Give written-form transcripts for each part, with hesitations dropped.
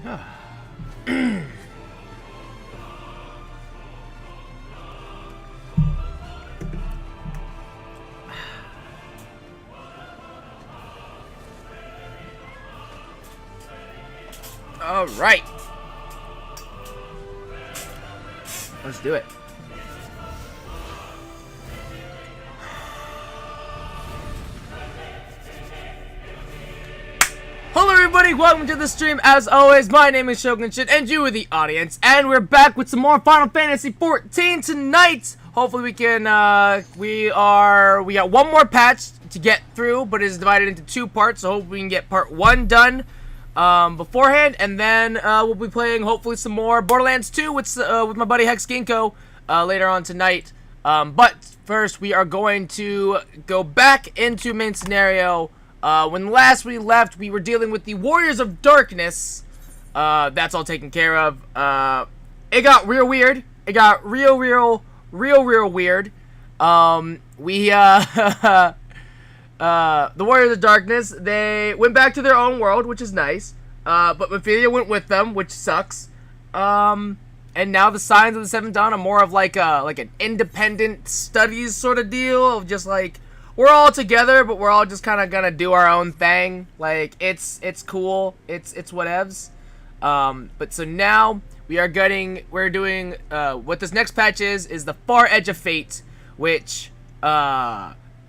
All right. Let's do it. Hello everybody, welcome to the stream. As always, my name is Shogun Shit, and you are the audience, and we're back with some more Final Fantasy 14 tonight. Hopefully we can, we got one more patch to get through, but it is divided into two parts, so hopefully we can get part 1 done beforehand, and then we'll be playing hopefully some more Borderlands 2 with my buddy Hex Ginkgo later on tonight. But first we are going to go back into main scenario. When last we left, we were dealing with the Warriors of Darkness. That's all taken care of. It got real weird. It got real weird. The Warriors of Darkness, they went back to their own world, which is nice. But Mephilia went with them, which sucks. And now the Signs of the Seventh Dawn are more of like an independent studies sort of deal, of just like, we're all together, but we're all just kind of gonna do our own thing. Like, it's cool. It's whatevs. But so now we're doing what this next patch is the Far Edge of Fate, which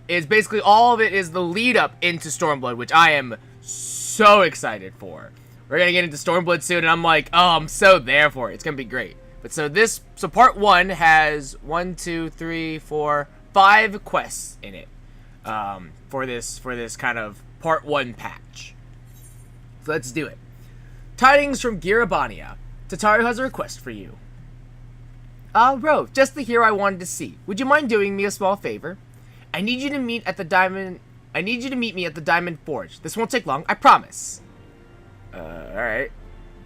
is basically all of it is the lead up into Stormblood, which I am so excited for. We're gonna get into Stormblood soon, and I'm like, oh, I'm so there for it. It's gonna be great. But so part 1 has 1, 2, 3, 4, 5 quests in it. For this kind of part 1 patch. So let's do it. Tidings from Girabania. Tataru has a request for you. Ro, just the hero I wanted to see. Would you mind doing me a small favor? I need you to meet me at the Diamond Forge. This won't take long, I promise. Alright.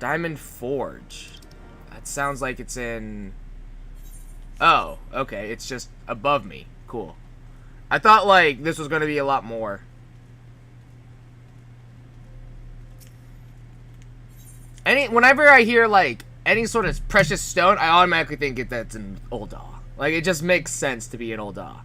Diamond Forge. That sounds like it's in... Oh, okay, it's just above me. Cool. I thought, like, this was going to be a lot more. Whenever I hear, like, any sort of precious stone, I automatically think that's an Ul'dah. Like, it just makes sense to be an Ul'dah.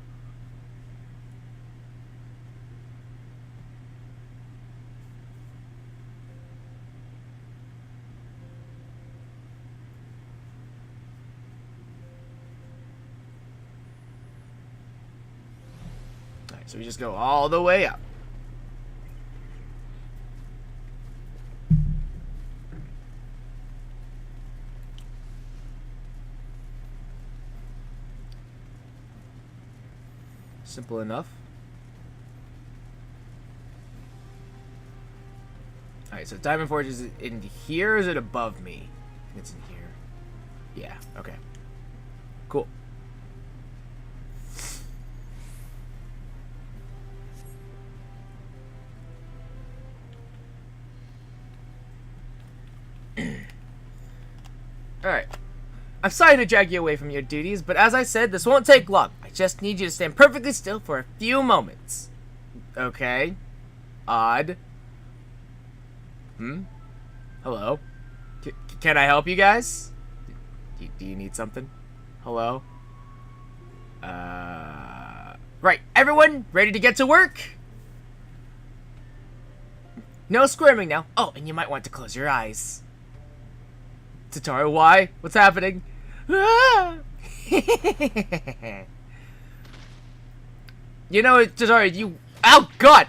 So we just go all the way up. Simple enough. Alright, so Diamond Forge is in here, or is it above me? I think it's in here. Yeah, okay. Cool. Alright. I'm sorry to drag you away from your duties, but as I said, this won't take long. I just need you to stand perfectly still for a few moments. Okay. Odd. Hello? Can I help you guys? Do you need something? Hello? Right. Everyone, ready to get to work? No squirming now. Oh, and you might want to close your eyes. Tataru, why? What's happening? Ah! You know, Tataru, you... Oh, God!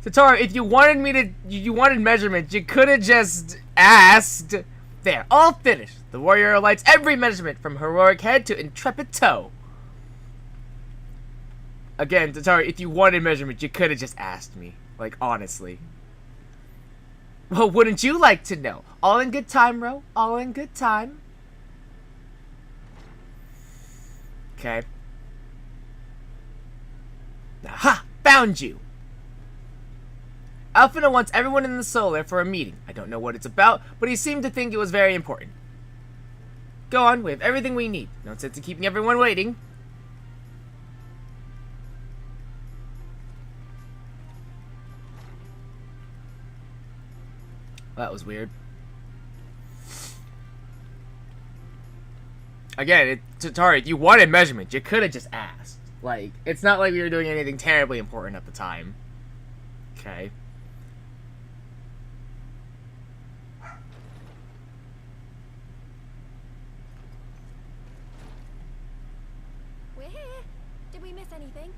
Tataru, if you wanted measurements, you could have just asked. There, all finished. The warrior alights every measurement from heroic head to intrepid toe. Again, Tataru, if you wanted measurements, you could have just asked me. Like, honestly. Well, wouldn't you like to know? All in good time, Ro. All in good time. Okay. Aha! Found you! Alphina wants everyone in the Solar for a meeting. I don't know what it's about, but he seemed to think it was very important. Go on, we have everything we need. No sense in keeping everyone waiting. That was weird. Again, Tatari, if you wanted measurements, you could have just asked. Like, it's not like we were doing anything terribly important at the time. Okay. We're here. Did we miss anything?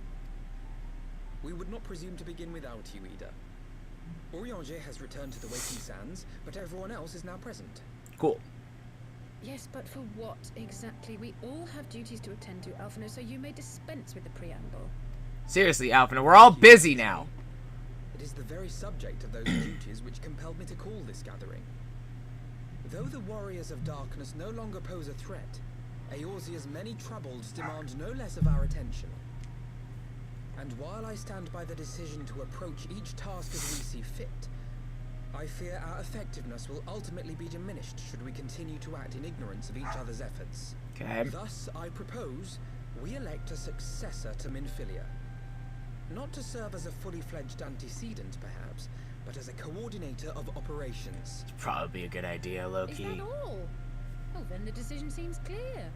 We would not presume to begin without you, Ida. Orianger has returned to the Waking Sands, but everyone else is now present. Cool. Yes, but for what exactly? We all have duties to attend to, Alphino, so you may dispense with the preamble. Seriously, Alphino, we're all busy now. It is the very subject of those duties which compelled me to call this gathering. Though the warriors of darkness no longer pose a threat, Eorzea's many troubles demand no less of our attention. And while I stand by the decision to approach each task as we see fit, I fear our effectiveness will ultimately be diminished should we continue to act in ignorance of each other's efforts. Okay. Thus, I propose we elect a successor to Minfilia. Not to serve as a fully fledged antecedent, perhaps, but as a coordinator of operations. Probably a good idea, Loki. Is that all? Well, then the decision seems clear.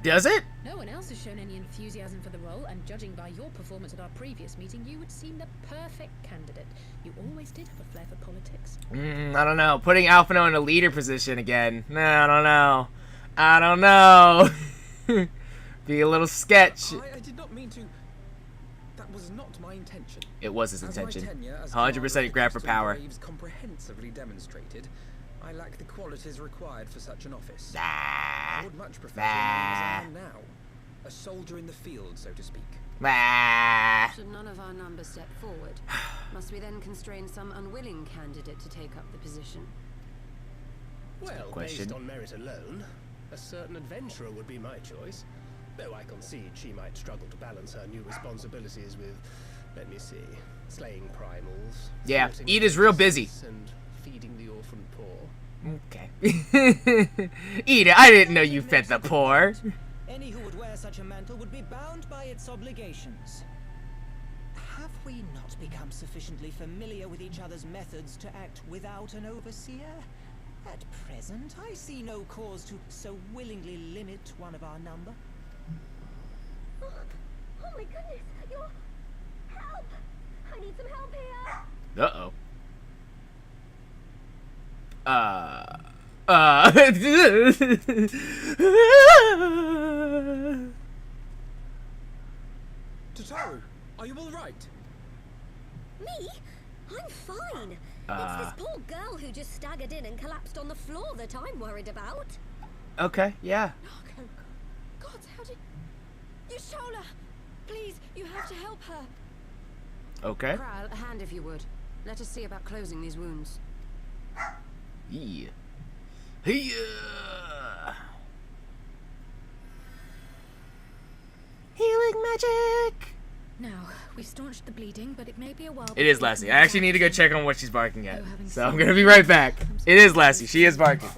Does it? No one else has shown any enthusiasm for the role, and judging by your performance at our previous meeting, you would seem the perfect candidate. You always did have a flair for politics. I don't know. Putting Alphino in a leader position again. No, I don't know. I don't know. Be a little sketch. I did not mean to. That was not my intention. It was his intention. 100% grab for power. Comprehensively demonstrated. I lack the qualities required for such an office. Nah. I would much prefer to remain as I am now. A soldier in the field, so to speak. Nah. Should none of our numbers step forward, must we then constrain some unwilling candidate to take up the position? Well, based on merit alone, a certain adventurer would be my choice. Though I concede she might struggle to balance her new responsibilities with, let me see, slaying primals. Yeah, Ida's real busy. And feeding the orphan poor. Okay. Ida, I didn't know you fed the poor. Any who would wear such a mantle would be bound by its obligations. Have we not become sufficiently familiar with each other's methods to act without an overseer? At present, I see no cause to so willingly limit one of our number. Oh my goodness! You're... Help! I need some help here! Uh-oh. Tataru, are you all right? Me? I'm fine. It's this poor girl who just staggered in and collapsed on the floor that I'm worried about. Okay, yeah. Narco. God, how did... You stole her! Please, you have to help her. Okay. Kral, a hand if you would. Let us see about closing these wounds. Yeah. Hey. Healing magic. Now, we've staunched the bleeding, but it may be a while. It is Lassie. I actually need to go check on what she's barking at. So I'm gonna be right back. It is Lassie. She is barking.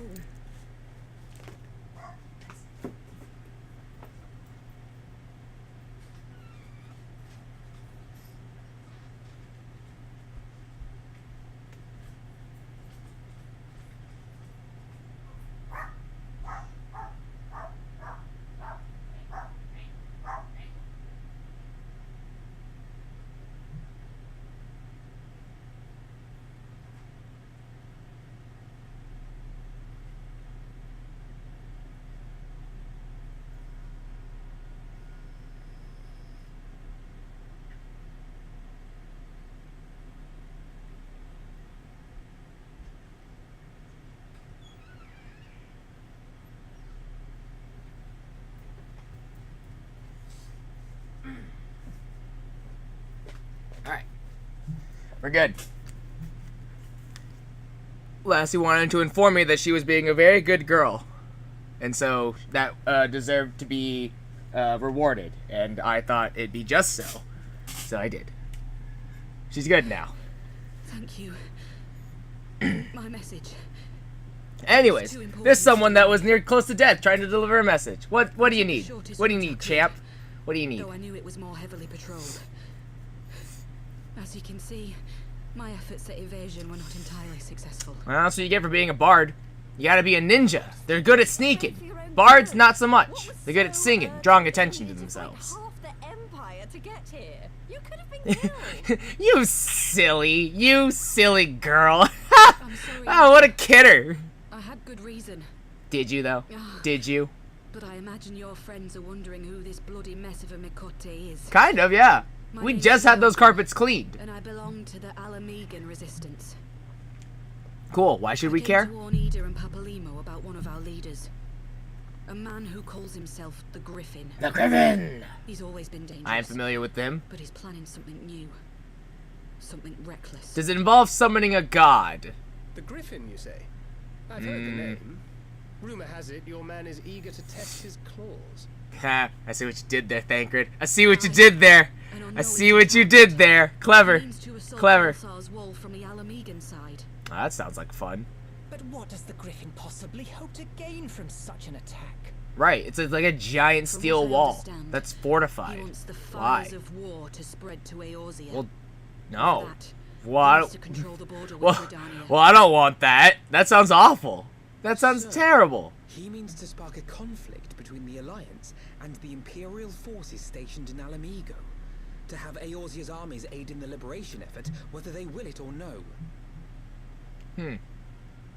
Alright. We're good. Lassie wanted to inform me that she was being a very good girl. And so that deserved to be rewarded. And I thought it'd be just so. So I did. She's good now. Thank you. My message. Anyways, there's someone that was near close to death trying to deliver a message. What do you need? What do you need, champ? What do you need? Though I knew it was more heavily patrolled. As you can see, My efforts at evasion were not entirely successful. Well, that's what you get for being a bard. You gotta be a ninja. They're good at sneaking. Bards, not so much. They're good at singing, drawing attention to themselves. Half the empire to get here. You could have been killed. You silly girl. I'm sorry. Oh, what a kidder. I had good reason. Did you, though? Did you? But I imagine your friends are wondering who this bloody mess of a Mikote is. Kind of, yeah. My We name just is had those Elsa, carpets cleaned. And I belong to the Alamegan resistance. Cool. Why should we I care? came to warn Ida and Papalimo about one of our leaders. A man who calls himself the Griffin. The Griffin! He's always been dangerous. I am familiar with them. But he's planning something new. Something reckless. Does it involve summoning a god? The Griffin, you say? I've heard the name. Rumor has it your man is eager to test his claws. Ha, I see what you did there, Thancred. I see what you did there. I see what you did there. Clever. Clever. Wall from the Alamegan side. Oh, that sounds like fun. But what does the Griffin possibly hope to gain from such an attack? Right, it's like a giant From steel what I wall understand, that's He fortified. wants the Why? fires of war to spread to Eorzea. Well, no. That, Well, I he wants to don't, control the border with well, Gridania. well, I don't want that. That sounds awful. That sounds So, terrible. He means to spark a conflict between the Alliance and the Imperial forces stationed in Alamigo. To have Eorzea's armies aid in the liberation effort, whether they will it or no.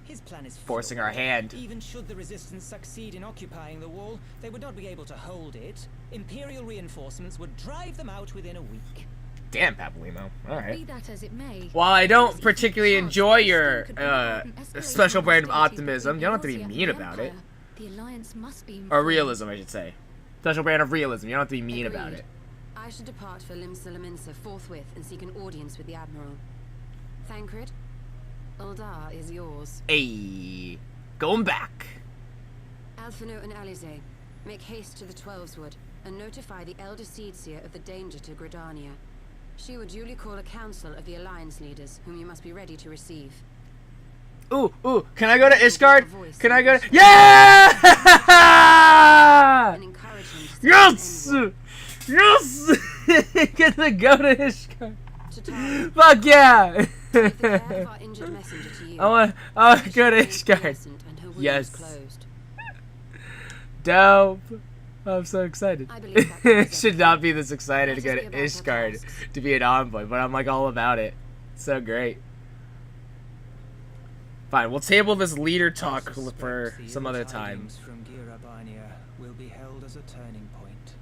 His plan is Forcing flawed. our hand. Even should the resistance succeed in occupying the wall, they would not be able to hold it. Imperial reinforcements would drive them out within a week. Damn, Papalimo. Alright. Be that as it may, While I don't if particularly you enjoy chance, your this could bring about an escalation special brand of hostility optimism, you between don't have to be Eorzea and mean the about it. Empire. The alliance must be Or informed. realism, I should say. Special brand of realism. You don't have to be mean about Agreed. it. I should depart for Limsa forthwith and seek an audience with the Admiral. Thancred, Uldar is yours. Ayy. Going back. Alphino and Alize, make haste to the Twelveswood and notify the Elder Seedseer of the danger to Gridania. She will duly call a council of the Alliance leaders, whom you must be ready to receive. Ooh, can I go to Ishgard? Can I go to... And Yeah! encourage him to Yes! Yes! Get to go to Ishgard. to Tara, Fuck yeah! the care of our injured messenger to you. I want to go to Ishgard. And her wound Yes. is closed. Dope. I'm so excited. I believe that covers Should not be this excited to Let go us to be about our Ishgard tasks. to be an envoy, but I'm like all about it. It's so great. Fine, we'll table this leader talk for some other time. From Girabania will be held as a turning point.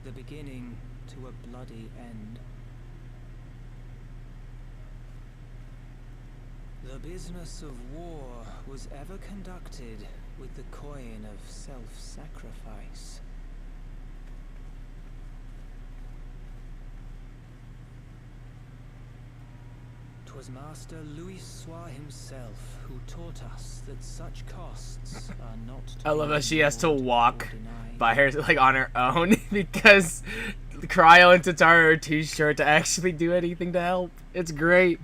The beginning to a bloody end. The business of war was ever conducted with the coin of self-sacrifice. 'Twas Master Louis Soir himself who taught us that such costs are not to I love how be she has to ignored walk or denied. by her, like, on her own because Cryo and Tataru are too short to actually do anything to help. It's great.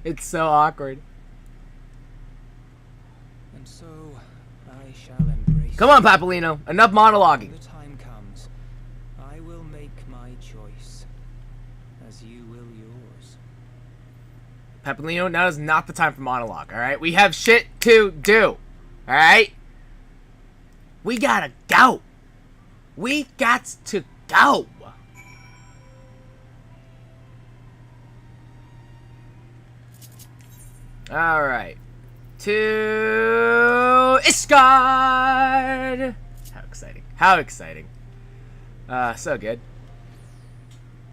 It's so awkward. And so I shall embrace. Come on, Papalino. Enough monologuing. When the time comes, I will make my choice, as you will yours. Papalino, now is not the time for monologue, alright? We have shit to do. Alright? We gotta go. We got to go. Alright. To Ishgard! How exciting. How exciting. So good.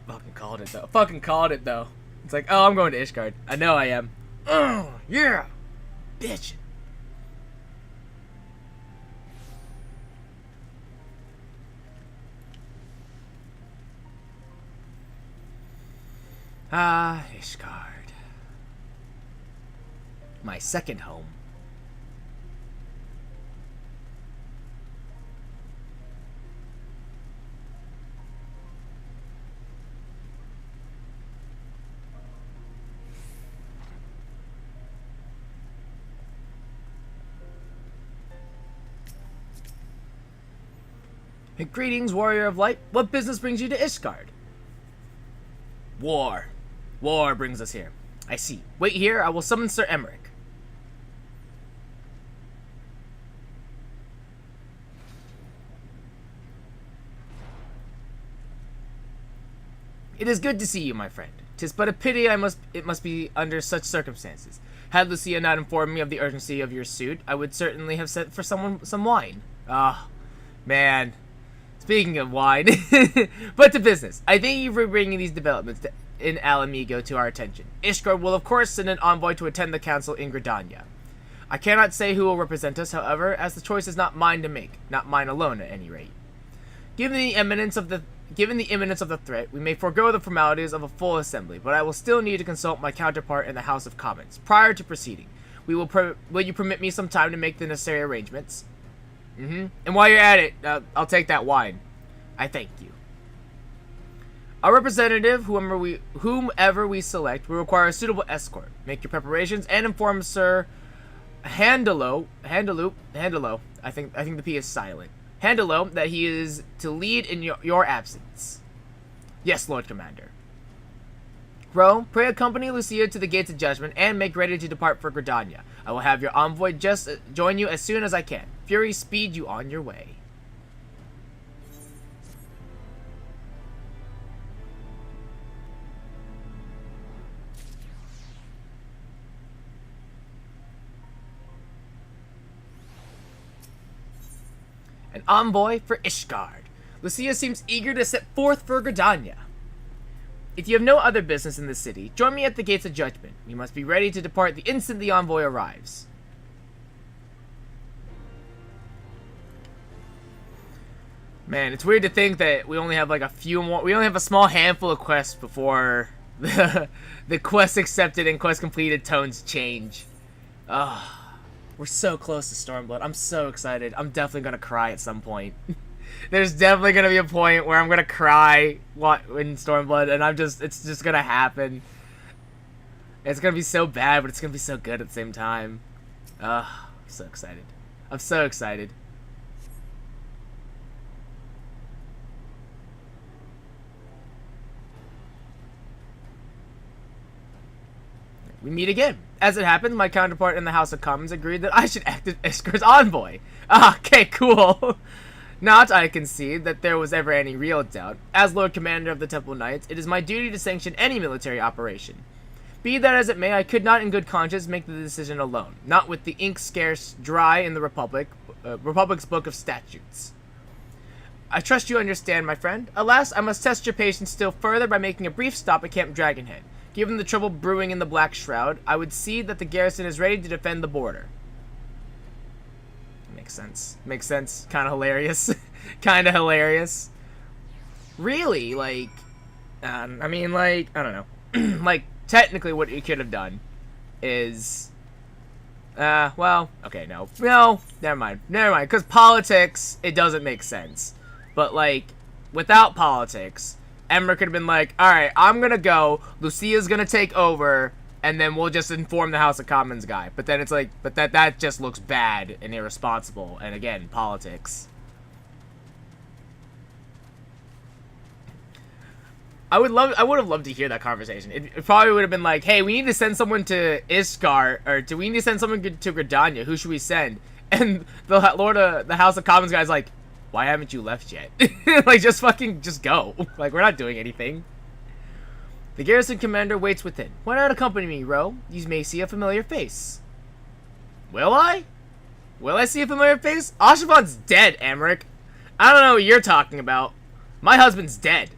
Fucking called it though. Fucking called it though. It's like, oh, I'm going to Ishgard. I know I am. Oh, yeah. Bitch. Ah, Ishgard. My second home. Hey, greetings, warrior of light. What business brings you to Ishgard? War. War brings us here. I see. Wait here, I will summon Sir Emmerich. It is good to see you, my friend. 'Tis but a pity it must be under such circumstances. Had Lucia not informed me of the urgency of your suit, I would certainly have sent for some wine. Ah, man. Speaking of wine, but to business. I thank you for bringing these developments in Alamigo to our attention. Ishgard will of course send an envoy to attend the council in Gridania. I cannot say who will represent us, however, as the choice is not mine to make, not mine alone at any rate. Given the imminence of the threat, we may forego the formalities of a full assembly, but I will still need to consult my counterpart in the House of Commons prior to proceeding. Will you permit me some time to make the necessary arrangements? And while you're at it, I'll take that wine. I thank you. Our representative, whomever we select, will require a suitable escort. Make your preparations and inform Sir Handelo. I think the P is silent. Handelo that he is to lead in your absence. Yes, Lord Commander. Ro, pray accompany Lucia to the gates of judgment and make ready to depart for Gridania. I will have your envoy just join you as soon as I can. Fury, speed you on your way. An envoy for Ishgard. Lucia seems eager to set forth for Gridania. If you have no other business in the city, join me at the gates of judgment. You must be ready to depart the instant the envoy arrives. Man, it's weird to think that we only have like a few more. We only have a small handful of quests before the quest accepted and quest completed tones change. We're so close to Stormblood. I'm so excited. I'm definitely gonna cry at some point. There's definitely gonna be a point where I'm gonna cry in Stormblood, and it's just gonna happen. It's gonna be so bad, but it's gonna be so good at the same time. I'm so excited. I'm so excited. We meet again. As it happened, my counterpart in the House of Commons agreed that I should act as Ishgard's envoy. Okay, cool. Not, I concede, that there was ever any real doubt. As Lord Commander of the Temple Knights, it is my duty to sanction any military operation. Be that as it may, I could not in good conscience make the decision alone, not with the ink scarce dry in the Republic's Book of Statutes. I trust you understand, my friend. Alas, I must test your patience still further by making a brief stop at Camp Dragonhead. Given the trouble brewing in the Black Shroud, I would see that the garrison is ready to defend the border. Makes sense. Makes sense. Kind of hilarious. Kind of hilarious. Really, like, I mean, like, I don't know. Like, technically what you could have done is, well, okay, no, never mind, because politics, it doesn't make sense. But, like, without politics, Emmer could have been like, alright, I'm gonna go, Lucia's gonna take over, and then we'll just inform the House of Commons guy. But then it's like, but that just looks bad and irresponsible, and again, politics. I would have loved to hear that conversation. It probably would have been like, hey, we need to send someone to Ishgard, or do we need to send someone to Gridania? Who should we send? And the House of Commons guy's like, why haven't you left yet? Like, just go. Like, we're not doing anything. The garrison commander waits within. Why not accompany me, Ro? You may see a familiar face. Will I? Will I see a familiar face? Ashavan's dead, Emmerich. I don't know what you're talking about. My husband's dead.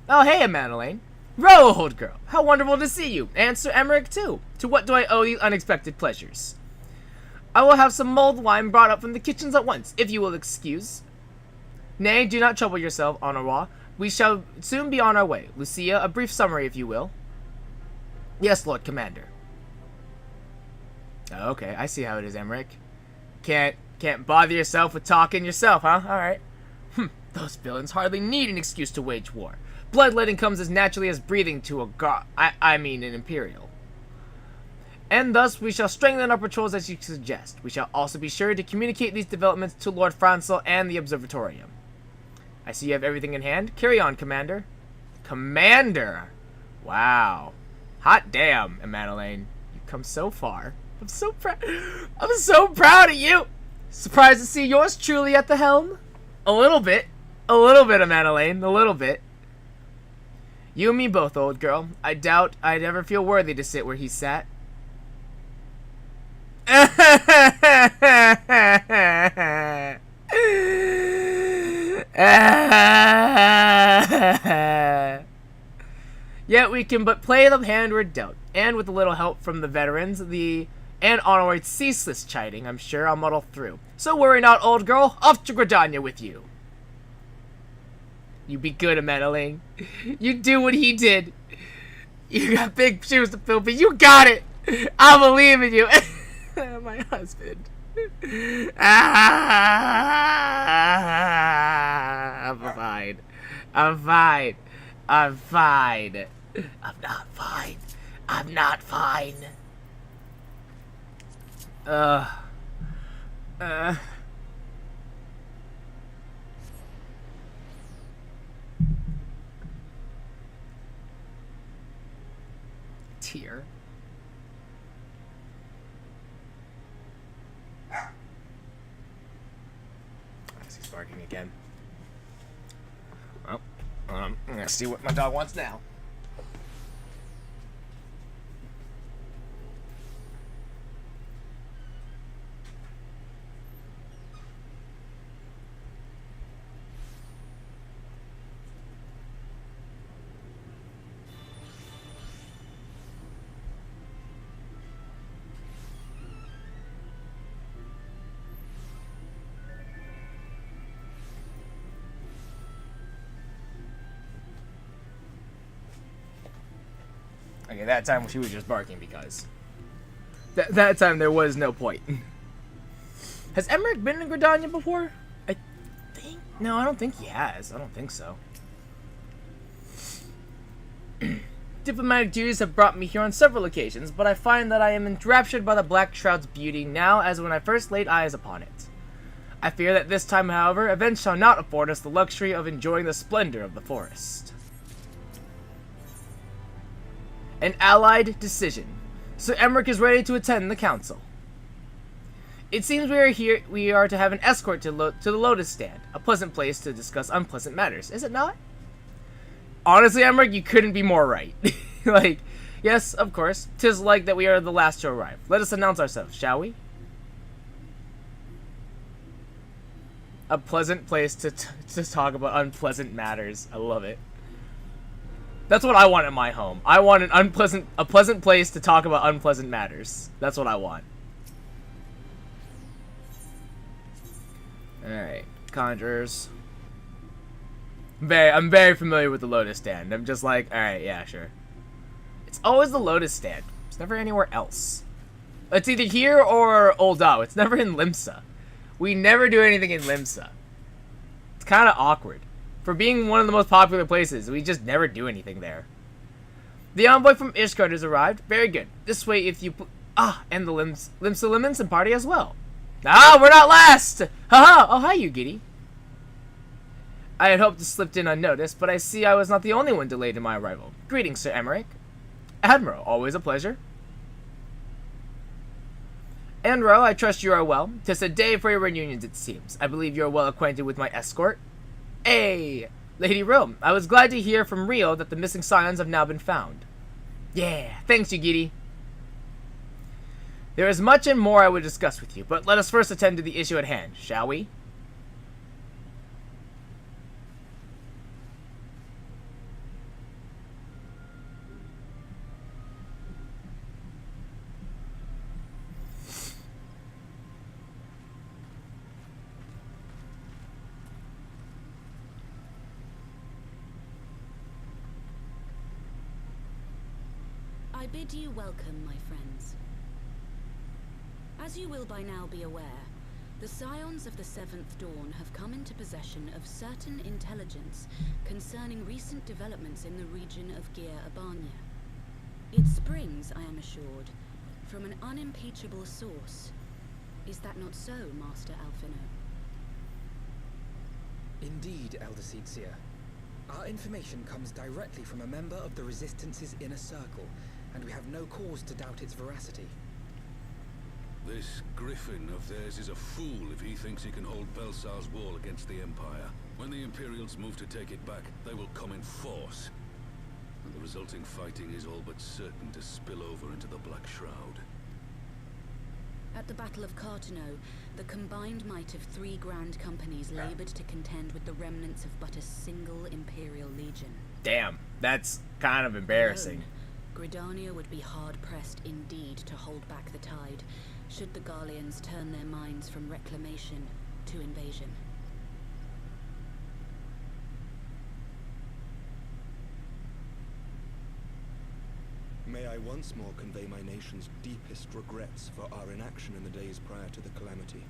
Oh, hey, Madeleine. Ro, old girl. How wonderful to see you. And Sir Emmerich, too. To what do I owe these unexpected pleasures? I will have some mulled wine brought up from the kitchens at once, if you will excuse. Nay, do not trouble yourself, Honorat. We shall soon be on our way. Lucia, a brief summary, if you will. Yes, Lord Commander. Okay, I see how it is, Emmerich. Can't bother yourself with talking yourself, huh? Alright. Those villains hardly need an excuse to wage war. Bloodletting comes as naturally as breathing to an Imperial. And thus, we shall strengthen our patrols as you suggest. We shall also be sure to communicate these developments to Lord Francel and the Observatorium. I see you have everything in hand. Carry on, Commander. Commander! Wow. Hot damn, Madeleine. You've come so far. I'm so proud. I'm so proud of you. Surprised to see yours truly at the helm? A little bit. A little bit, Madeleine. A little bit. You and me both, old girl. I doubt I'd ever feel worthy to sit where he sat. Yet we can but play the hand we're dealt, and with a little help from the veterans, and onward ceaseless chiding, I'm sure I'll muddle through. So worry not, old girl. Off to Gridania with you. You be good, Madeleine. You do what he did. You got big shoes to fill, but you got it. I believe in you. My husband. I'm fine. I'm fine. I'm fine. I'm not fine. I'm not fine. Tear. He's barking again. Well, I'm gonna see what my dog wants now. Okay, that time she was just barking because that time there was no point. Has Emmerich been in Gridania before? I think no, I don't think he has. I don't think so. Diplomatic duties have brought me here on several occasions, but I find that I am enraptured by the Black Shroud's beauty now as when I first laid eyes upon it. I fear that this time, however, events shall not afford us the luxury of enjoying the splendor of the forest. An allied decision. Sir Emmerich is ready to attend the council. It seems we are to have an escort to the Lotus Stand, a pleasant place to discuss unpleasant matters, is it not? Honestly, Emmerich, you couldn't be more right. Like, yes, of course, 'tis like that we are the last to arrive. Let us announce ourselves, shall we? A pleasant place to talk about unpleasant matters. I love it. That's what I want in my home. I want a pleasant place to talk about unpleasant matters. That's what I want. Alright, conjurers. I'm very familiar with the Lotus Stand. I'm just like, alright, yeah, sure. It's always the Lotus Stand. It's never anywhere else. It's either here or Oldau. It's never in Limsa. We never do anything in Limsa. It's kind of awkward. For being one of the most popular places, we just never do anything there. The envoy from Ishgard has arrived. Very good. This way, if you... and the Limsa Lemons and party as well. We're not last! Haha! Oh, hi, you giddy. I had hoped to slip in unnoticed, but I see I was not the only one delayed in my arrival. Greetings, Sir Emmerich. Admiral, always a pleasure. Anro, I trust you are well. 'Tis a day for your reunions, it seems. I believe you are well acquainted with my escort. Hey, Lady Rome, I was glad to hear from Rio that the missing scions have now been found. Yeah, thanks, you giddy. There is much and more I would discuss with you, but let us first attend to the issue at hand, shall we? I bid you welcome, my friends. As you will by now be aware, the Scions of the Seventh Dawn have come into possession of certain intelligence concerning recent developments in the region of Gir Abania. It springs, I am assured, from an unimpeachable source. Is that not so, Master Alphino? Indeed, Elder Seedseer. Our information comes directly from a member of the Resistance's inner circle, and we have no cause to doubt its veracity. This Griffin of theirs is a fool if he thinks he can hold Belsar's wall against the Empire. When the Imperials move to take it back, they will come in force. And the resulting fighting is all but certain to spill over into the Black Shroud. At the Battle of Cartano, the combined might of 3 grand companies labored to contend with the remnants of but a single Imperial legion. Damn, that's kind of embarrassing. Alone, Gridania would be hard-pressed indeed to hold back the tide, should the Garleans turn their minds from reclamation to invasion. May I once more convey my nation's deepest regrets for our inaction in the days prior to the calamity.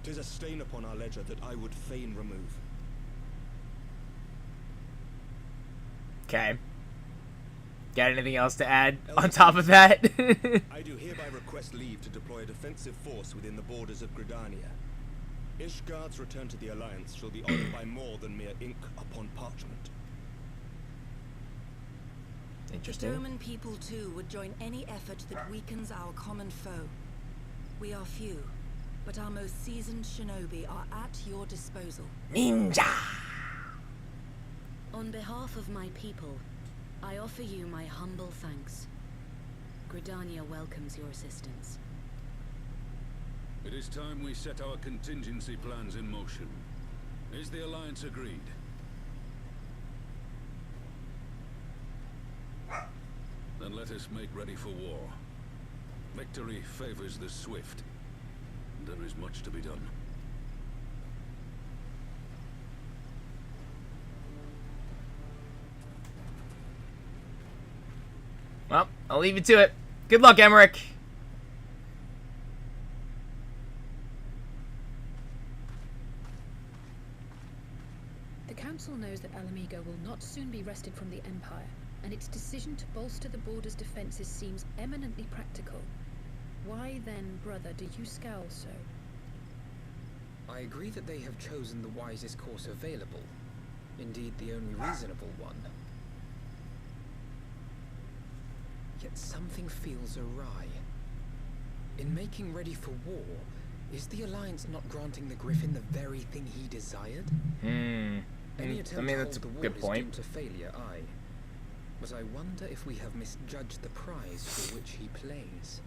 'Tis a stain upon our ledger that I would fain remove. Okay. Got anything else to add on top of that? I do hereby request leave to deploy a defensive force within the borders of Gridania. Ishgard's return to the Alliance shall be honored by more than mere ink upon parchment. Interesting. The Doman people too would join any effort that weakens our common foe. We are few, but our most seasoned shinobi are at your disposal. Ninja! On behalf of my people, I offer you my humble thanks. Gridania welcomes your assistance. It is time we set our contingency plans in motion. Is the Alliance agreed? Then let us make ready for war. Victory favors the swift. There is much to be done. Well, I'll leave you to it. Good luck, Emmerich. The Council knows that Alamigo will not soon be wrested from the Empire, and its decision to bolster the border's defenses seems eminently practical. Why then, brother, do you scowl so? I agree that they have chosen the wisest course available. Indeed, the only reasonable one. Yet something feels awry. In making ready for war, is the Alliance not granting the Griffin the very thing he desired? Any attempt I mean, that's a to hold the good wall is point. doomed to failure, aye. But I wonder if we have misjudged the prize for which he plays.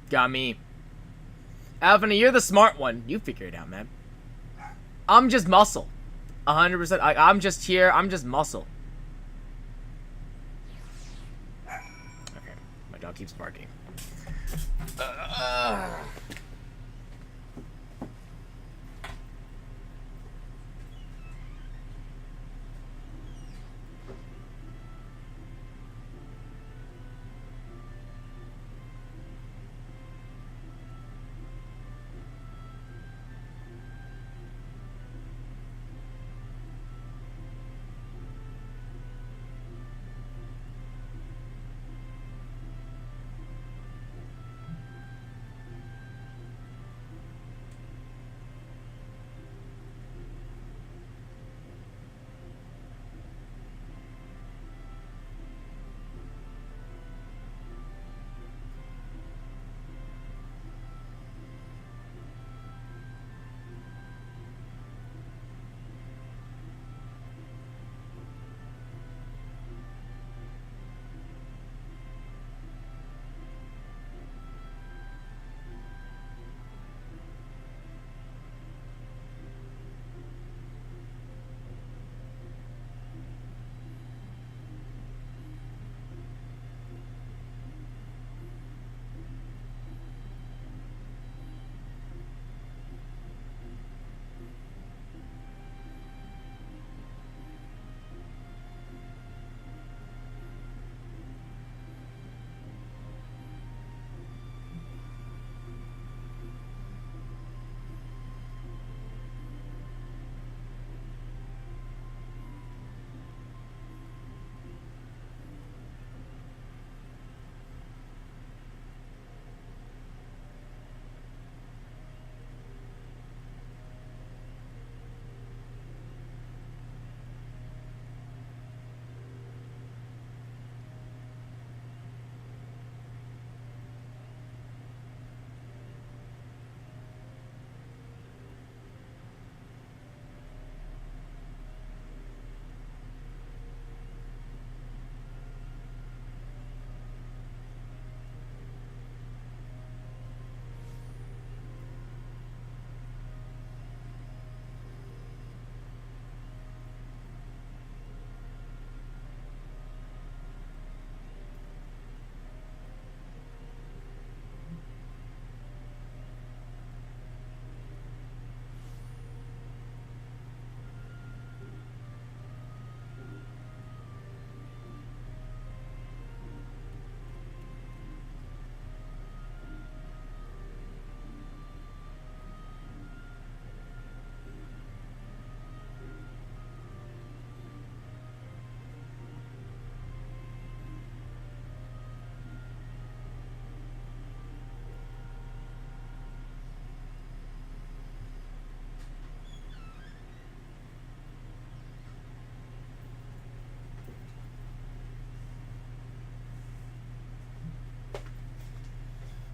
Got me. Alvina, you're the smart one. You figure it out, man. I'm just muscle. 100%. I'm just here. I'm just muscle. Okay. My dog keeps barking.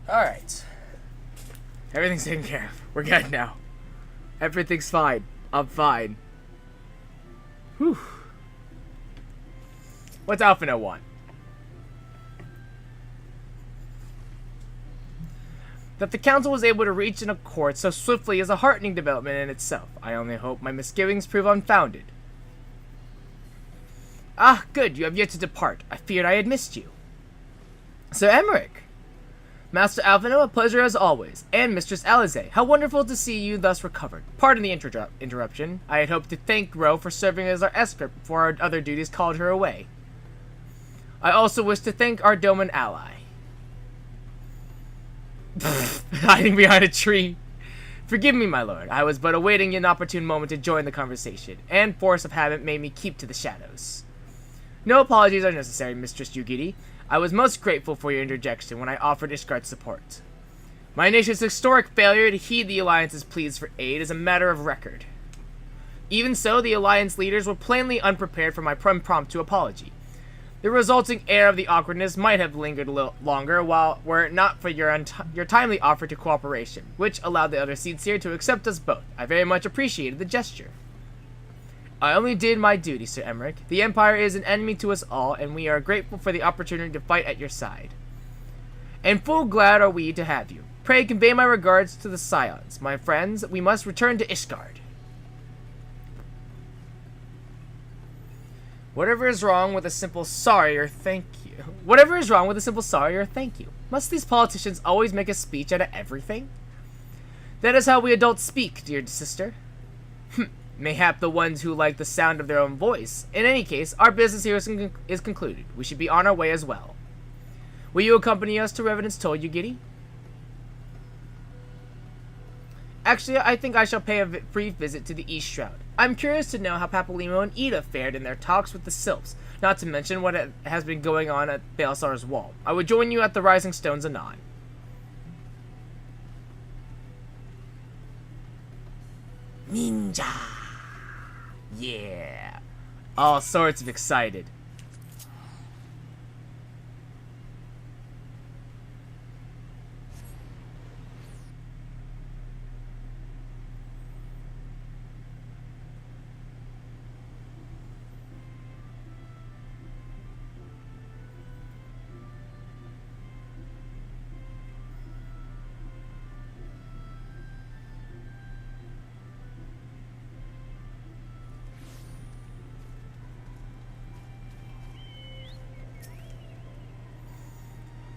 Alright. Everything's taken care of. We're good now. Everything's fine. I'm fine. Whew. What's Alphino want? That the council was able to reach an accord so swiftly is a heartening development in itself. I only hope my misgivings prove unfounded. Ah, good, you have yet to depart. I feared I had missed you. Sir Emmerich! Master Alphino, a pleasure as always. And Mistress Alize, how wonderful to see you thus recovered. Pardon the interruption. I had hoped to thank Ro for serving as our escort before our other duties called her away. I also wish to thank our Doman ally. Hiding behind a tree. Forgive me, my lord. I was but awaiting an opportune moment to join the conversation, and force of habit made me keep to the shadows. No apologies are necessary, Mistress Yugiri. I was most grateful for your interjection when I offered Ishgard's support. My nation's historic failure to heed the Alliance's pleas for aid is a matter of record. Even so, the Alliance leaders were plainly unprepared for my impromptu apology. The resulting air of the awkwardness might have lingered a little longer, were it not for your timely offer to cooperation, which allowed the other seats here to accept us both. I very much appreciated the gesture. I only did my duty, Sir Emmerich. The Empire is an enemy to us all, and we are grateful for the opportunity to fight at your side. And full glad are we to have you. Pray convey my regards to the Scions. My friends, we must return to Ishgard. Whatever is wrong with a simple sorry or thank you? Whatever is wrong with a simple sorry or thank you? Must these politicians always make a speech out of everything? That is how we adults speak, dear sister. Mayhap the ones who like the sound of their own voice. In any case, our business here is concluded. We should be on our way as well. Will you accompany us to Revenant's Toll, Yugiri? Actually, I think I shall pay a brief visit to the East Shroud. I'm curious to know how Papalymo and Ida fared in their talks with the Sylphs, not to mention what has been going on at Baelsar's wall. I would join you at the Rising Stones anon. Ninja! Yeah! All sorts of excited.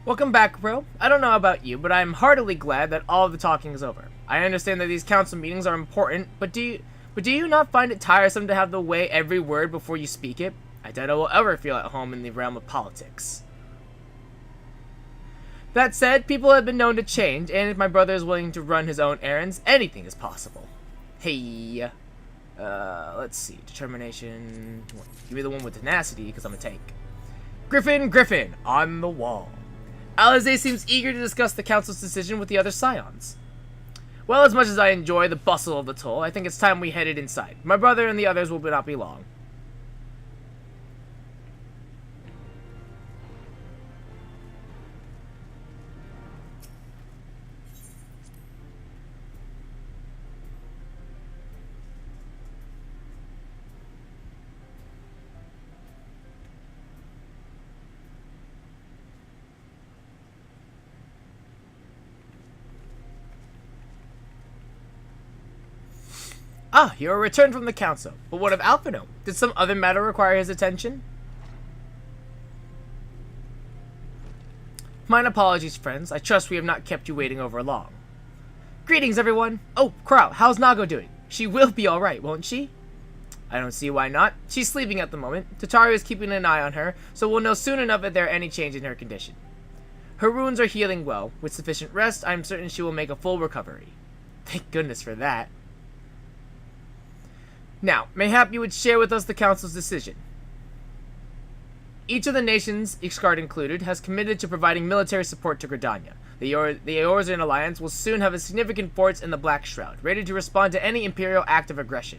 Welcome back, bro. I don't know about you, but I'm heartily glad that all of the talking is over. I understand that these council meetings are important, but do you not find it tiresome to have to weigh every word before you speak it? I doubt I will ever feel at home in the realm of politics. That said, people have been known to change, and if my brother is willing to run his own errands, anything is possible. Hey, let's see. Determination. Give me the one with tenacity, because I'm a tank. Griffin, on the wall. Alize seems eager to discuss the council's decision with the other Scions. Well, as much as I enjoy the bustle of the toll, I think it's time we headed inside. My brother and the others will not be long. Ah, you are returned from the council. But what of Alphino? Did some other matter require his attention? Mine apologies, friends. I trust we have not kept you waiting over long. Greetings, everyone. Oh, Crow, how's Nago doing? She will be alright, won't she? I don't see why not. She's sleeping at the moment. Tataru is keeping an eye on her, so we'll know soon enough if there are any change in her condition. Her wounds are healing well. With sufficient rest, I'm certain she will make a full recovery. Thank goodness for that. Now, mayhap you would share with us the Council's decision. Each of the nations, Ishgard included, has committed to providing military support to Gridania. The Eorzean Alliance will soon have a significant force in the Black Shroud, ready to respond to any Imperial act of aggression.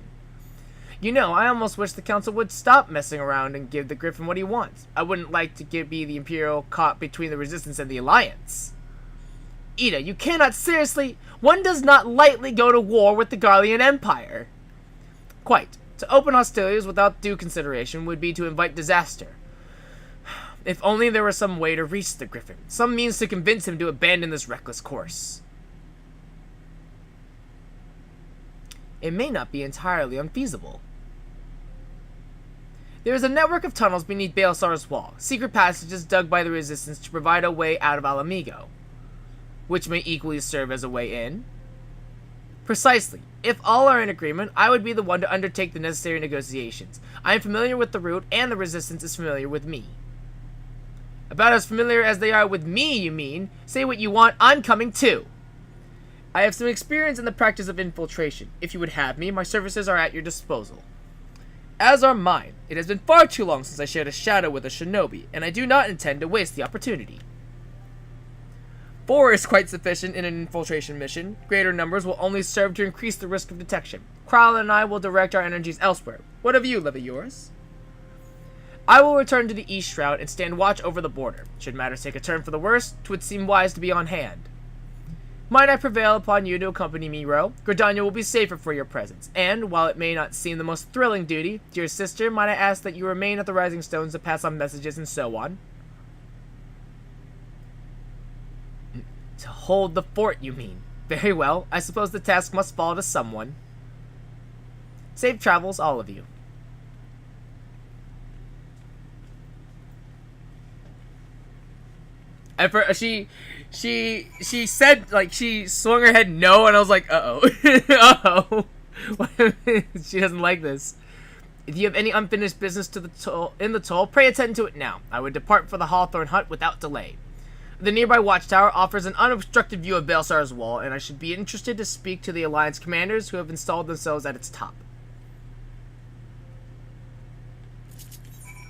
You know, I almost wish the Council would stop messing around and give the Griffin what he wants. I wouldn't like to be the Imperial caught between the Resistance and the Alliance. Ida, you cannot seriously... One does not lightly go to war with the Garlean Empire. Quite. To open hostilities without due consideration would be to invite disaster. If only there were some way to reach the Griffin. Some means to convince him to abandon this reckless course. It may not be entirely unfeasible. There is a network of tunnels beneath Baelsar's wall, secret passages dug by the resistance to provide a way out of Alamigo, which may equally serve as a way in. Precisely. If all are in agreement, I would be the one to undertake the necessary negotiations. I am familiar with the route, and the resistance is familiar with me. About as familiar as they are with me, you mean? Say what you want, I'm coming too. I have some experience in the practice of infiltration. If you would have me, my services are at your disposal. As are mine. It has been far too long since I shared a shadow with a shinobi, and I do not intend to waste the opportunity. 4 is quite sufficient in an infiltration mission. Greater numbers will only serve to increase the risk of detection. Kryle and I will direct our energies elsewhere. What of you, Leviyoris? I will return to the East Shroud and stand watch over the border. Should matters take a turn for the worse, 'twould seem wise to be on hand. Might I prevail upon you to accompany me, Ro? Gridania will be safer for your presence, and, while it may not seem the most thrilling duty, dear sister, might I ask that you remain at the Rising Stones to pass on messages and so on? To hold the fort, you mean? Very well, I suppose the task must fall to someone. Safe travels, all of you. And for, she said, like, she swung her head no, and I was like, uh-oh. Uh-oh. She doesn't like this. If you have any unfinished business in the toll, pray attend to it now. I would depart for the Hawthorne Hut without delay. The nearby watchtower offers an unobstructed view of Baelsar's wall, and I should be interested to speak to the Alliance commanders who have installed themselves at its top.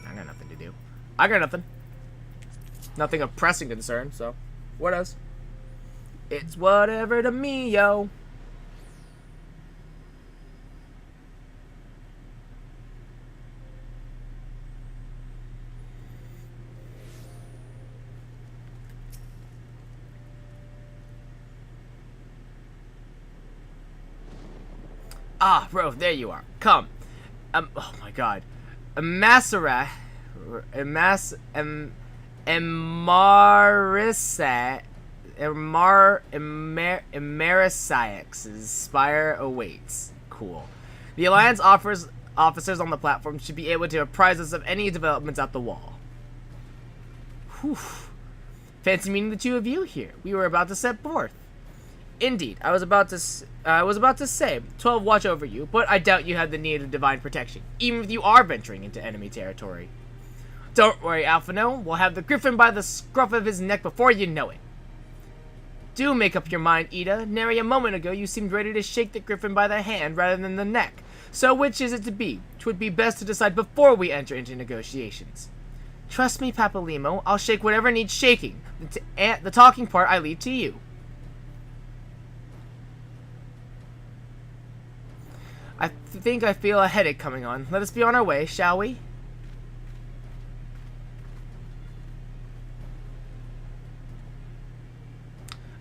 I got nothing to do. I got nothing. Nothing of pressing concern, so what else? It's whatever to me, yo. Ah, bro, there you are. Come. Oh my god. Emarisa, Emarisiax's spire awaits. Cool. The Alliance officers on the platform should be able to apprise us of any developments at the wall. Whew. Fancy meeting the two of you here. We were about to set forth. Indeed, I was about to say, 12 watch over you, but I doubt you have the need of divine protection, even if you are venturing into enemy territory. Don't worry, Alphino. We'll have the Griffin by the scruff of his neck before you know it. Do make up your mind, Ida. Nary a moment ago you seemed ready to shake the Griffin by the hand rather than the neck. So which is it to be? 'Twould be best to decide before we enter into negotiations. Trust me, Papalimo. I'll shake whatever needs shaking. The talking part I leave to you. I think I feel a headache coming on. Let us be on our way, shall we?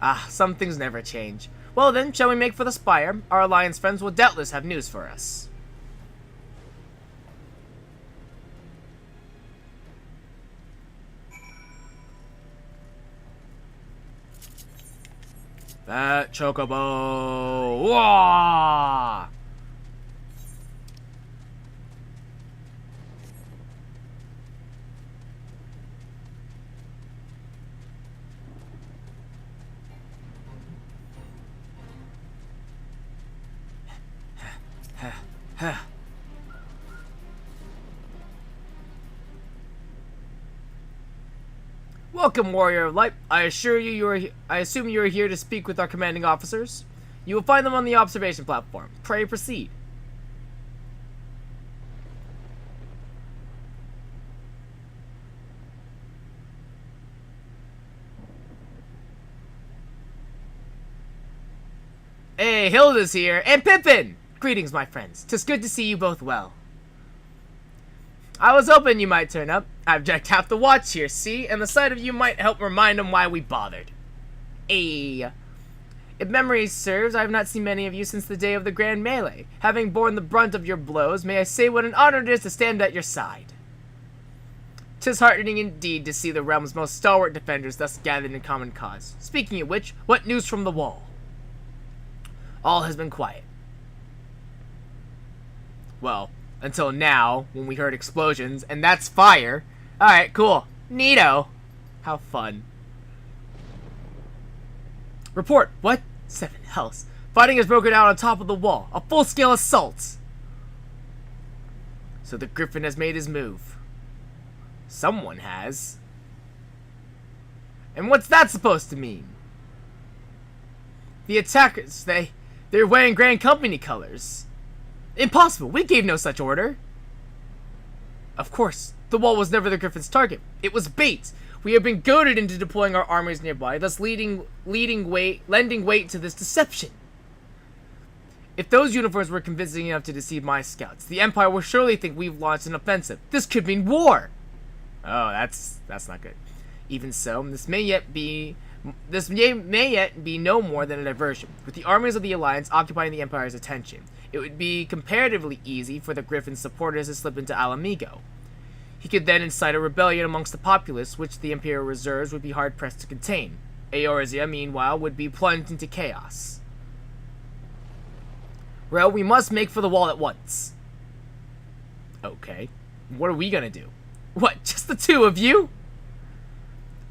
Ah, some things never change. Well then, shall we make for the spire? Our Alliance friends will doubtless have news for us. That chocobo! Wah! Welcome, Warrior of Light. I assume you are here to speak with our commanding officers. You will find them on the observation platform. Pray proceed. Hey, Hilda's here, and Pippin! Greetings, my friends. 'Tis good to see you both well. I was hoping you might turn up. I've jacked half the watch here, see? And the sight of you might help remind them why we bothered. If memory serves, I have not seen many of you since the day of the grand melee. Having borne the brunt of your blows, may I say what an honor it is to stand at your side. 'Tis heartening indeed to see the realm's most stalwart defenders thus gathered in common cause. Speaking of which, what news from the wall? All has been quiet. Well, until now, when we heard explosions, and that's fire. Alright, cool. Neato. How fun. Report. What? 7 hells. Fighting has broken out on top of the wall. A full-scale assault. So the Griffin has made his move. Someone has. And what's that supposed to mean? The attackers, they're wearing Grand Company colors. Impossible. We gave no such order. Of course, the wall was never the Griffin's target. It was bait. We have been goaded into deploying our armies nearby, thus lending weight to this deception. If those uniforms were convincing enough to deceive my scouts, the Empire will surely think we've launched an offensive. This could mean war. Oh, that's not good. Even so, this may yet be no more than a diversion. With the armies of the Alliance occupying the Empire's attention, it would be comparatively easy for the Griffin's supporters to slip into Alamigo. He could then incite a rebellion amongst the populace, which the Imperial reserves would be hard-pressed to contain. Eorzea, meanwhile, would be plunged into chaos. Well, we must make for the wall at once. Okay. What are we gonna do? What, just the two of you?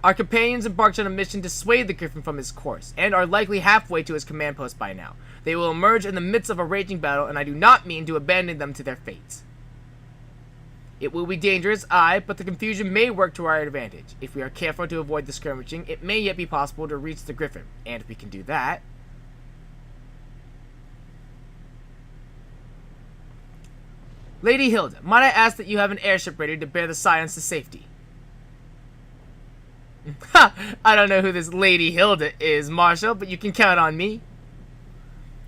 Our companions embarked on a mission to sway the Griffin from his course, and are likely halfway to his command post by now. They will emerge in the midst of a raging battle, and I do not mean to abandon them to their fate. It will be dangerous, aye, but the confusion may work to our advantage. If we are careful to avoid the skirmishing, it may yet be possible to reach the Griffin, and if we can do that... Lady Hilda, might I ask that you have an airship ready to bear the Scions to safety? Ha! I don't know who this Lady Hilda is, Marshal, but you can count on me.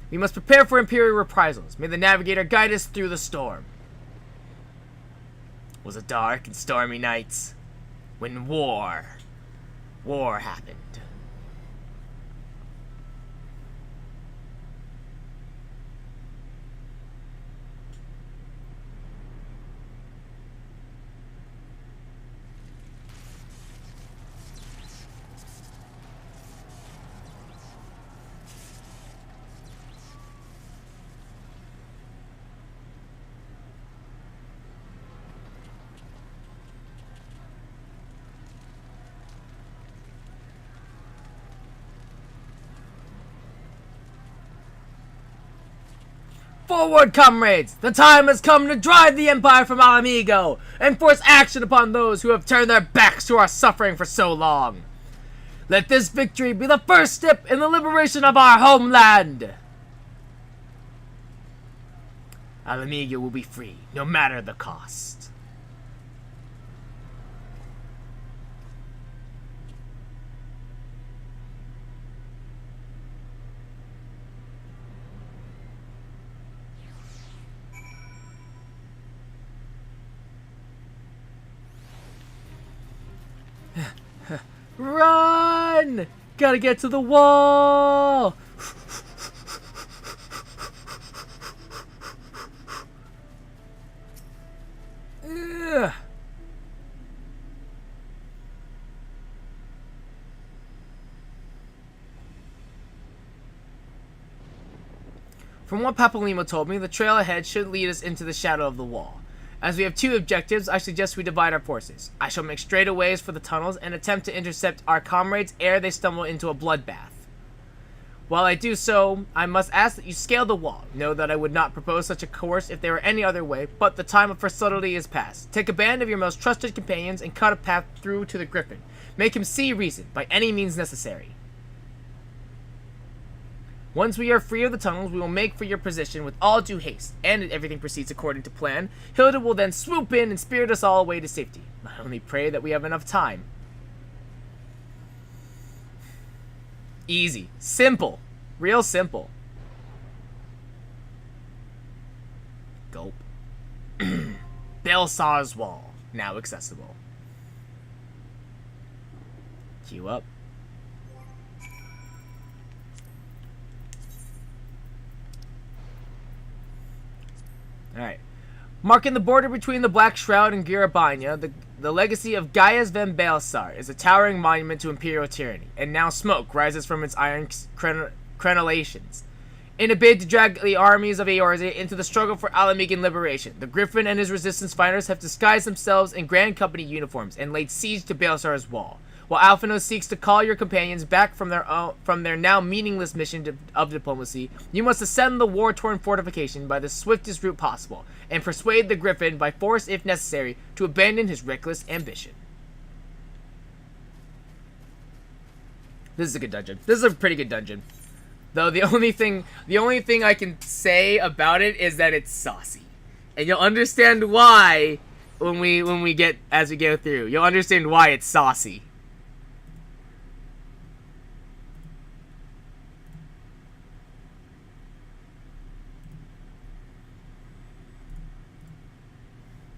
We must prepare for Imperial reprisals. May the Navigator guide us through the storm. It was a dark and stormy night when war happened. Forward, comrades! The time has come to drive the Empire from Alamigo and force action upon those who have turned their backs to our suffering for so long. Let this victory be the first step in the liberation of our homeland. Alamigo will be free, no matter the cost. Run! Gotta get to the wall! Ugh. From what Papalimo told me, the trail ahead should lead us into the shadow of the wall. As we have two objectives, I suggest we divide our forces. I shall make straightaways for the tunnels and attempt to intercept our comrades ere they stumble into a bloodbath. While I do so, I must ask that you scale the wall. Know that I would not propose such a course if there were any other way, but the time for subtlety is past. Take a band of your most trusted companions and cut a path through to the Griffin. Make him see reason, by any means necessary. Once we are free of the tunnels, we will make for your position with all due haste, and if everything proceeds according to plan, Hilda will then swoop in and spirit us all away to safety. I only pray that we have enough time. Easy. Simple. Real simple. Gulp. Belsar's Wall. Now accessible. Queue up. Alright. Marking the border between the Black Shroud and Girabanya, the legacy of Gaius van Baelsar is a towering monument to imperial tyranny, and now smoke rises from its iron crenellations. In a bid to drag the armies of Eorzea into the struggle for Alamegan liberation, the Griffin and his resistance fighters have disguised themselves in Grand Company uniforms and laid siege to Baelsar's wall. While Alphinaud seeks to call your companions back from their now meaningless mission of diplomacy, you must ascend the war-torn fortification by the swiftest route possible, and persuade the Griffin, by force if necessary, to abandon his reckless ambition. This is a good dungeon. This is a pretty good dungeon. Though the only thing I can say about it is that it's saucy. And you'll understand why as we go through. You'll understand why it's saucy.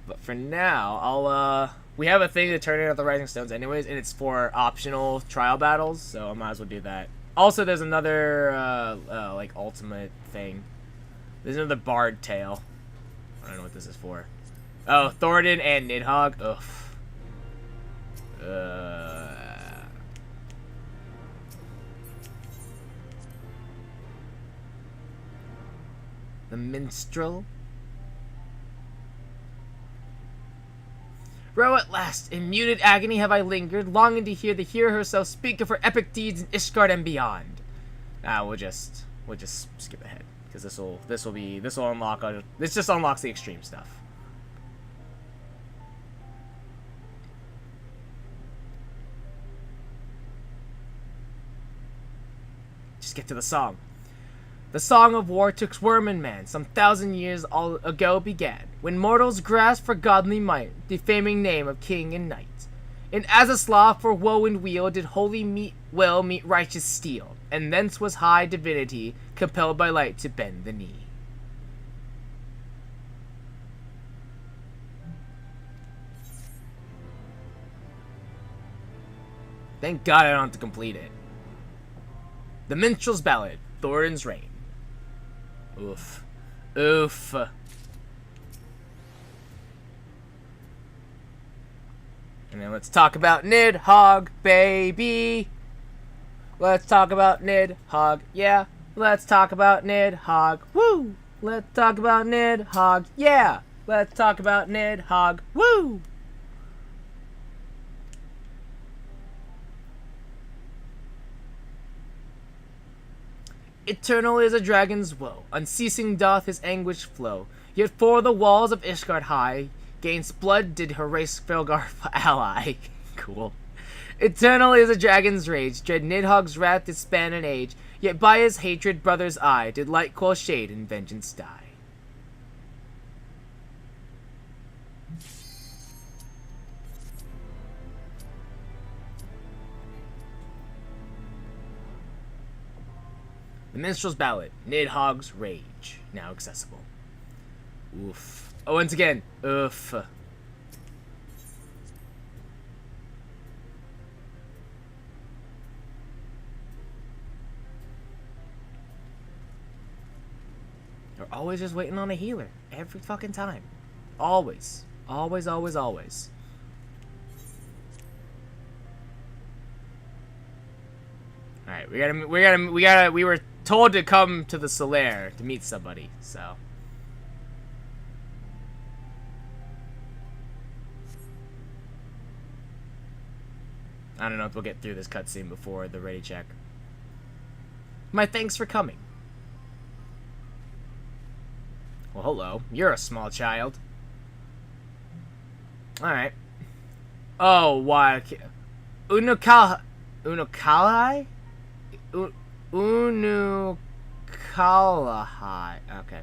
But for now, we have a thing to turn in at the Rising Stones anyways, and it's for optional trial battles, so I might as well do that. Also, there's another, like, ultimate thing. There's another Bard Tale. I don't know what this is for. Oh, Thoradin and Nidhogg. Ugh. The Minstrel. Row at last, in muted agony have I lingered, longing to hear the hero herself speak of her epic deeds in Ishgard and beyond. We'll just skip ahead, because this just unlocks the extreme stuff. Just get to the song. The song of war twixt worm and man, some 1,000 years ago began, when mortals grasped for godly might, defaming name of king and knight. In Azaslav for woe and weal did holy will meet righteous steel, and thence was high divinity compelled by light to bend the knee. Thank God I don't have to complete it. The Minstrel's Ballad, Thorin's Reign. Oof. Oof. And then let's talk about Nidhogg, baby. Let's talk about Nidhogg, yeah. Let's talk about Nidhogg, woo. Let's talk about Nidhogg, yeah. Let's talk about Nidhogg, woo. Eternal is a dragon's woe, unceasing doth his anguish flow. Yet for the walls of Ishgard high, gainst blood did Horace Felgar ally. Cool. Eternal is a dragon's rage, dread Nidhogg's wrath did span an age, yet by his hatred brother's eye did light quell shade and vengeance die. The Minstrel's Ballad, Nidhogg's Rage, now accessible. Oof. Oh, once again, oof. You're always just waiting on a healer. Every fucking time. Always. Always, always, always. Alright, we were told to come to the Solaire to meet somebody, so. I don't know if we'll get through this cutscene before the ready check. My thanks for coming. Well, hello. You're a small child. Alright. Oh, why? Unukalai? Unukalahai. Okay.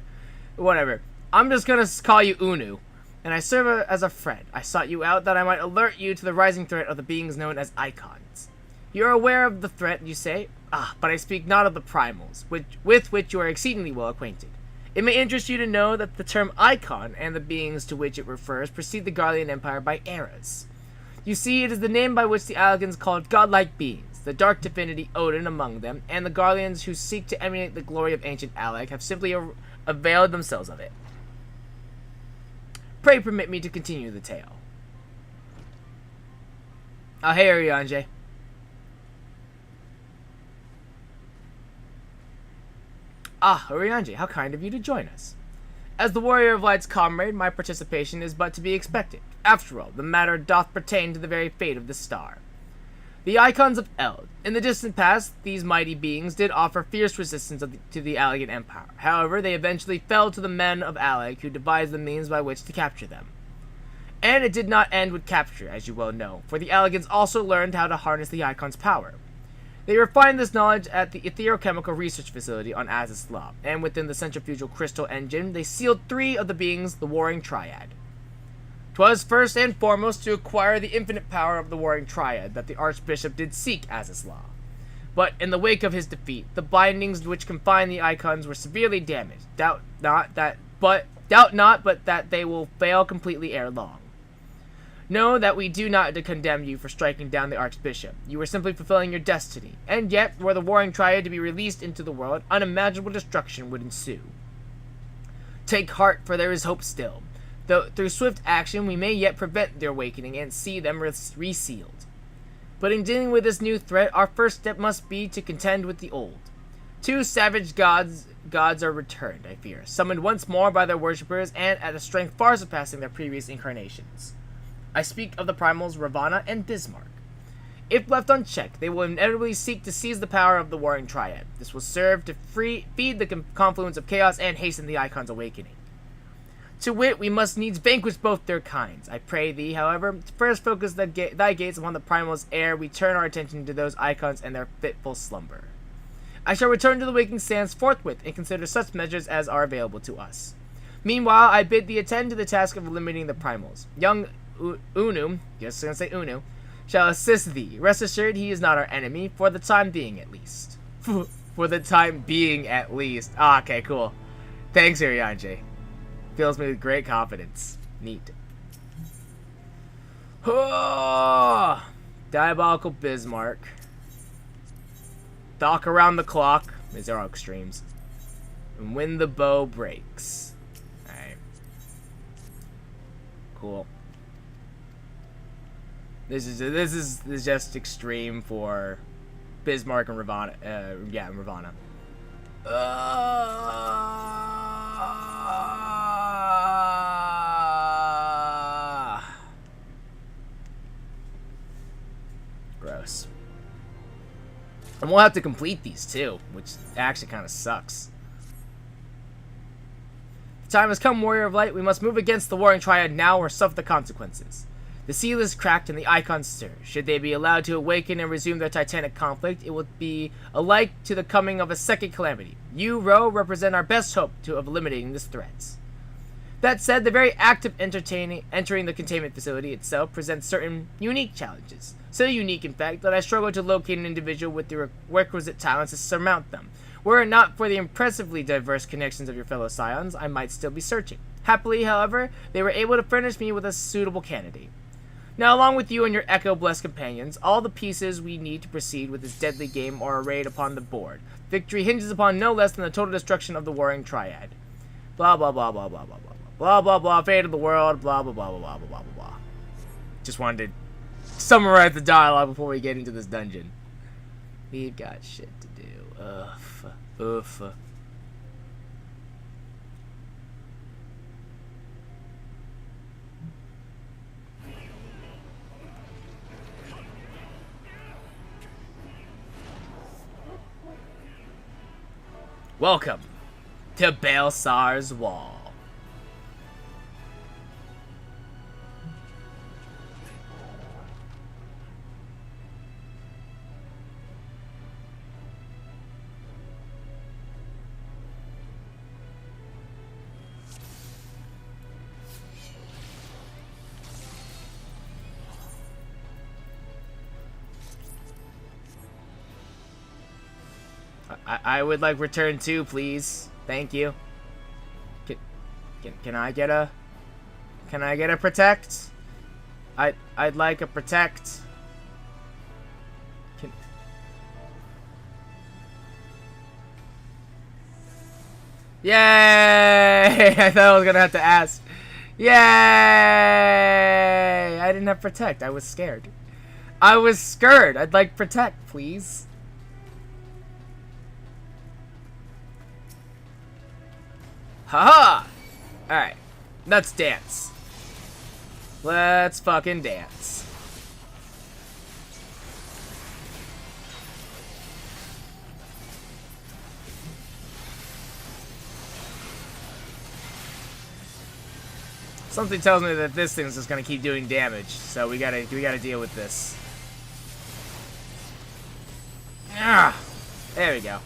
Whatever. I'm just gonna call you Unu. And I serve as a friend. I sought you out that I might alert you to the rising threat of the beings known as Icons. You are aware of the threat, you say? Ah, but I speak not of the primals, with which you are exceedingly well acquainted. It may interest you to know that the term Icon and the beings to which it refers precede the Garlean Empire by eras. You see, it is the name by which the Algans called godlike beings, the dark divinity Odin among them, and the Garleans who seek to emulate the glory of ancient Alag have simply availed themselves of it. Pray permit me to continue the tale. Hey, Urianger. Urianger, how kind of you to join us. As the Warrior of Light's comrade, my participation is but to be expected. After all, the matter doth pertain to the very fate of the star. The Icons of Eld. In the distant past, these mighty beings did offer fierce resistance to the Allegan Empire. However, they eventually fell to the men of Alleg, who devised the means by which to capture them. And it did not end with capture, as you well know, for the Allegans also learned how to harness the Icons' power. They refined this knowledge at the Etherochemical Research Facility on Azys Lla, and within the centrifugal crystal engine, they sealed 3 of the beings, the Warring Triad. 'Twas first and foremost to acquire the infinite power of the Warring Triad that the Archbishop did seek Azys Lla. But in the wake of his defeat, the bindings which confined the Icons were severely damaged. Doubt not but that they will fail completely ere long. Know that we do not condemn you for striking down the Archbishop. You were simply fulfilling your destiny, and yet, were the Warring Triad to be released into the world, unimaginable destruction would ensue. Take heart, for there is hope still. Though through swift action we may yet prevent their awakening and see them resealed. But in dealing with this new threat, our first step must be to contend with the old. 2 savage gods are returned, I fear, summoned once more by their worshippers and at a strength far surpassing their previous incarnations. I speak of the primals Ravana and Bismarck. If left unchecked, they will inevitably seek to seize the power of the Warring Triad. This will serve to feed the confluence of chaos and hasten the Icons' awakening. To wit, we must needs vanquish both their kinds. I pray thee, however, to first focus thy gates upon the primals ere we turn our attention to those Icons and their fitful slumber. I shall return to the waking sands forthwith and consider such measures as are available to us. Meanwhile, I bid thee attend to the task of eliminating the primals. Young Unu, just gonna say Unu, shall assist thee. Rest assured he is not our enemy, for the time being at least. For the time being at least. Okay, cool. Thanks, Urianger. Fills me with great confidence. Neat. Oh, Diabolical Bismarck. Dock around the clock. These are all extremes. And when the bow breaks. Alright. Cool. This is just extreme for Bismarck and Ravana. Ravana. Gross. And we'll have to complete these too, which actually kind of sucks. The time has come, Warrior of Light. We must move against the Warring Triad now or suffer the consequences. The seal is cracked and the Icons stir. Should they be allowed to awaken and resume their titanic conflict, it will be alike to the coming of a second calamity. You, Ro, represent our best hope of eliminating this threat. That said, the very act of entering the containment facility itself presents certain unique challenges. So unique, in fact, that I struggle to locate an individual with the requisite talents to surmount them. Were it not for the impressively diverse connections of your fellow Scions, I might still be searching. Happily, however, they were able to furnish me with a suitable candidate. Now, along with you and your Echo-blessed companions, all the pieces we need to proceed with this deadly game are arrayed upon the board. Victory hinges upon no less than the total destruction of the Warring Triad. Blah, blah, blah, blah, blah, blah, blah. Blah, blah, blah, fate of the world, blah, blah, blah, blah, blah, blah, blah, blah. Just wanted to summarize the dialogue before we get into this dungeon. We've got shit to do. Oof. Welcome to Baelsar's Wall. I would like return 2, please. Thank you. Can I get a protect? I'd like a protect. Yay! I thought I was gonna have to ask. Yay! I didn't have protect. I was scared. I was scared. I'd like protect, please. Haha! Alright. Let's dance. Let's fucking dance. Something tells me that this thing's just gonna keep doing damage, so we gotta deal with this. Ah, there we go.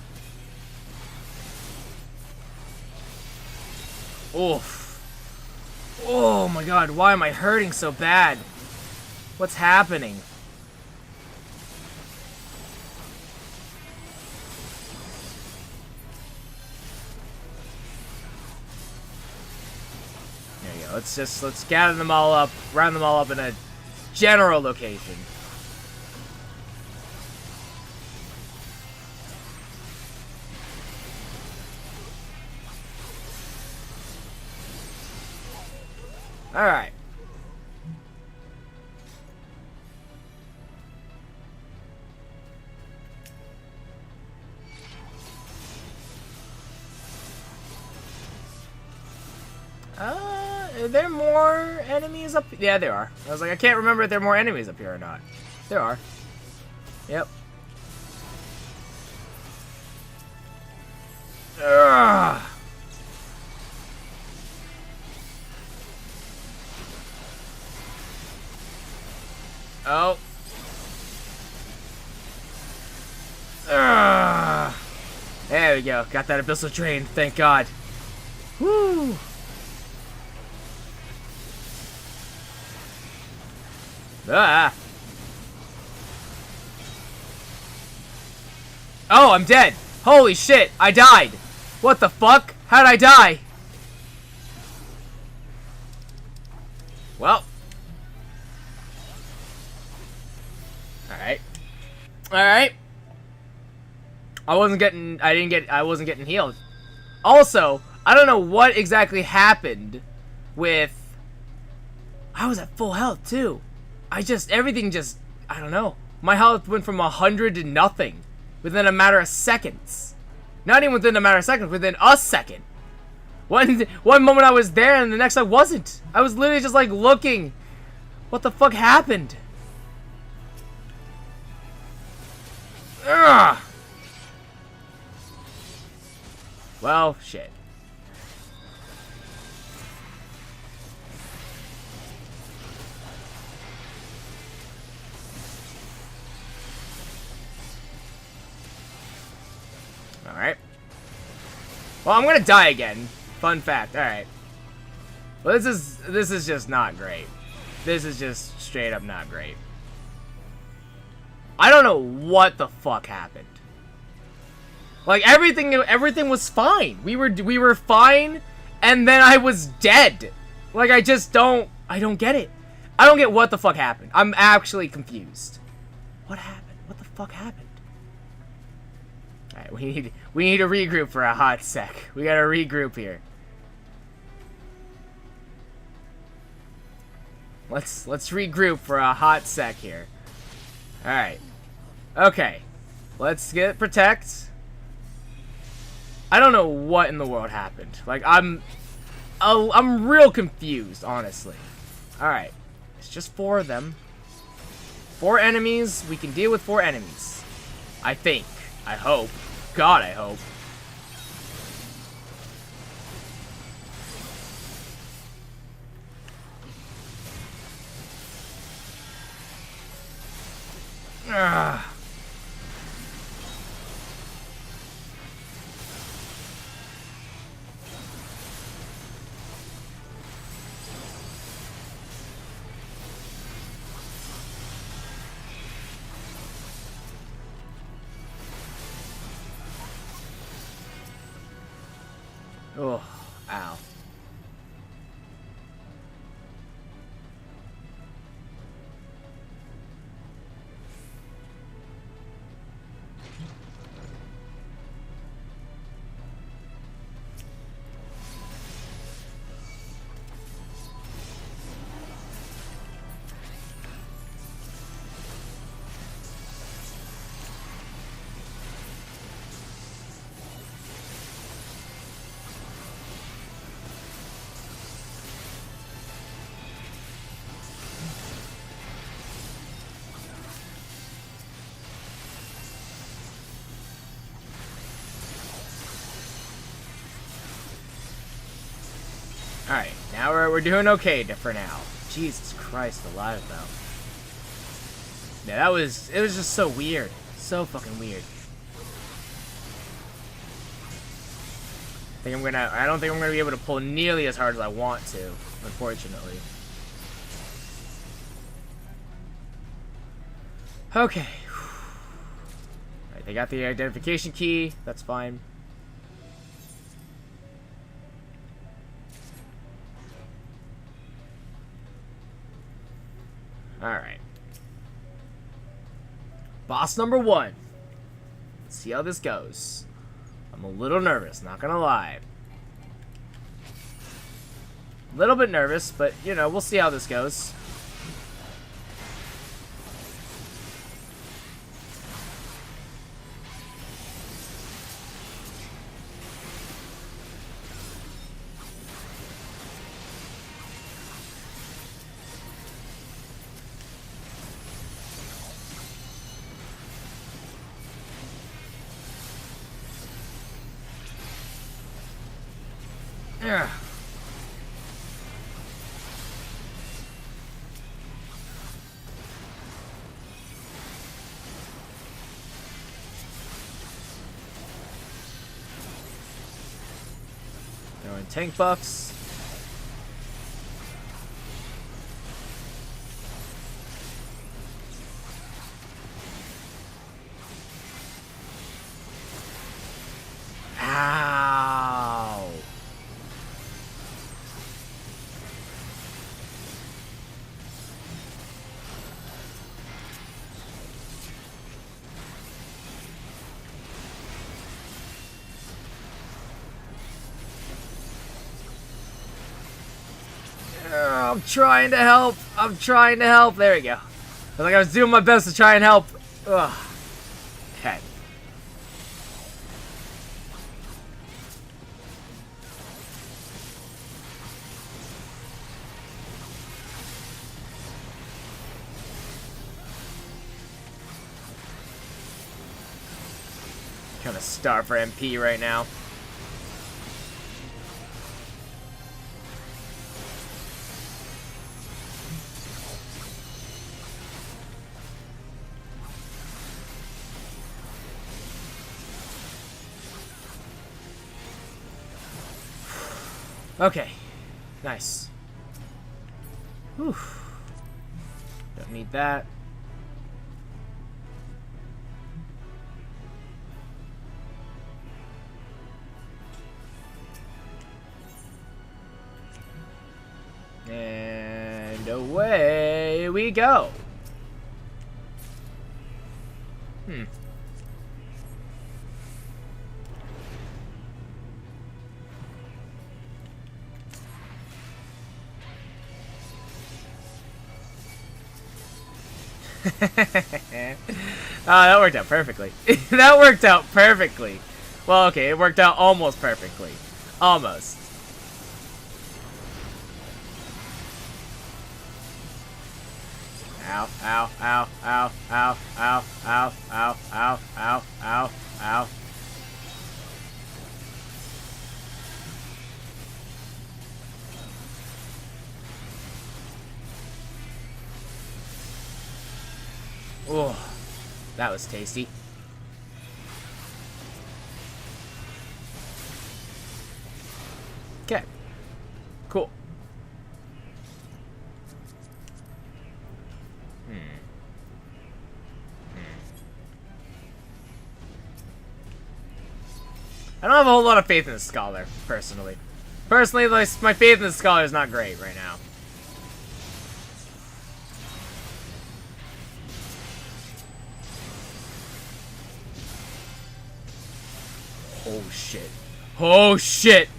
Oof. Oh my god, why am I hurting so bad? What's happening? There you go. Let's gather them all up, round them all up in a general location. All right. Are there more enemies up? Yeah, there are. I was like, I can't remember if there are more enemies up here or not. There are. Yep. Ugh. Oh. Ugh. There we go. Got that abyssal drain. Thank God. Woo. Ah. Oh, I'm dead. Holy shit. I died. What the fuck? How'd I die? Well. Alright. Alright. I wasn't getting healed. Also, I don't know what exactly happened with... I was at full health, too. Everything just, I don't know. My health went from 100 to nothing within a matter of seconds. Not even within a matter of seconds, within a second. One moment I was there and the next I wasn't. I was literally just like looking. What the fuck happened? Ugh. Well, shit. Alright. Well, I'm gonna die again. Fun fact. Alright. Well, this is just not great. This is just straight up not great. I don't know what the fuck happened. Like, everything was fine. We were fine, and then I was dead. Like, I don't get it. I don't get what the fuck happened. I'm actually confused. What happened? What the fuck happened? Alright, we need to regroup for a hot sec. We gotta regroup here. Let's regroup for a hot sec here. Alright. Okay. Let's get protect. I don't know what in the world happened. Like, I'm real confused, honestly. Alright. It's just 4 of them. 4 enemies. We can deal with 4 enemies. I think. I hope. God, I hope. Ugh. Oh, ow. Alright, now we're doing okay for now. Jesus Christ alive, though. Yeah, it was just so weird. So fucking weird. I don't think I'm gonna be able to pull nearly as hard as I want to, unfortunately. Okay. Alright, they got the identification key. That's fine. Alright. Boss number 1. Let's see how this goes. I'm a little nervous, not gonna lie. A little bit nervous, but, you know, we'll see how this goes. Yeah. Throwing tank buffs. Ow. I'm trying to help. I'm trying to help. There we go. I was like I was doing my best to try and help. Ugh. Okay. Kind of starved for MP right now. Okay. Nice. Whew. Don't need that. And away we go. That worked out perfectly. That worked out perfectly. Well, okay, it worked out almost perfectly. Almost. Ow, ow, ow, ow, ow, ow, ow, ow, ow, ow, ow, ow. Oh, that was tasty. Okay. Cool. I don't have a whole lot of faith in the Scholar, personally. Personally, my faith in the Scholar is not great right now. Oh shit. Oh shit!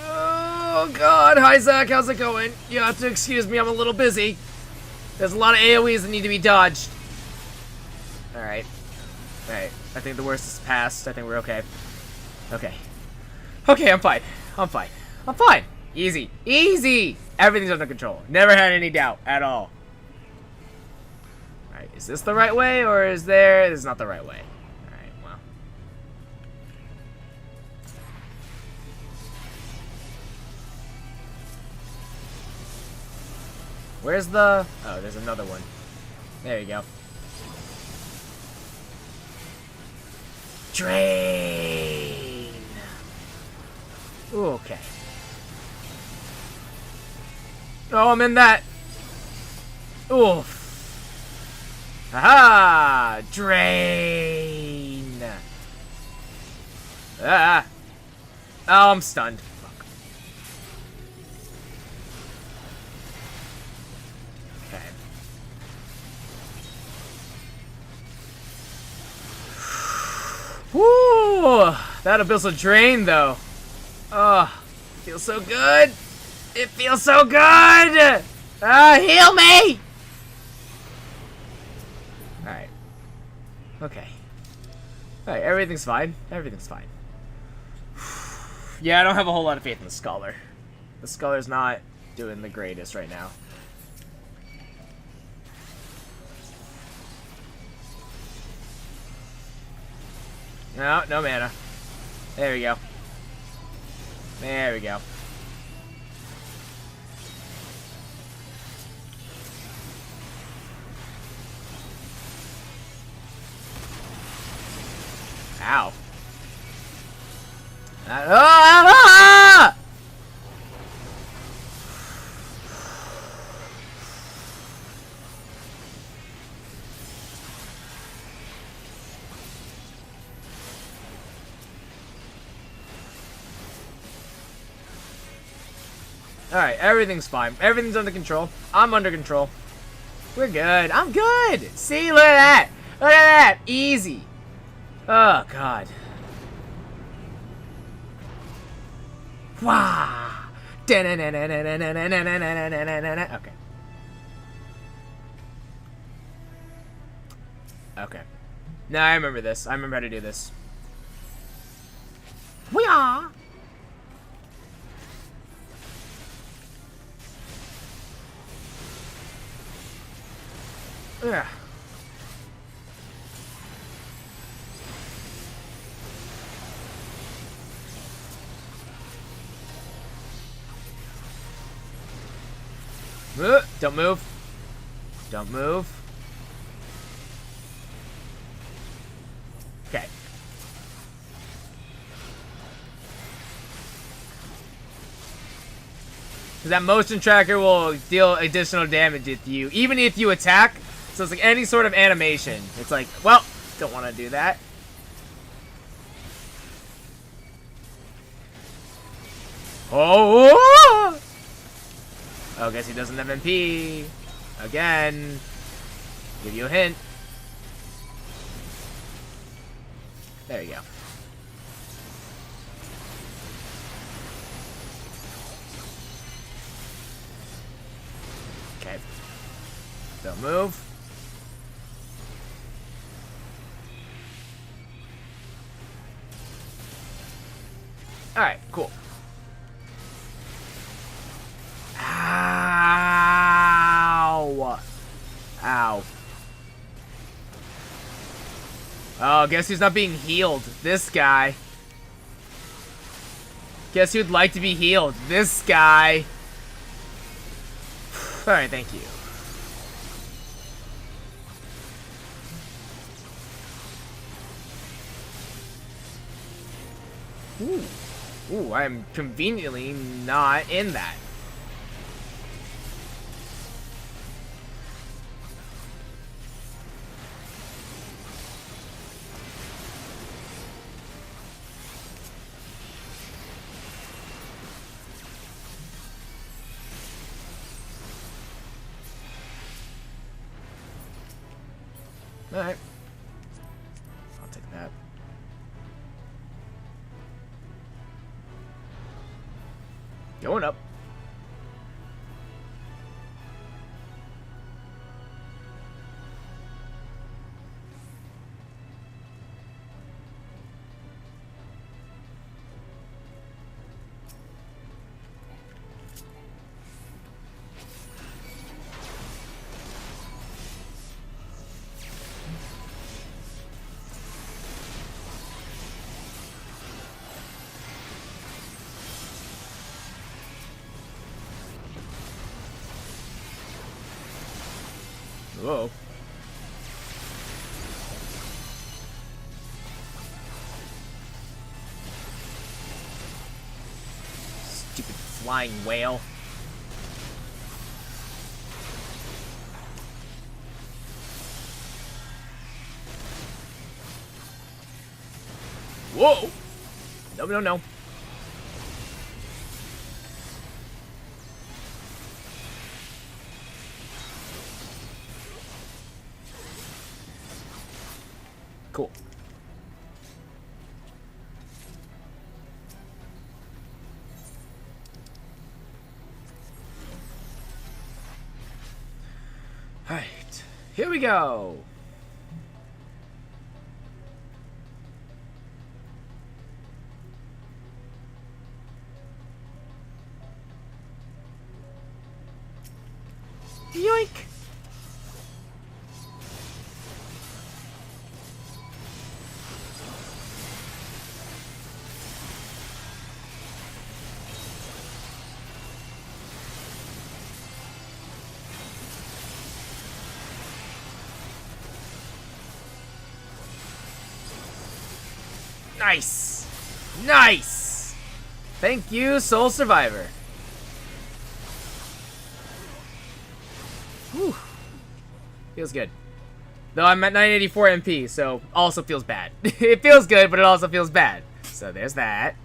Oh god, hi Zach, how's it going? You have to excuse me, I'm a little busy. There's a lot of AoEs that need to be dodged. Alright. Alright, I think the worst is past. I think we're okay. Okay. Okay, I'm fine. I'm fine. I'm fine! Easy. Easy! Everything's under control. Never had any doubt at all. Alright, is this the right way, or is there... This is not the right way. Alright, well. Where's the... Oh, there's another one. There you go. Drain! Ooh, okay. Oh, I'm in that. Oof. Aha! Drain! Ah! Oh, I'm stunned. Fuck. Okay. Woo! That abyssal drain, though. Oh, feels so good. It feels so good. Heal me! Alright. Okay. Alright, everything's fine. Everything's fine. Yeah, I don't have a whole lot of faith in the Scholar. The Scholar's not doing the greatest right now. No, no mana. There we go. There we go. Ow. Ah! Alright, everything's fine. Everything's under control. I'm under control. We're good. I'm good. See, look at that. Look at that. Easy. Oh, God. Wow. Okay. Okay. Now I remember this. I remember how to do this. We are. Yeah. Don't move. Don't move. Okay. Because that motion tracker will deal additional damage with you, even if you attack. So it's like any sort of animation. It's like, well, don't want to do that. Oh! Oh, guess he doesn't have MP. Again. Give you a hint. There you go. Okay. Don't move. Alright, cool. Ow! Ow. Oh, guess who's not being healed? This guy. Guess who'd like to be healed? This guy. Alright, thank you. Ooh. Ooh, I'm conveniently not in that. Alright. I'll take that. Going up. Whoa. Stupid flying whale. Whoa! No, no, no. Cool. All right, here we go. Yoink! Nice! Nice! Thank you, Soul Survivor. Whew. Feels good. Though I'm at 984 MP, so also feels bad. It feels good, but it also feels bad. So there's that.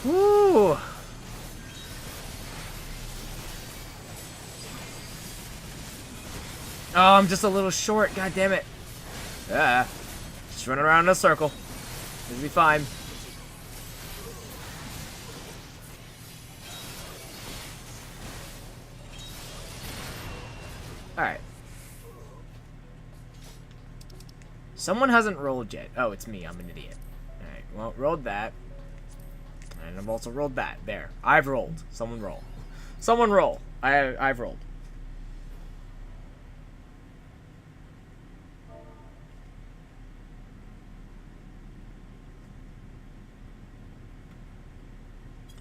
Woo. Oh, I'm just a little short. God damn it. Just running around in a circle. It'll be fine. Alright. Someone hasn't rolled yet. Oh, it's me. I'm an idiot. Alright, well, rolled that. And I've also rolled that. There. I've rolled. Someone roll. Someone roll. I've rolled.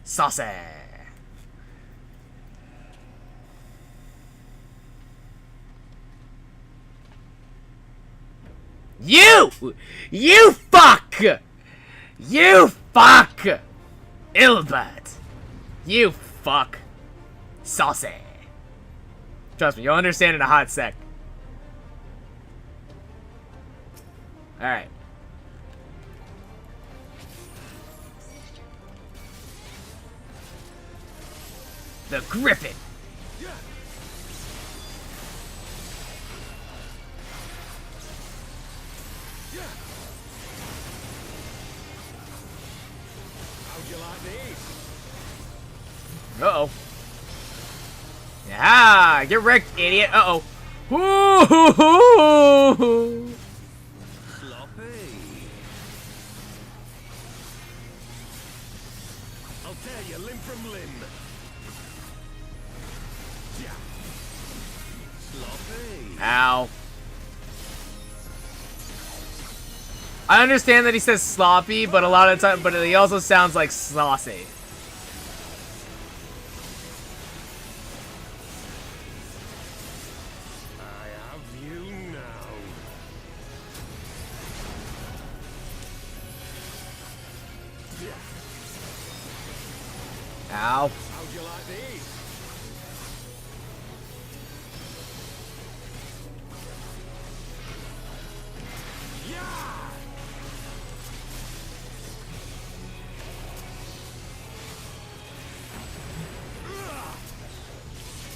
Saucy. You fuck! You fuck! Ilbert! You fuck! Saucy! Trust me, you'll understand in a hot sec. Alright. The Griffin! Uh-oh. Yeah, get wrecked, idiot. Uh-oh. Ooh. Sloppy. I'll tear you limb from limb. Yeah. Sloppy. Ow. I understand that he says sloppy, but a lot of the time, but he also sounds like saucy. Ow. How'd you like these? Yeah!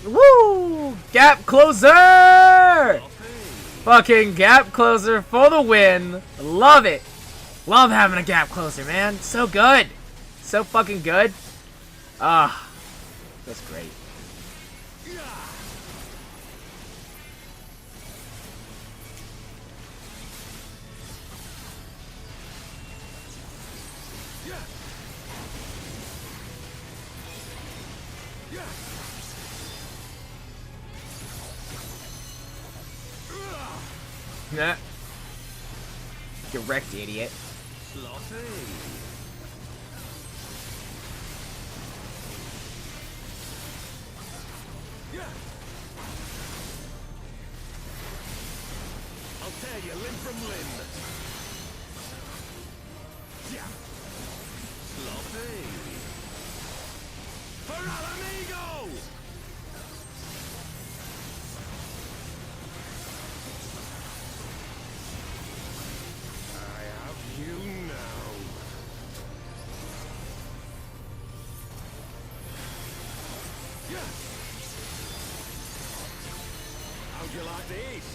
Woo! Gap closer! Fucking gap closer for the win. Love it. Love having a gap closer, man. So good. So fucking good. Ah, that's great. Nah. Get wrecked, idiot. I'll tear you limb from limb. Yeah. Sloppy. For Alamigo! I have you now. Yeah. How'd you like this?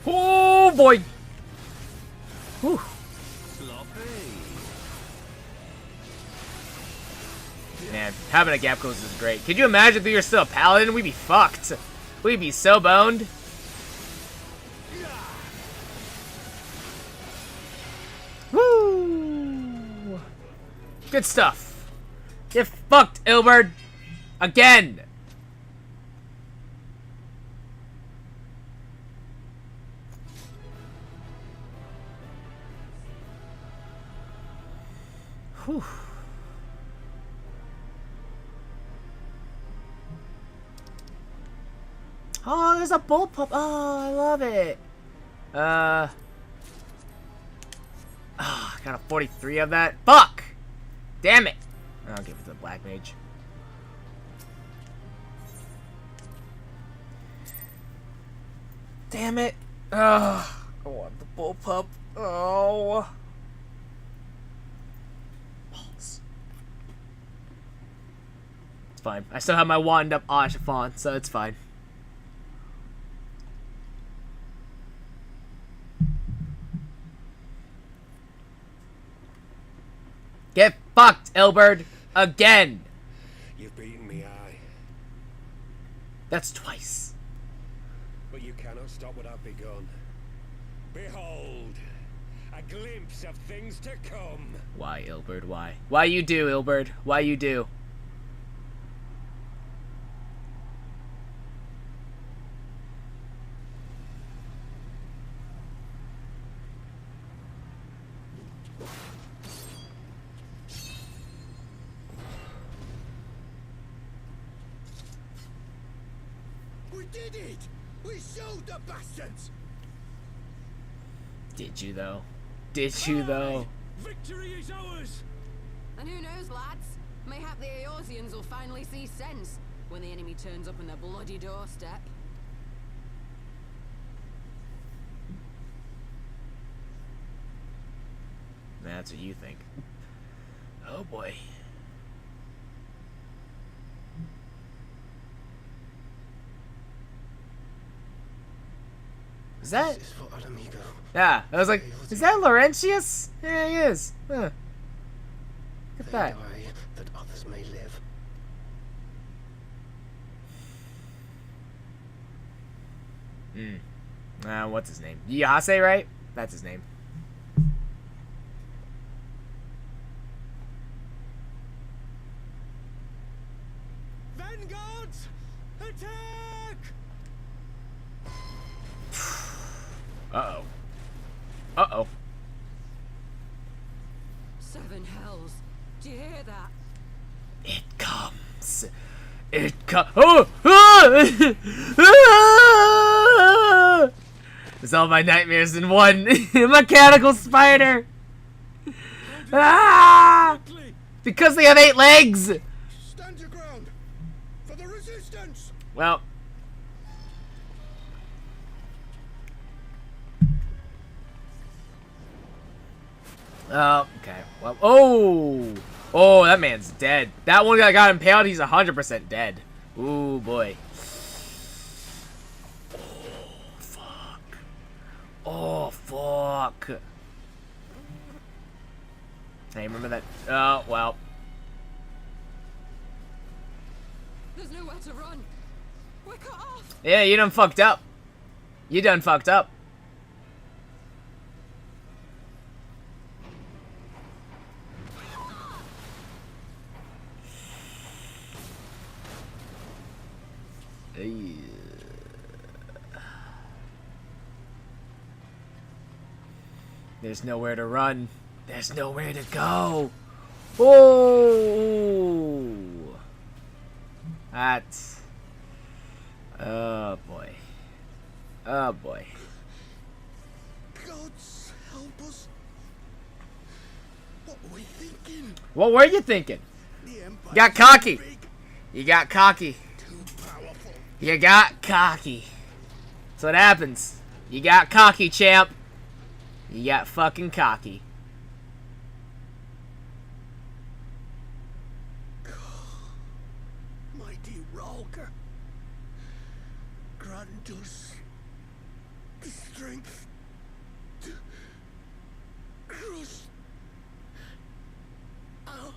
Oh boy! Whew. Man, having a gap close is great. Could you imagine if we were still a paladin? We'd be fucked. We'd be so boned. Woo! Good stuff. Get fucked, Ilberd. Again. Whew. Oh, there's a bullpup. Oh, I love it. I got a 43 of that. Fuck! Damn it. I'll give it to the black mage. Damn it. I want the bullpup. Oh. Balls. It's fine. I still have my wand up on Chiffon, so it's fine. Get fucked, Ilberd. Again. You've beaten me, aye. That's twice. But you cannot stop what I've begun. Behold, a glimpse of things to come. Why, Ilberd? Why? Why you do, Ilberd? Why you do? We did it! We showed the bastards! Did you, though? Did you, though? Victory is ours! And who knows, lads? Mayhap the Eorzeans will finally see sense when the enemy turns up on their bloody doorstep. That's what you think. Oh boy. Is that? This is for Alamigo. Yeah, I was like, is that Laurentius? Yeah, he is. Huh. Look at They that. die that others may live. What's his name? Yase, right? That's his name. Vanguards! Attack! Uh-oh. Uh-oh. Seven hells. Do you hear that? It comes. It comes. Oh! Ah! It's all my nightmares in one. Mechanical spider. Ah! Because they have 8 legs. Stand your ground for the resistance. Well. Okay. Well. Oh. Oh, that man's dead. That one that got impaled, he's 100% dead. Ooh, boy. Oh, fuck. Oh, fuck. Hey, remember that? Oh, well. There's nowhere to run. We're cut off. Yeah, you done fucked up. You done fucked up. There's nowhere to run. There's nowhere to go. Oh! That's... Oh, boy. Oh, boy. Gods help us. What were we thinking? What were you thinking? The You Empire got cocky. You got cocky. too powerful. You got cocky. That's what happens. You got cocky, champ. You got fucking cocky. Mighty Ralker, grant us the strength to crush our...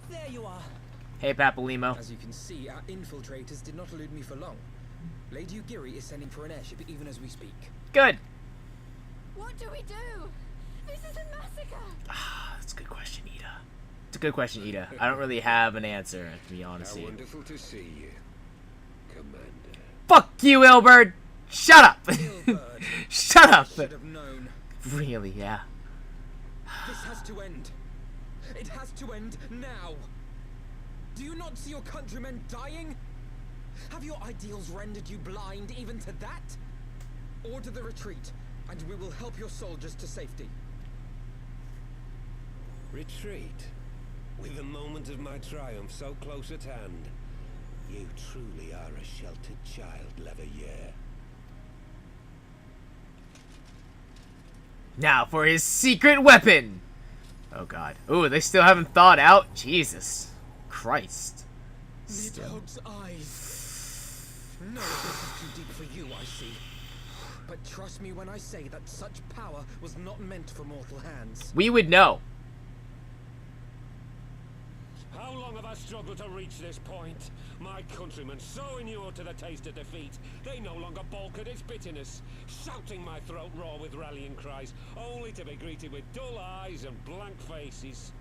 There you are. Hey, Papalimo. As you can see, our infiltrators did not elude me for long. Lady Ugiri is sending for an airship even as we speak. Good. What do we do? This is a massacre. That's a good question, Ida. It's a good question, Ida. I don't really have an answer, to be honest. How wonderful to see you, Commander. Fuck you, Ilbert! Shut up! Ilbert. Shut up! Should have known. Really, yeah. This has to end. It has to end now. Do you not see your countrymen dying? Have your ideals rendered you blind even to that? Order the retreat, and we will help your soldiers to safety. Retreat? With the moment of my triumph so close at hand? You truly are a sheltered child, Leverrier. Now for his secret weapon! Oh god. Ooh, they still haven't thawed out? Jesus Christ. Nidhogg's eyes. No, this is too deep for you, I see. But trust me when I say that such power was not meant for mortal hands. We would know. How long have I struggled to reach this point? My countrymen, so inured to the taste of defeat, they no longer balk at its bitterness, shouting my throat raw with rallying cries, only to be greeted with dull eyes and blank faces.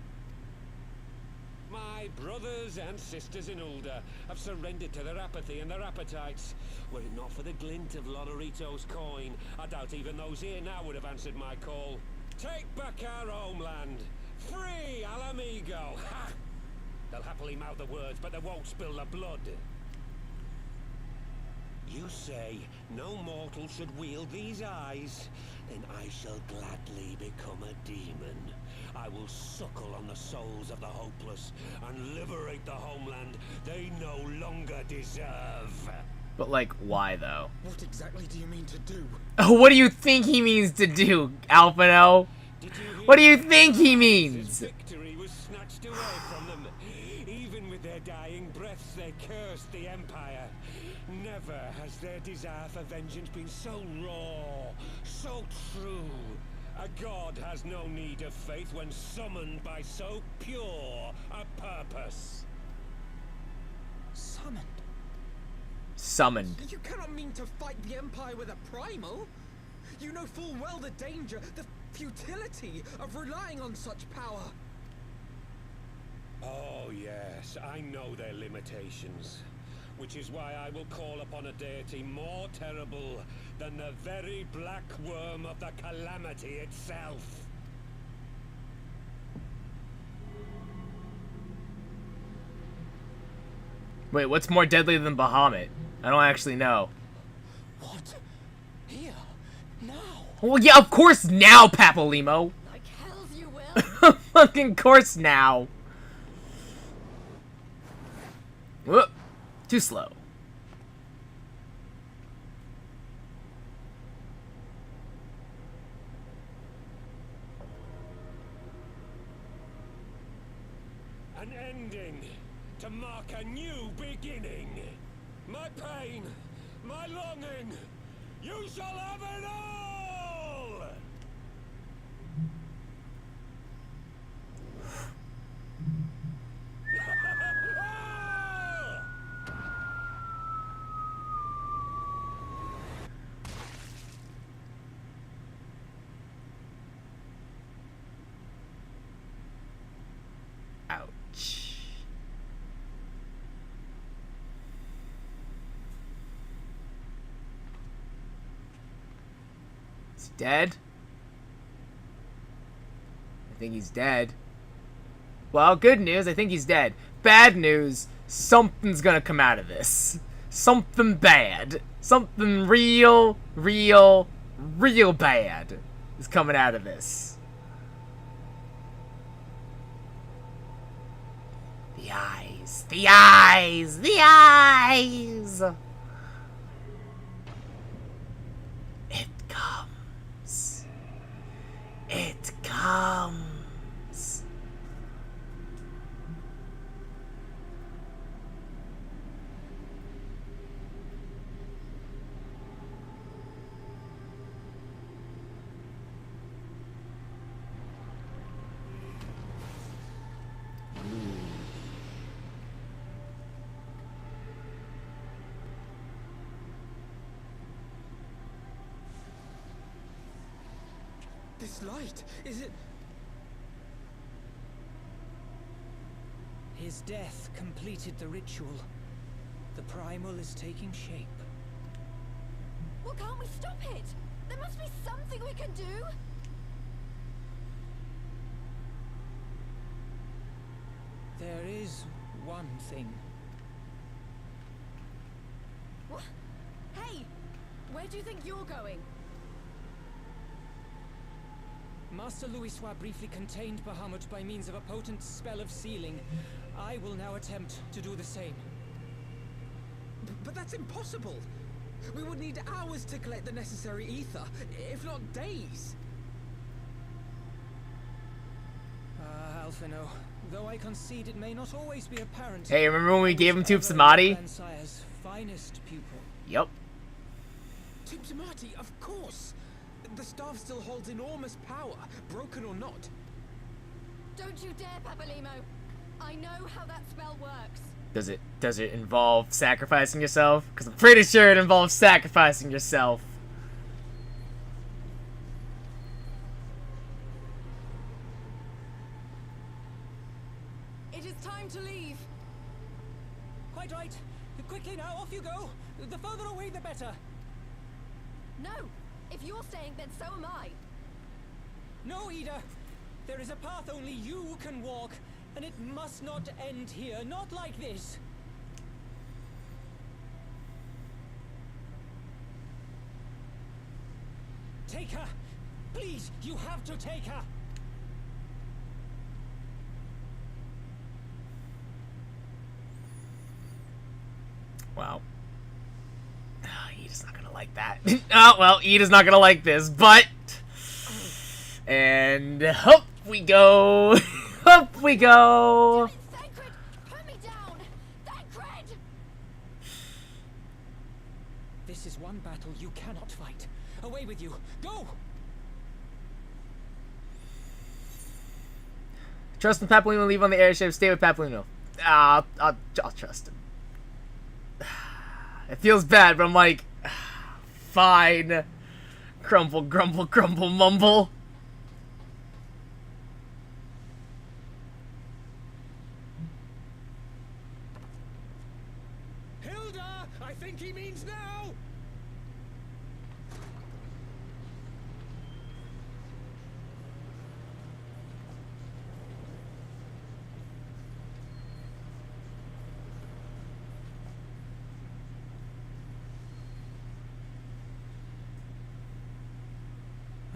My brothers and sisters in Ulda have surrendered to their apathy and their appetites. Were it not for the glint of Lodorito's coin, I doubt even those here now would have answered my call. Take back our homeland! Free Alamigo! Ha! They'll happily mouth the words, but they won't spill the blood. You say no mortal should wield these eyes? Then I shall gladly become a demon. I will suckle on the souls of the hopeless and liberate the homeland they no longer deserve. But, like, why, though? What exactly do you mean to do? What do you think he means to do, Alphino? What do you think he means? Victory was snatched away from them. Even with their dying breaths, they cursed the Empire. Never has their desire for vengeance been so raw, so true. A god has no need of faith when summoned by so pure a purpose. Summoned? Summoned. You cannot mean to fight the Empire with a primal. You know full well the danger, the futility of relying on such power. Oh yes, I know their limitations. Which is why I will call upon a deity more terrible than the very black worm of the calamity itself. Wait, what's more deadly than Bahamut? I don't actually know. What? Here? Now? Well, yeah, of course now, Papalimo. Like hells you will. Fucking course now. Whoop. Too slow. An ending to mark a new beginning. My pain, my longing, you shall have it all! Ouch. Is he dead? I think he's dead. Well, good news, I think he's dead. Bad news, something's gonna come out of this. Something bad. Something real bad is coming out of this. The eyes. The eyes. The eyes. It comes. It comes. This light, is it... His death completed the ritual. The primal is taking shape. Well, can't we stop it? There must be something we can do. There is one thing. What? Hey, where do you think you're going? Master Louisoix briefly contained Bahamut by means of a potent spell of sealing. I will now attempt to do the same. But that's impossible! We would need hours to collect the necessary ether, if not days. Alphino, though I concede it may not always be apparent. Hey, remember when we gave him Tube Samadhi? Gransire's finest pupil. Yep. Tube Samadhi, of course! The staff still holds enormous power, broken or not. Don't you dare, Papalymo! I know how that spell works. Does it involve sacrificing yourself? Because I'm pretty sure it involves sacrificing yourself. It is time to leave. Quite right. Quickly now, off you go. The further away, the better. No! If you're staying, then so am I. No, Ida. There is a path only you can walk, and it must not end here. Not like this. Take her. Please, you have to take her. Wow. Ida's not gonna like that. Oh, well, Ida's not gonna like this, but... And up we go. Up we go. Thancred, put me down! Thancred! This is one battle you cannot fight. Away with you. Go! Trust in Papalymo, leave on the airship, stay with Papalymo. I'll trust him. It feels bad, but I'm like, fine. Crumble, grumble, grumble, mumble. Hilda, I think he means now!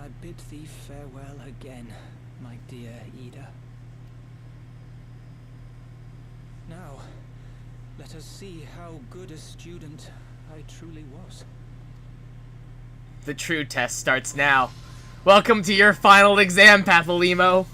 I bid thee farewell again, my dear Ida. Now, let Let us see how good a student I truly was. The true test starts now. Welcome to your final exam, Papalimo.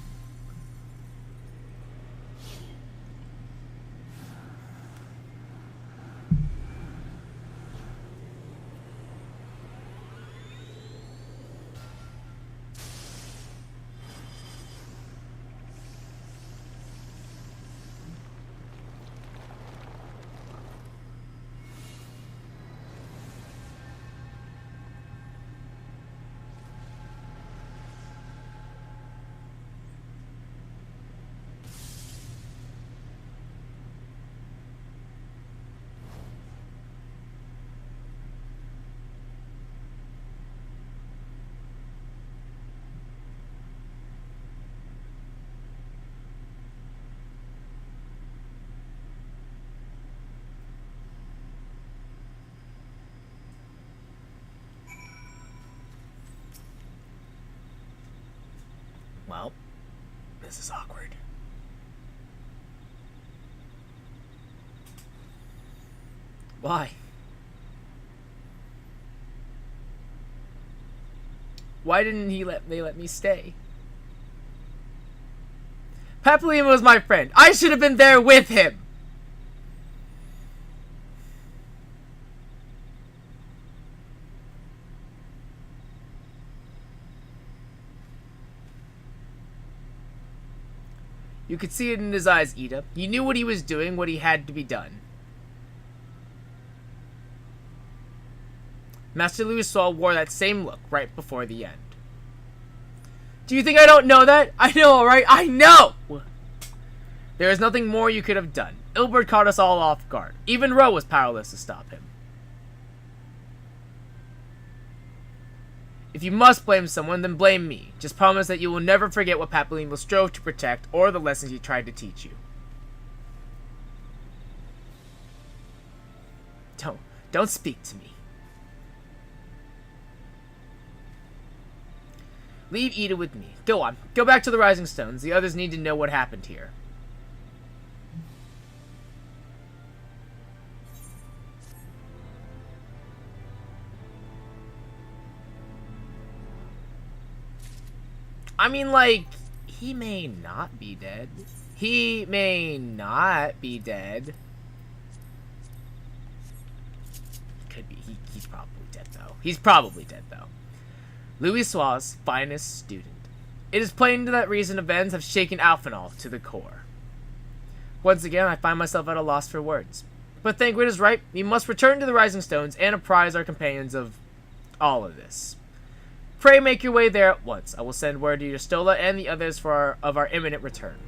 Well, this is awkward. Why? Why didn't they let me stay? Papalimo was my friend. I should have been there with him. You could see it in his eyes, Ida. He knew what he was doing, what he had to be done. Master Louis Saul wore that same look right before the end. Do you think I don't know that? I know, alright? I know! There is nothing more you could have done. Ilbert caught us all off guard. Even Ro was powerless to stop him. If you must blame someone, then blame me. Just promise that you will never forget what Papalimo strove to protect or the lessons he tried to teach you. Don't speak to me. Leave Ida with me. Go on. Go back to the Rising Stones. The others need to know what happened here. I mean, like, he may not be dead. He may not be dead. Could be. He's probably dead, though. He's probably dead, though. Louis Sua's finest student. It is plain that recent events have shaken Alphenol to the core. Once again, I find myself at a loss for words. But Thancred is right. We must return to the Rising Stones and apprise our companions of all of this. Pray make your way there at once. I will send word to Stola and the others of our imminent return.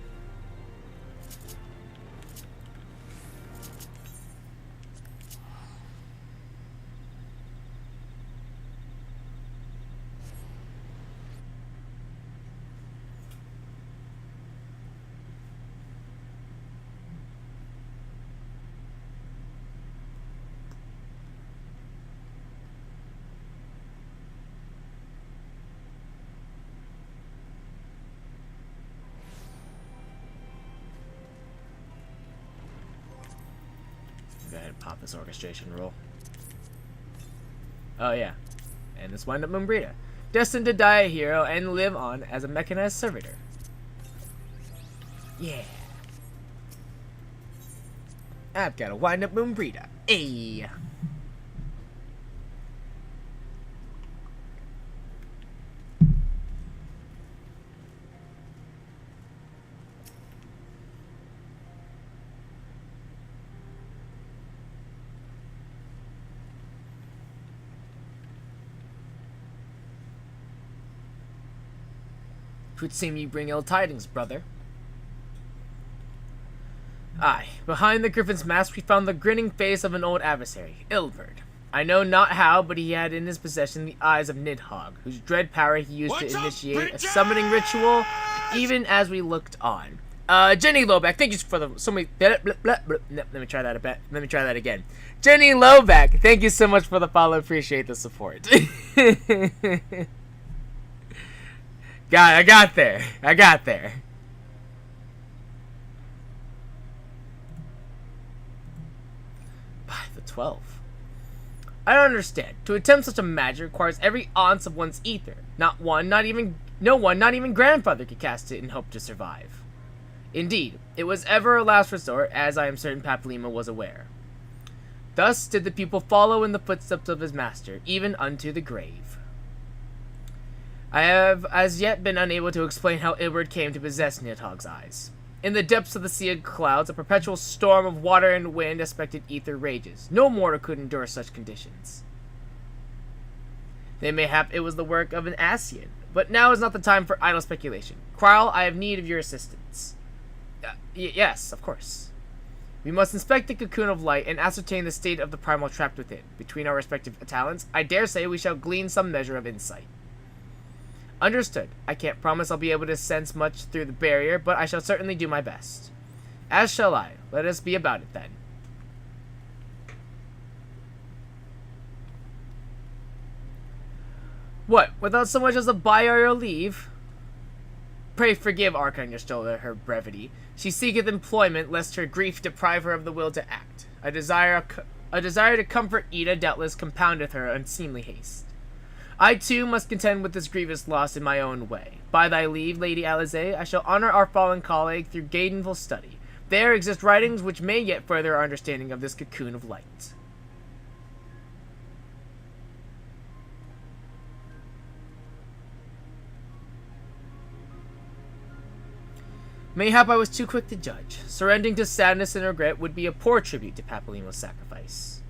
Go ahead and pop this orchestration roll. Oh yeah. And this wind up Mumbrita. Destined to die a hero and live on as a mechanized servitor. Yeah. I've got a wind up Mumbrita. Ayy. Twould seem you bring ill tidings, brother. Aye, behind the griffin's mask we found the grinning face of an old adversary, Ilbert. I know not how, but he had in his possession the eyes of Nidhogg, whose dread power he used to initiate a summoning ritual, even as we looked on. Jenny Loback, thank you for the so many. Let me try that a bit. Let me try that again. Jenny Loback, thank you so much for the follow. Appreciate the support. I got there. I got there. 12. I don't understand. To attempt such a magic requires every ounce of one's ether. No one, not even grandfather could cast it and hope to survive. Indeed, it was ever a last resort, as I am certain Papalymo was aware. Thus did the pupil follow in the footsteps of his master, even unto the grave. I have as yet been unable to explain how Ilbert came to possess Nidhogg's eyes. In the depths of the sea of clouds, a perpetual storm of water and wind aspected ether rages. No mortal could endure such conditions. Then mayhap it was the work of an Ascian, but now is not the time for idle speculation. Krile, I have need of your assistance. Yes, of course. We must inspect the cocoon of light and ascertain the state of the primal trapped within. Between our respective talents, I dare say we shall glean some measure of insight. Understood. I can't promise I'll be able to sense much through the barrier, but I shall certainly do my best. As shall I. Let us be about it then. What, without so much as a bye or a leave? Pray forgive Archon Y'shtola her brevity. She seeketh employment, lest her grief deprive her of the will to act. A desire to comfort Ida doubtless compoundeth her unseemly haste. I too must contend with this grievous loss in my own way. By thy leave, Lady Alisaie, I shall honor our fallen colleague through gainful study. There exist writings which may yet further our understanding of this cocoon of light. Mayhap I was too quick to judge. Surrendering to sadness and regret would be a poor tribute to Papalymo's sacrifice.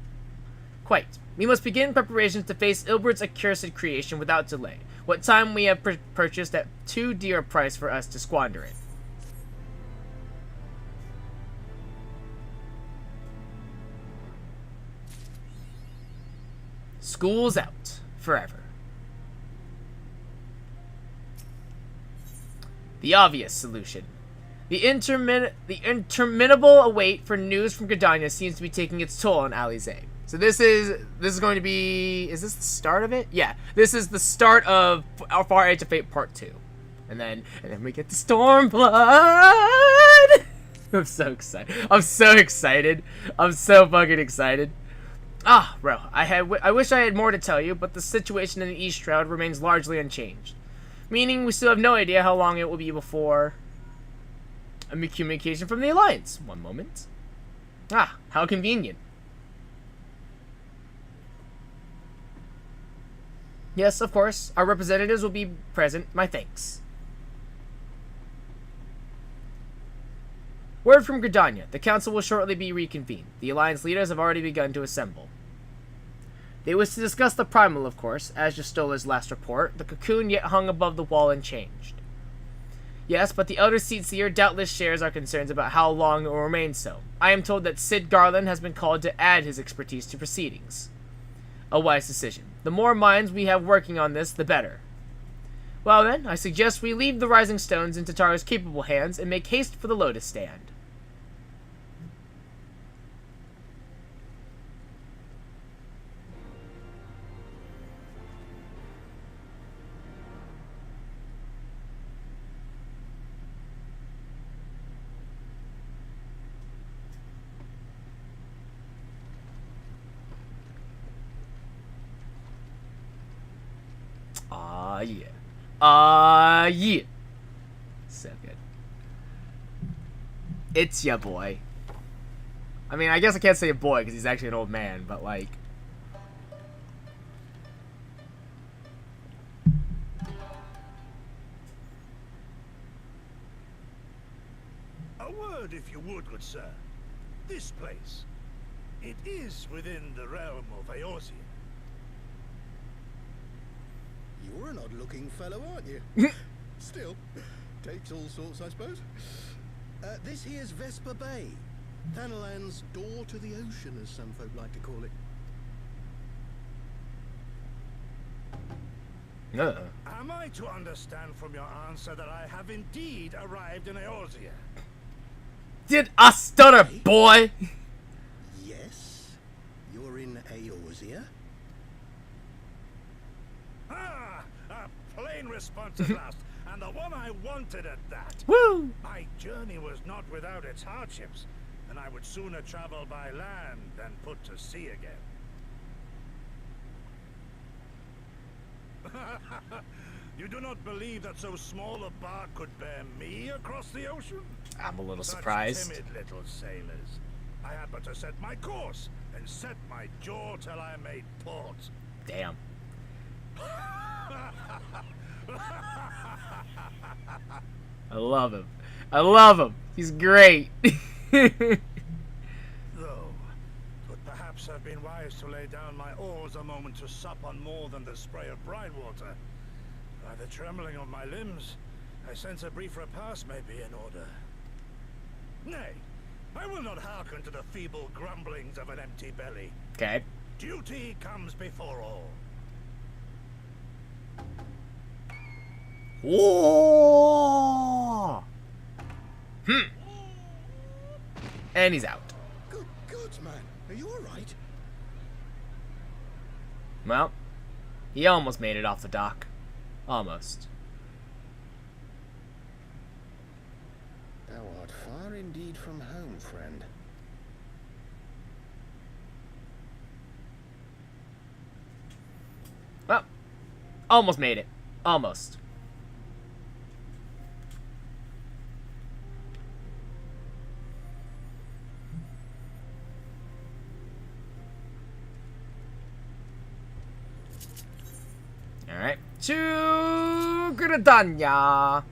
Quite. We must begin preparations to face Ilbert's accursed creation without delay. What time we have purchased at too dear a price for us to squander it. School's out. Forever. The obvious solution. The interminable await for news from Gridania seems to be taking its toll on Alisaie. So this is going to be, is this the start of it? Yeah, this is the start of our Far Edge of Fate Part 2. And then we get the Stormblood! I'm so excited. I'm so fucking excited. Ah, bro, I wish I had more to tell you, but the situation in the East Shroud remains largely unchanged. Meaning we still have no idea how long it will be before a communication from the Alliance. One moment. Ah, how convenient. Yes, of course. Our representatives will be present. My thanks. Word from Gridania. The council will shortly be reconvened. The Alliance leaders have already begun to assemble. They wish to discuss the primal, of course, as Y'shtola's last report. The cocoon yet hung above the wall unchanged. Yes, but the Elder Seer doubtless shares our concerns about how long it will remain so. I am told that Cid Garland has been called to add his expertise to proceedings. A wise decision. The more minds we have working on this, the better. Well then, I suggest we leave the Rising Stones in Tataru's capable hands and make haste for the Lotus Stand. Yeah. So good. It's ya boy. I mean, I guess I can't say a boy because he's actually an old man, but like... A word, if you would, good sir. This place. It is within the realm of Eorzea. You're an odd-looking fellow, aren't you? Still, takes all sorts, I suppose. This here's Vesper Bay, Thanalan's door to the ocean, as some folk like to call it. Am I to understand from your answer that I have indeed arrived in Eorzea? Did I stutter, boy? Yes, you're in Eorzea. Ah, a plain response at last, and the one I wanted at that. Woo! My journey was not without its hardships. and I would sooner travel by land than put to sea again. You do not believe that so small a bark could bear me across the ocean? I'm a little Such surprised. timid little sailors. I had but to set my course and set my jaw till I made port. Damn. I love him. I love him. He's great. Though, it would perhaps have been wise to lay down my oars a moment to sup on more than the spray of brine water. By the trembling of my limbs, I sense a brief repast may be in order. Nay, I will not hearken to the feeble grumblings of an empty belly. Okay. Duty comes before all. Whoa! And he's out. Good God, man. Are you alright? Well, he almost made it off the dock. Almost. Thou art far indeed from home, friend. Well, almost made it. Almost. Alright. To Gridania.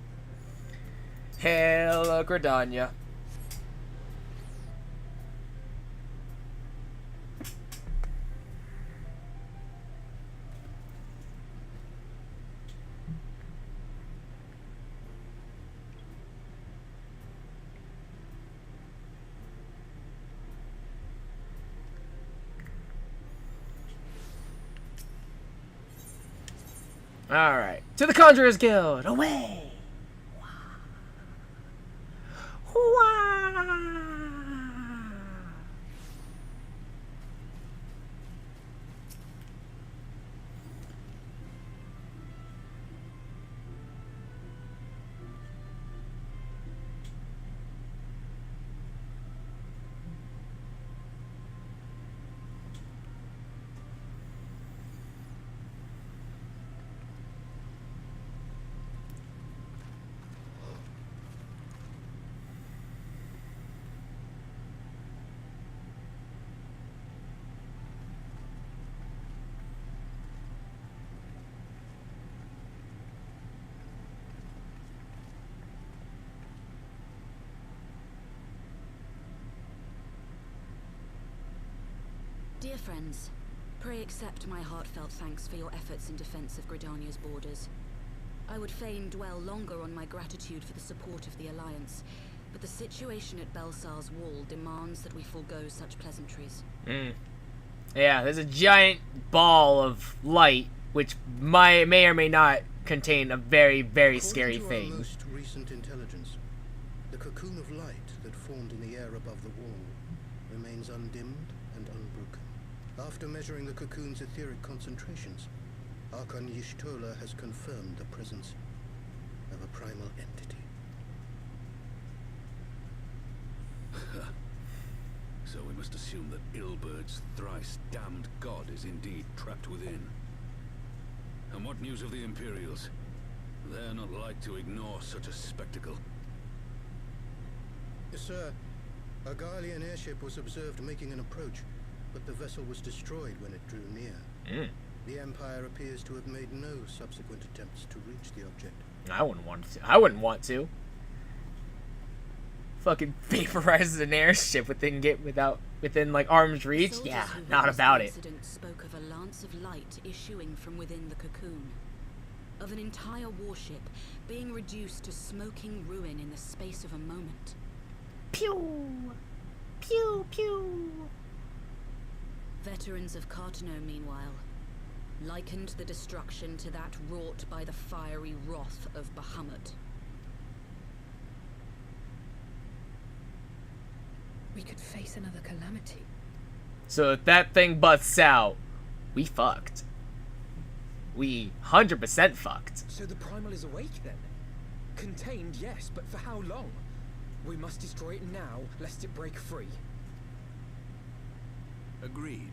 Hail Gridania. Alright. To the Conjurer's Guild. Away! Dear friends, pray accept my heartfelt thanks for your efforts in defense of Gridania's borders. I would fain dwell longer on my gratitude for the support of the Alliance, but the situation at Belsar's Wall demands that we forego such pleasantries. Yeah, there's a giant ball of light, which may or may not contain a very, very scary According to thing. our most recent intelligence, the cocoon of light that formed in the air above the wall remains undimmed and unbroken. After measuring the cocoon's etheric concentrations, Archon Y'shtola has confirmed the presence of a primal entity. So we must assume that Ilbert's thrice damned god is indeed trapped within. And what news of the Imperials? They're not like to ignore such a spectacle. Yes, sir. A Garlean airship was observed making an approach, but the vessel was destroyed when it drew near. The Empire appears to have made no subsequent attempts to reach the object. I wouldn't want to. I wouldn't want to. Fucking vaporizes an airship within like arm's reach. Soldiers Yeah, who not witnessed about the it. incident spoke of a lance of light issuing from within the cocoon, of an entire warship being reduced to smoking ruin in the space of a moment. Pew, pew, pew. Veterans of Cartano, meanwhile, likened the destruction to that wrought by the fiery wrath of Bahamut. We could face another calamity. So if that thing busts out, we fucked. We 100% fucked. So the primal is awake then? Contained, yes, but for how long? We must destroy it now, lest it break free. Agreed.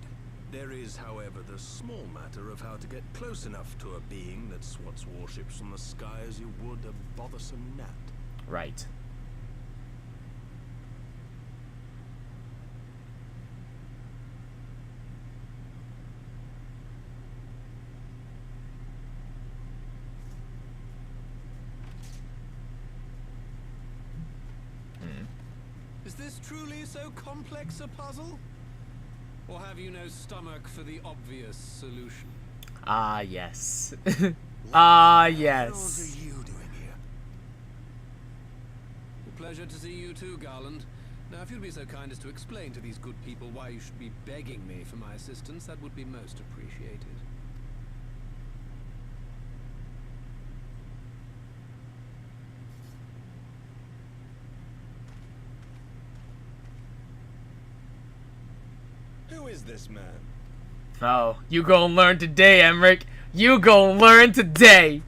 There is, however, the small matter of how to get close enough to a being that swats warships from the sky as you would a bothersome gnat. Right. Is this truly so complex a puzzle? Or have you no stomach for the obvious solution? Ah, yes. Ah, yes. What are you doing here? Pleasure to see you too, Garland. Now, if you'd be so kind as to explain to these good people why you should be begging me for my assistance, that would be most appreciated. Who is this man? Oh, you gon' learn today, Emmerich. You gon' learn today.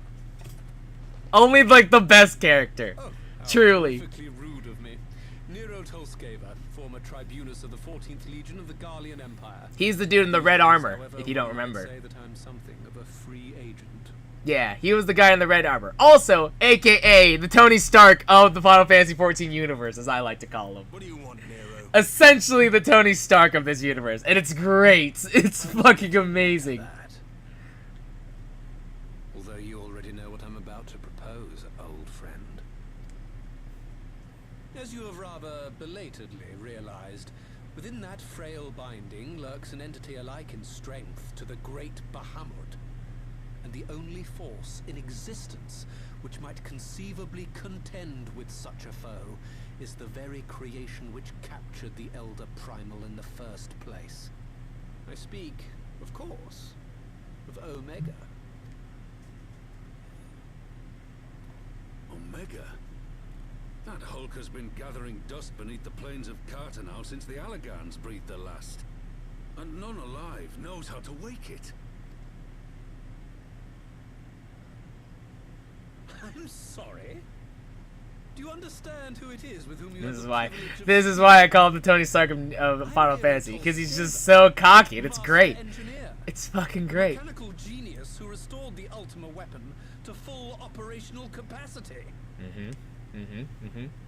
Only like the best character. Oh, truly. Perfectly rude of me. Nero Tolskeva, former tribunus of the 14th Legion of the Gallian Empire. He's the dude in the red armor, However, if you don't one might remember. say that I'm something of a free agent. Yeah, he was the guy in the red armor. Also, aka the Tony Stark of the Final Fantasy XIV universe, as I like to call him. What do you want, Nero? Essentially the Tony Stark of this universe, and it's great. It's fucking amazing. Although you already know what I'm about to propose, old friend. As you have rather belatedly realized, within that frail binding lurks an entity alike in strength to the great Bahamut, and the only force in existence which might conceivably contend with such a foe is the very creation which captured the Elder Primal in the first place. I speak, of course, of Omega. Omega? That Hulk has been gathering dust beneath the plains of Cartanau since the Allegans breathed their last. And none alive knows how to wake it. I'm sorry? Do you understand who it is with whom you This have is the why. privilege of This is why I call him the Tony Stark of Final Fantasy, because he's just so cocky, and it's great. It's fucking great. A mechanical genius who restored the Ultima weapon to full operational capacity.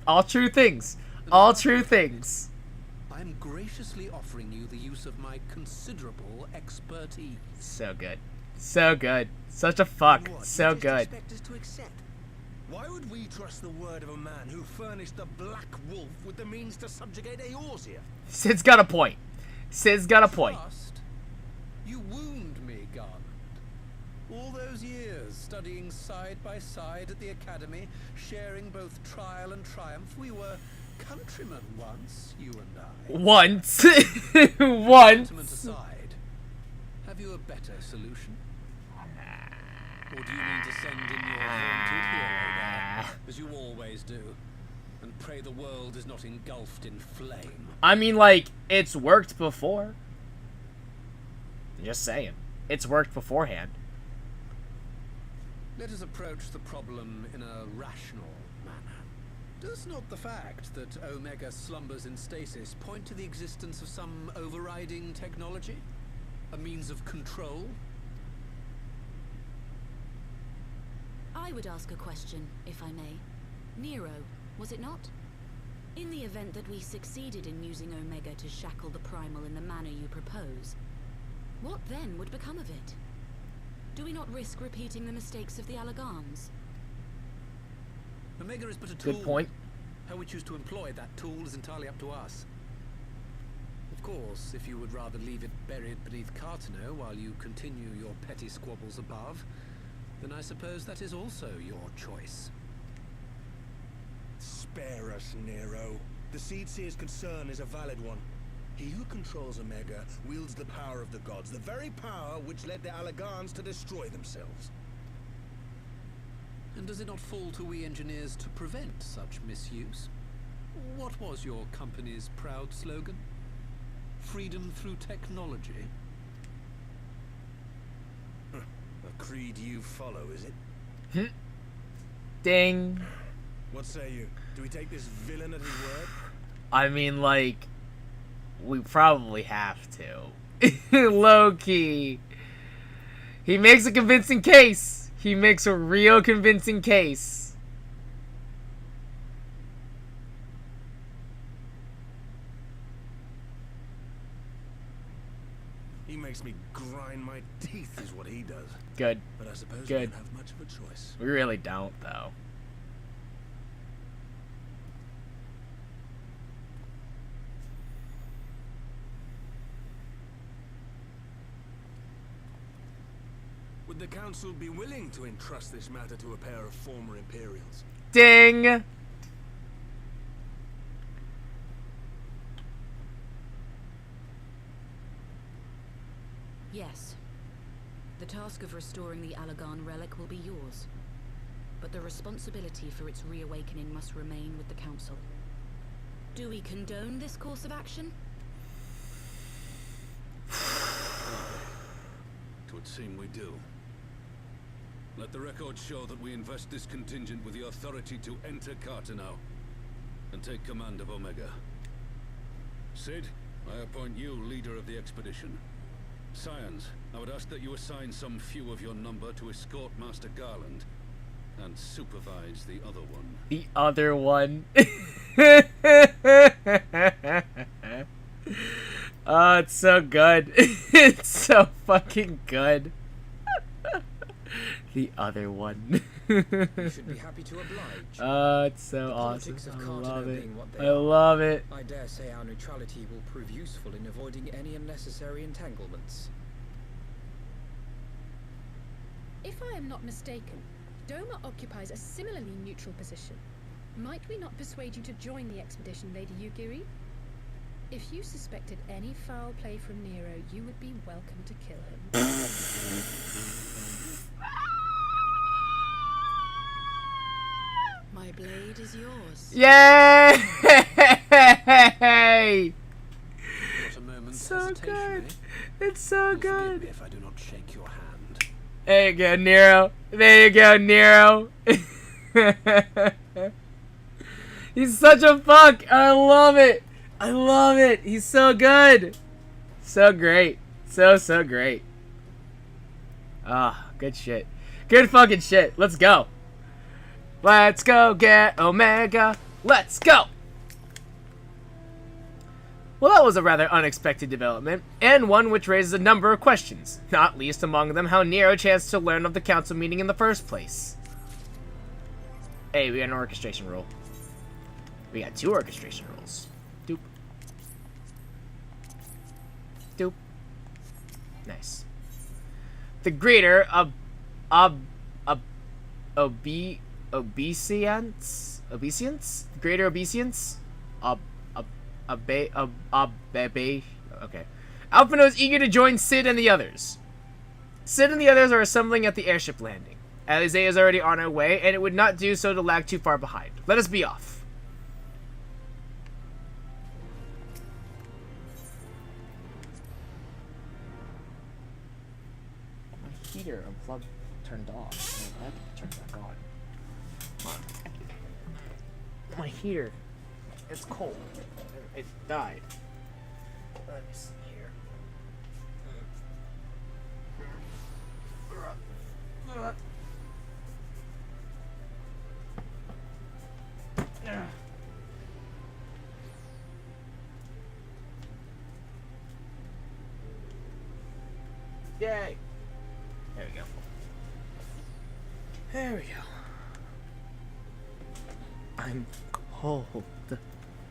All true things. All true things. I'm graciously offering you the use of my considerable expertise. So good. So good. Such a fuck. So good. Expect us to accept? Why would we trust the word of a man who furnished the Black Wolf with the means to subjugate Eorzea? Sid's got a point. Sid's got a point. Trust? You wound me, Garland. All those years studying side by side at the academy, sharing both trial and triumph, we were countrymen once, you and I. Once. Once. Sentiment aside, have you a better solution? Or do you mean to send in your vaunted hero there, as you always do, and pray the world is not engulfed in flame? I mean, like, it's worked before. Just saying. It's worked beforehand. Let us approach the problem in a rational manner. Does not the fact that Omega slumbers in stasis point to the existence of some overriding technology? A means of control? I would ask a question, if I may. Nero, was it not? In the event that we succeeded in using Omega to shackle the Primal in the manner you propose, what then would become of it? Do we not risk repeating the mistakes of the Allegans? Omega is but a tool. Good point. How we choose to employ that tool is entirely up to us. Of course, if you would rather leave it buried beneath Cartanau while you continue your petty squabbles above, then I suppose that is also your choice. Spare us, Nero. The Seedseer's concern is a valid one. He who controls Omega wields the power of the gods, the very power which led the Allegans to destroy themselves. And does it not fall to we engineers to prevent such misuse? What was your company's proud slogan? Freedom through technology? A creed you follow, is it? Ding. What say you? Do we take this villain at his word? I mean, like, we probably have to. Low-key. He makes a convincing case. He makes a real convincing case. He makes me grind my teeth is what he does. Good. But I suppose we Good. don't have much of a choice. We really don't, though. Would the council be willing to entrust this matter to a pair of former Imperials? Ding! Yes. The task of restoring the Allagan relic will be yours. But the responsibility for its reawakening must remain with the Council. Do we condone this course of action? It would seem we do. Let the record show that we invest this contingent with the authority to enter Cartanau and take command of Omega. Sid, I appoint you leader of the expedition. Scions, I would ask that you assign some few of your number to escort Master Garland and supervise the other one. The other one. Oh, it's so good. It's so fucking good. The other one. You should be happy to oblige. It's so The awesome. politics of I Cartano love it. being what they I are, love it. I dare say our neutrality will prove useful in avoiding any unnecessary entanglements. If I am not mistaken, Doma occupies a similarly neutral position. Might we not persuade you to join the expedition, Lady Yugiri? If you suspected any foul play from Nero, you would be welcome to kill him. My blade is yours. Yay! Not a moment's So hesitation, good. eh? It's so Forgive good. me if I do not shake your hand. There you go, Nero. There you go, Nero. He's such a fuck. I love it. I love it. He's so good. So great. So great. Ah, good shit. Good fucking shit. Let's go. Let's go get Omega. Let's go. Well, that was a rather unexpected development, and one which raises a number of questions, not least among them how Nero chanced to learn of the council meeting in the first place. Hey, we got an orchestration rule. We got 2 orchestration rules. Doop. Doop. Nice. The greater obeisance? Greater obeisance? Okay. Alphino is eager to join Sid and the others. Sid and the others are assembling at the airship landing. Alize is already on her way, and it would not do so to lag too far behind. Let us be off. My heater unplugged, turned off. I have to turn it back on. Come on. My heater. It's cold. It died. Let me see here. Yay! There we go. There we go. I'm cold.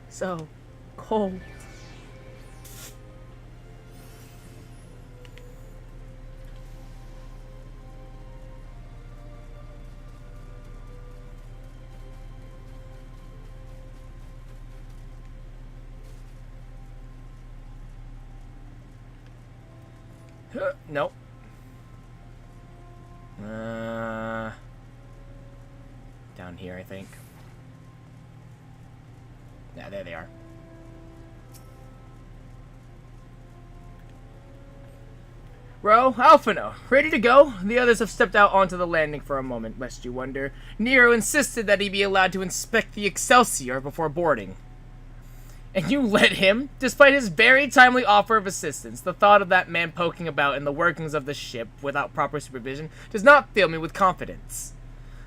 So cold. Nope. Down here, I think. Yeah, there they are. Ro, Alphino, ready to go? The others have stepped out onto the landing for a moment, lest you wonder. Nero insisted that he be allowed to inspect the Excelsior before boarding. And you let him? Despite his very timely offer of assistance, the thought of that man poking about in the workings of the ship without proper supervision does not fill me with confidence.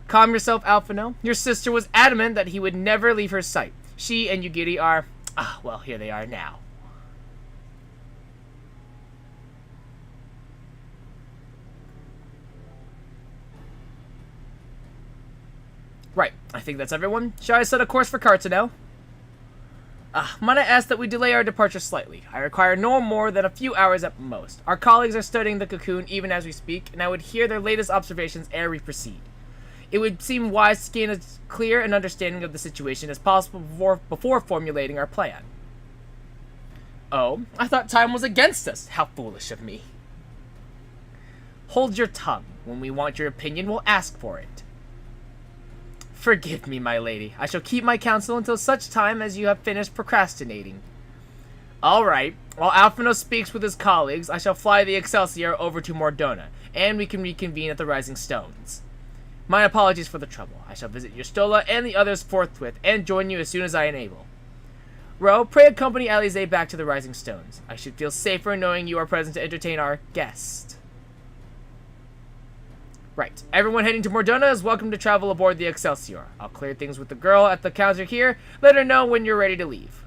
Calm yourself, Alphino. Your sister was adamant that he would never leave her sight. She and Yugiri are... well, here they are now. Right, I think that's everyone. Shall I set a course for Cartonel? Might I ask that we delay our departure slightly? I require no more than a few hours at most. Our colleagues are studying the cocoon even as we speak, and I would hear their latest observations ere we proceed. It would seem wise to gain as clear an understanding of the situation as possible before formulating our plan. Oh, I thought time was against us. How foolish of me. Hold your tongue. When we want your opinion, we'll ask for it. Forgive me, my lady. I shall keep my counsel until such time as you have finished procrastinating. Alright, while Alphino speaks with his colleagues, I shall fly the Excelsior over to Mordona, and we can reconvene at the Rising Stones. My apologies for the trouble. I shall visit Yustola and the others forthwith, and join you as soon as I am able. Ro, pray accompany Alize back to the Rising Stones. I should feel safer knowing you are present to entertain our guest. Right. Everyone heading to Mordona is welcome to travel aboard the Excelsior. I'll clear things with the girl at the counter here. Let her know when you're ready to leave.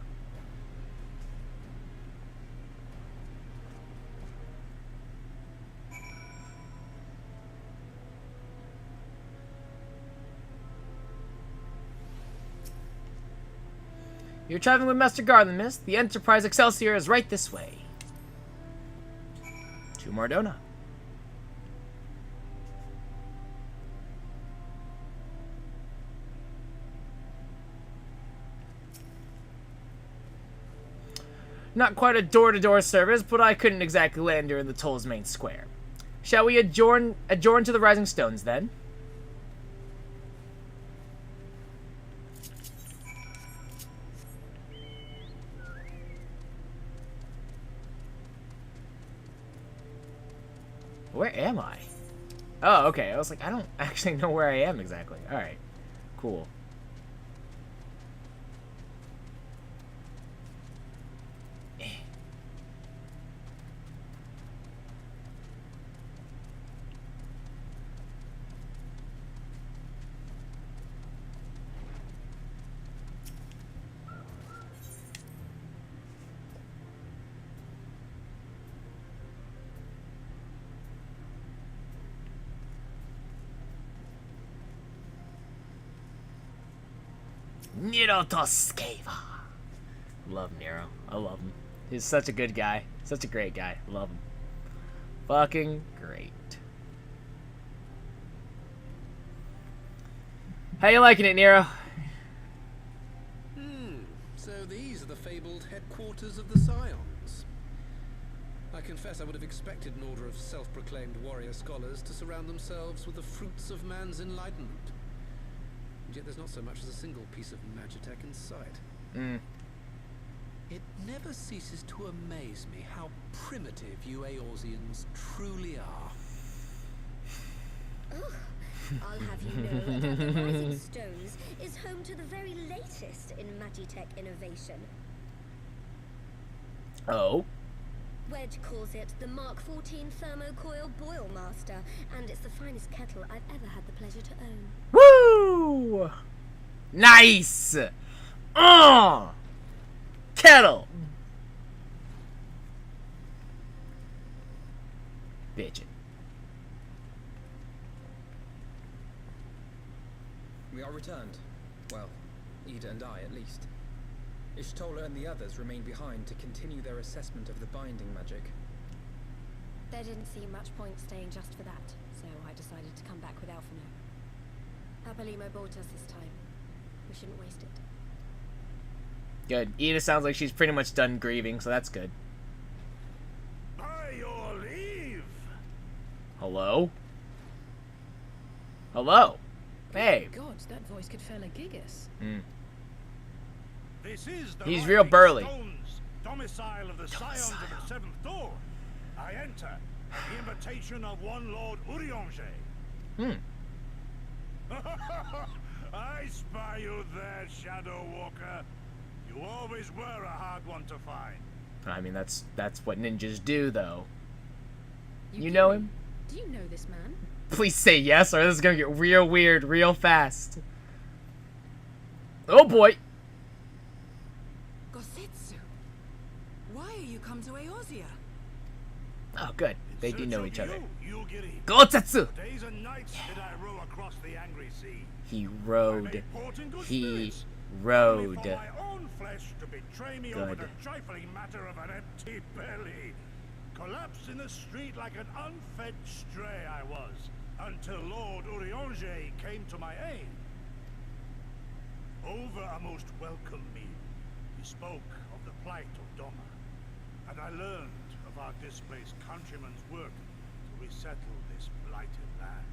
You're traveling with Master Garland, miss. The Enterprise Excelsior is right this way. To Mordona. Not quite a door-to-door service, but I couldn't exactly land her in the Toll's main square. Shall we adjourn to the Rising Stones, then? Where am I? Oh, okay. I was like, I don't actually know where I am exactly. Alright. Cool. Nero Toscava. Love Nero. I love him. He's such a good guy. Such a great guy. Love him. Fucking great. How you liking it, Nero? So these are the fabled headquarters of the Scions. I confess I would have expected an order of self-proclaimed warrior scholars to surround themselves with the fruits of man's enlightenment. And yet there's not so much as a single piece of magitech in sight. It never ceases to amaze me how primitive you Eorzeans truly are. Oh, I'll have you know that the Rising Stones is home to the very latest in magitech innovation. Oh? Wedge calls it the Mark 14 Thermocoil Boil Master, and it's the finest kettle I've ever had the pleasure to own. Woo! Nice! Kettle! Bitchin'. We are returned. Well, Ida and I, at least. Ishtola and the others remain behind to continue their assessment of the binding magic. There didn't seem much point staying just for that, so I decided to come back with Alphino. Apalimo bought us this time. We shouldn't waste it. Good. Ida sounds like she's pretty much done grieving, so that's good. By your leave. Hello? Hello? Hey. God, that voice could fell a gigas. This is the He's real burly. Stones, domicile of the Scions of the Seventh Dawn. I enter The invitation of one Lord Urianger. I spy you there, Shadow Walker. You always were a hard one to find. I mean, that's what ninjas do, though. You do? know him? Do you know this man? Please say yes, or this is gonna get real weird real fast. Oh boy! Gosetsu, why are you come to Eorzea? Oh, good. They do know each other. Yugiri. Gosetsu! Days and nights did I row across the angry sea. He rode. He Only rode. for my own flesh to betray me over Good. the trifling matter of an empty belly. Collapsed in the street like an unfed stray I was, until Lord Urianger came to my aid. Over a most welcome meal, he spoke of the plight of Doma, and I learned of our displaced countrymen's work to resettle this blighted land.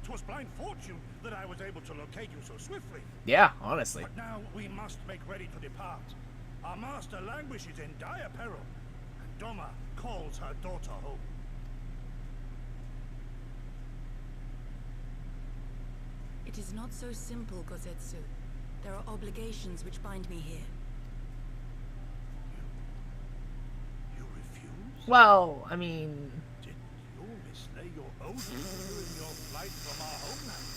'Twas blind fortune that I was able to locate you so swiftly. Yeah, honestly. But now we must make ready to depart. Our master languishes in dire peril, and Doma calls her daughter home. It is not so simple, Gosetsu. There are obligations which bind me here. You refuse? Well, I mean... Did you mislay your oath during your flight from our homeland?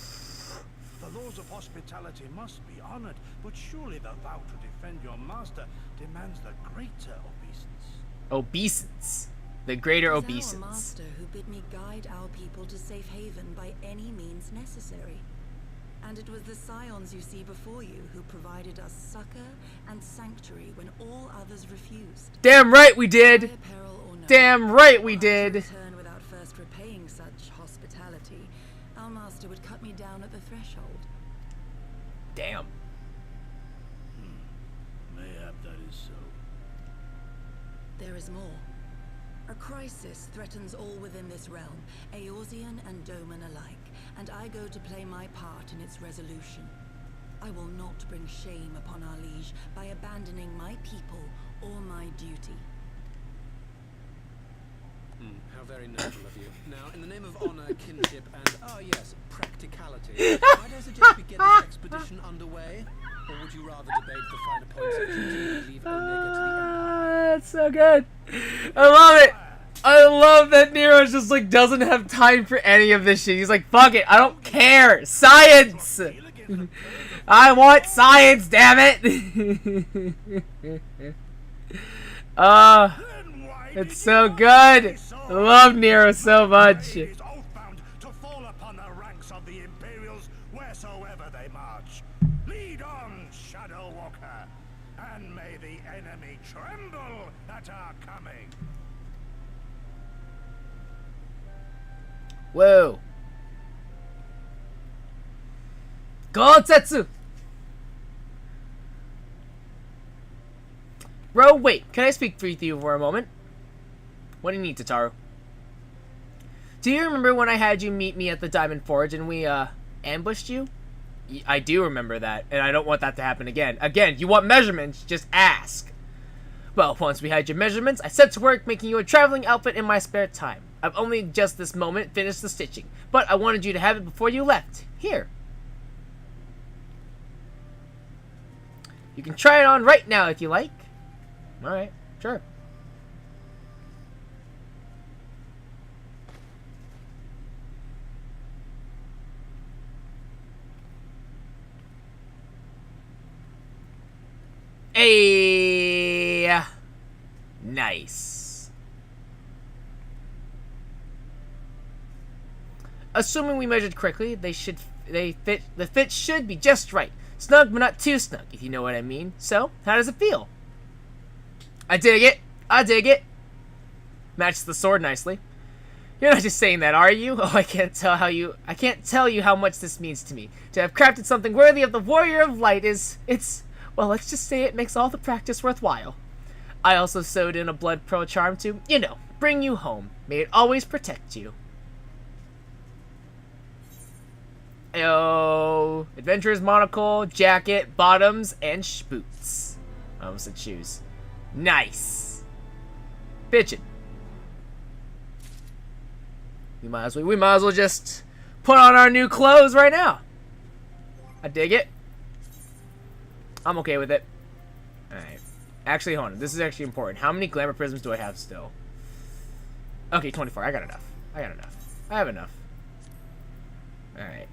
The laws of hospitality must be honored, but surely the vow to defend your master demands the greater obeisance. Obeisance. The greater It is our obeisance. master who bid me guide our people to safe haven by any means necessary. And it was the Scions you see before you who provided us succor and sanctuary when all others refused. Damn right we did! Dire peril or no, Damn right we were I to did! return without first repaying such hospitality, our master would cut me down at the threshold. Damn. Mayhap that is so. There is more. A crisis threatens all within this realm, Eorzean and Doman alike, and I go to play my part in its resolution. I will not bring shame upon our liege by abandoning my people or my duty. How very noble of you. Now, in the name of honor, kinship, and, yes, practicality, why don't suggest we get this expedition underway? Or would you rather debate the finer points of duty and leave Omega to the Empire? That's so good. I love it. I love that Nero's just like doesn't have time for any of this shit. He's like, fuck it, I don't care. Science. I want science, damn it. It's so good. I love Nero so much. To fall upon the ranks of the Imperials wheresoever they march. Lead on, Shadow Walker, and may the enemy tremble at our coming. Whoa. Gosetsu. Bro, wait. Can I speak with you for a moment? What do you need, Tataru? Do you remember when I had you meet me at the Diamond Forge and we, ambushed you? I do remember that, and I don't want that to happen again. Again, you want measurements, just ask. Well, once we had your measurements, I set to work making you a traveling outfit in my spare time. I've only just this moment finished the stitching, but I wanted you to have it before you left. Here. You can try it on right now if you like. Alright, sure. Hey, nice. Assuming we measured correctly, the fit should be just right. Snug, but not too snug, if you know what I mean. So, how does it feel? I dig it. I dig it. Matches the sword nicely. You're not just saying that, are you? Oh, I can't tell you how much this means to me. To have crafted something worthy of the Warrior of Light well, let's just say it makes all the practice worthwhile. I also sewed in a blood pearl charm to, bring you home. May it always protect you. Oh, adventurer's monocle, jacket, bottoms, and boots. I almost said shoes. Nice. Bitchin'. We might as well just put on our new clothes right now. I dig it. I'm okay with it. Alright. Actually, hold on. This is actually important. How many glamour prisms do I have still? Okay, 24. I got enough. I have enough. Alright.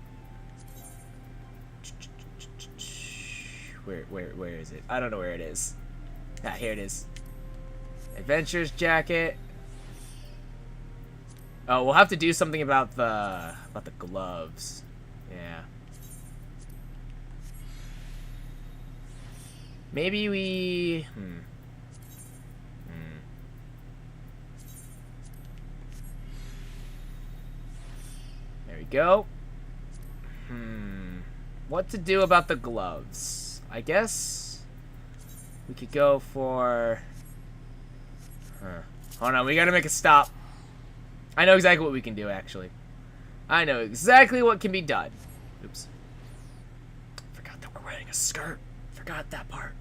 Where is it? I don't know where it is. Ah, here it is. Adventurer's jacket. Oh, we'll have to do something about the gloves. Yeah. Maybe we... There we go. What to do about the gloves? I guess we could go for... Hold on, we gotta make a stop. I know exactly what we can do, actually. I know exactly what can be done. Oops. Forgot that we're wearing a skirt. Forgot that part.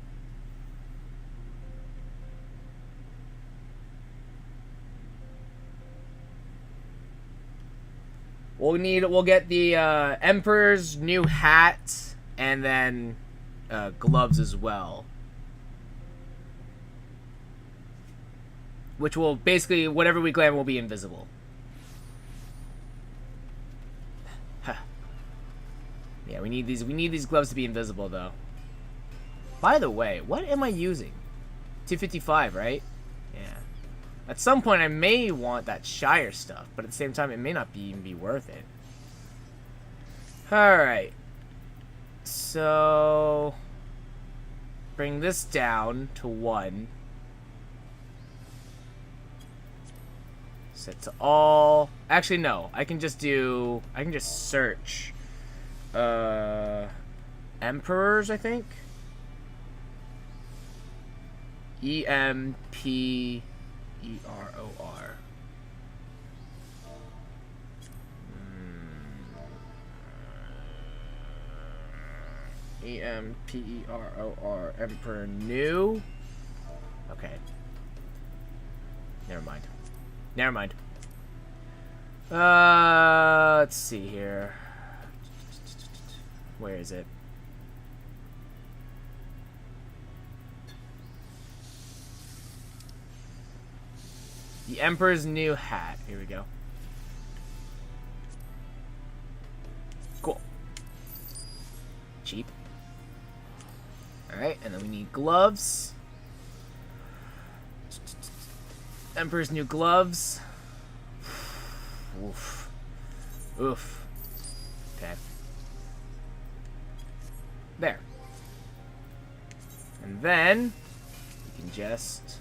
We'll get the Emperor's new hat and then gloves as well. Which will basically, whatever we glam will be invisible. Huh. Yeah, we need these gloves to be invisible though. By the way, what am I using? 255, right? Yeah. At some point I may want that Shire stuff, but at the same time it may not even be worth it. Alright. So bring this down to 1. Set to all. Actually, no. I can just search. Emperors, I think. EMPEROR. EMPEROR. Emperor new. Okay. Never mind. Let's see here. Where is it? The Emperor's new hat. Here we go. Cool. Cheap. Alright, and then we need gloves. Emperor's new gloves. Oof. Oof. Okay. There. And then we can just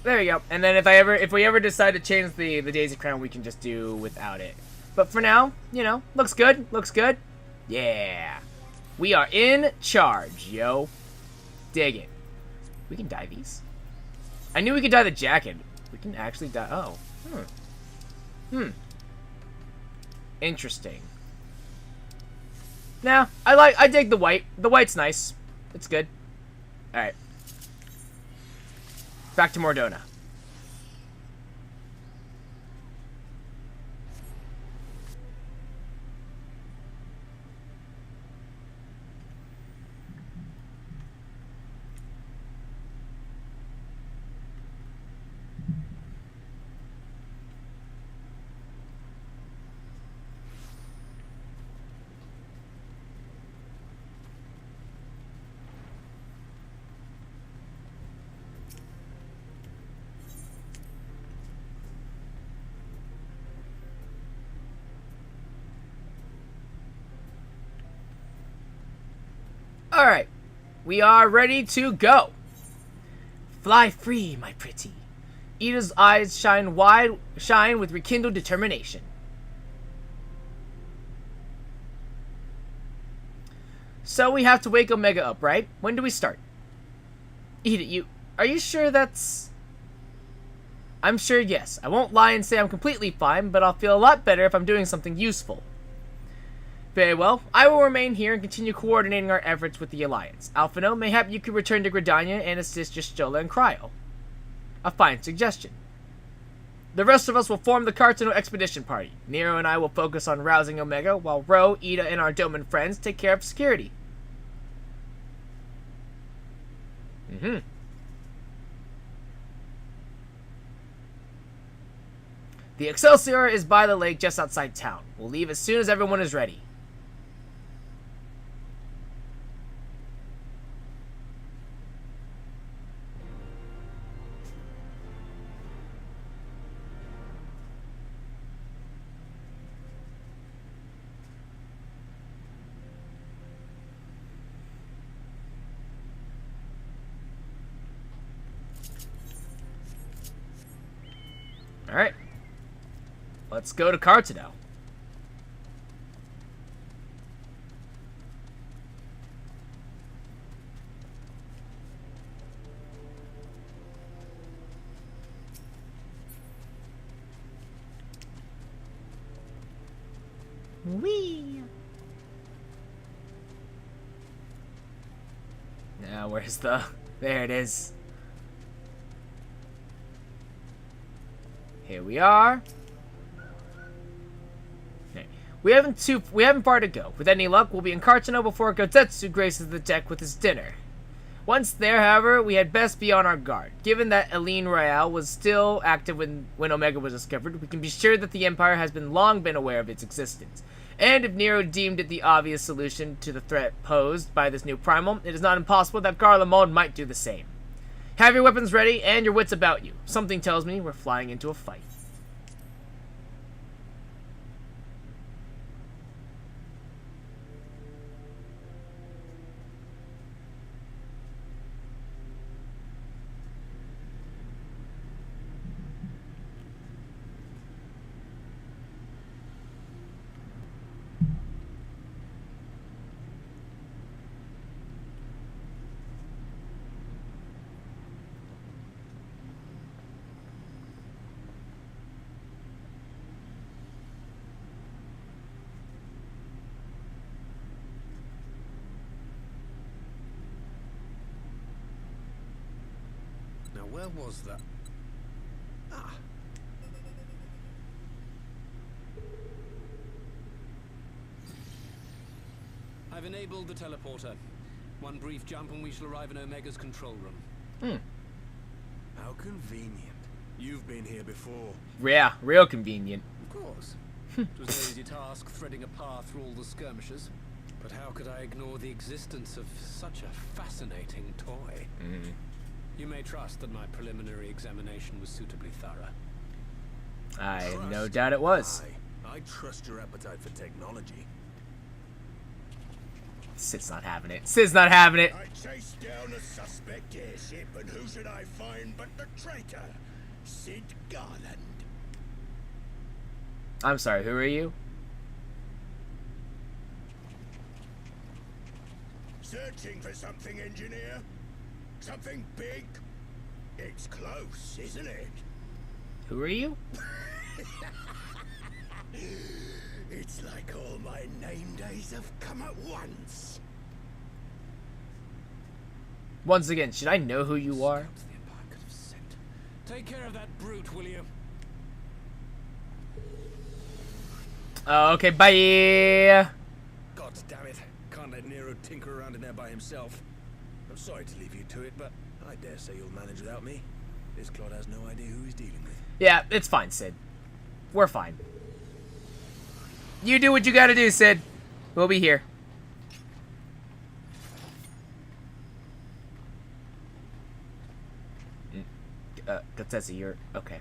there you go. And then if we ever decide to change the Daisy Crown, we can just do without it. But for now, you know, looks good. Looks good. Yeah. We are in charge, yo. Dig it. We can dye these. I knew we could dye the jacket. We can actually dye. Oh. Interesting. Now, I dig the white. The white's nice. It's good. Alright. Back to Mordona. Alright, we are ready to go. Fly free, my pretty. Ida's eyes shine with rekindled determination. So we have to wake Omega up, right? When do we start? Ida, are you sure that's... I'm sure, yes. I won't lie and say I'm completely fine, but I'll feel a lot better if I'm doing something useful. Very well. I will remain here and continue coordinating our efforts with the Alliance. Alphino, mayhap you could return to Gridania and assist Justola and Cryo. A fine suggestion. The rest of us will form the Cartano Expedition Party. Nero and I will focus on rousing Omega, while Ro, Ida, and our Doman friends take care of security. The Excelsior is by the lake just outside town. We'll leave as soon as everyone is ready. Alright. Let's go to Cartano. Whee! Now, where's the... There it is. Here we are. Okay. We haven't far to go. With any luck, we'll be in Cartano before Gotetsu graces the deck with his dinner. Once there, however, we had best be on our guard. Given that Eline Royale was still active when Omega was discovered, we can be sure that the Empire has long been aware of its existence. And if Nero deemed it the obvious solution to the threat posed by this new primal, it is not impossible that Garlemald might do the same. Have your weapons ready and your wits about you. Something tells me we're flying into a fight. Where was that? Ah. I've enabled the teleporter. One brief jump and we shall arrive in Omega's control room. How convenient. You've been here before. Yeah, real convenient. Of course. It was no easy task threading a path through all the skirmishes. But how could I ignore the existence of such a fascinating toy? You may trust that my preliminary examination was suitably thorough. I no doubt it was. I trust your appetite for technology. Sid's not having it. Sid's not having it. I chased down a suspect airship, and who should I find but the traitor, Sid Garland. I'm sorry, who are you? Searching for something, engineer? Something big? It's close, isn't it? Who are you? It's like all my name days have come at once. Once again, should I know who you are? Take care of that brute, will you? Okay, bye. God damn it. Can't let Nero tinker around in there by himself. I'm sorry to leave you to it, but I dare say you'll manage without me. This clod has no idea who he's dealing with. Yeah, it's fine, Sid. We're fine. You do what you gotta do, Sid. We'll be here. Gotetsu, you're... okay.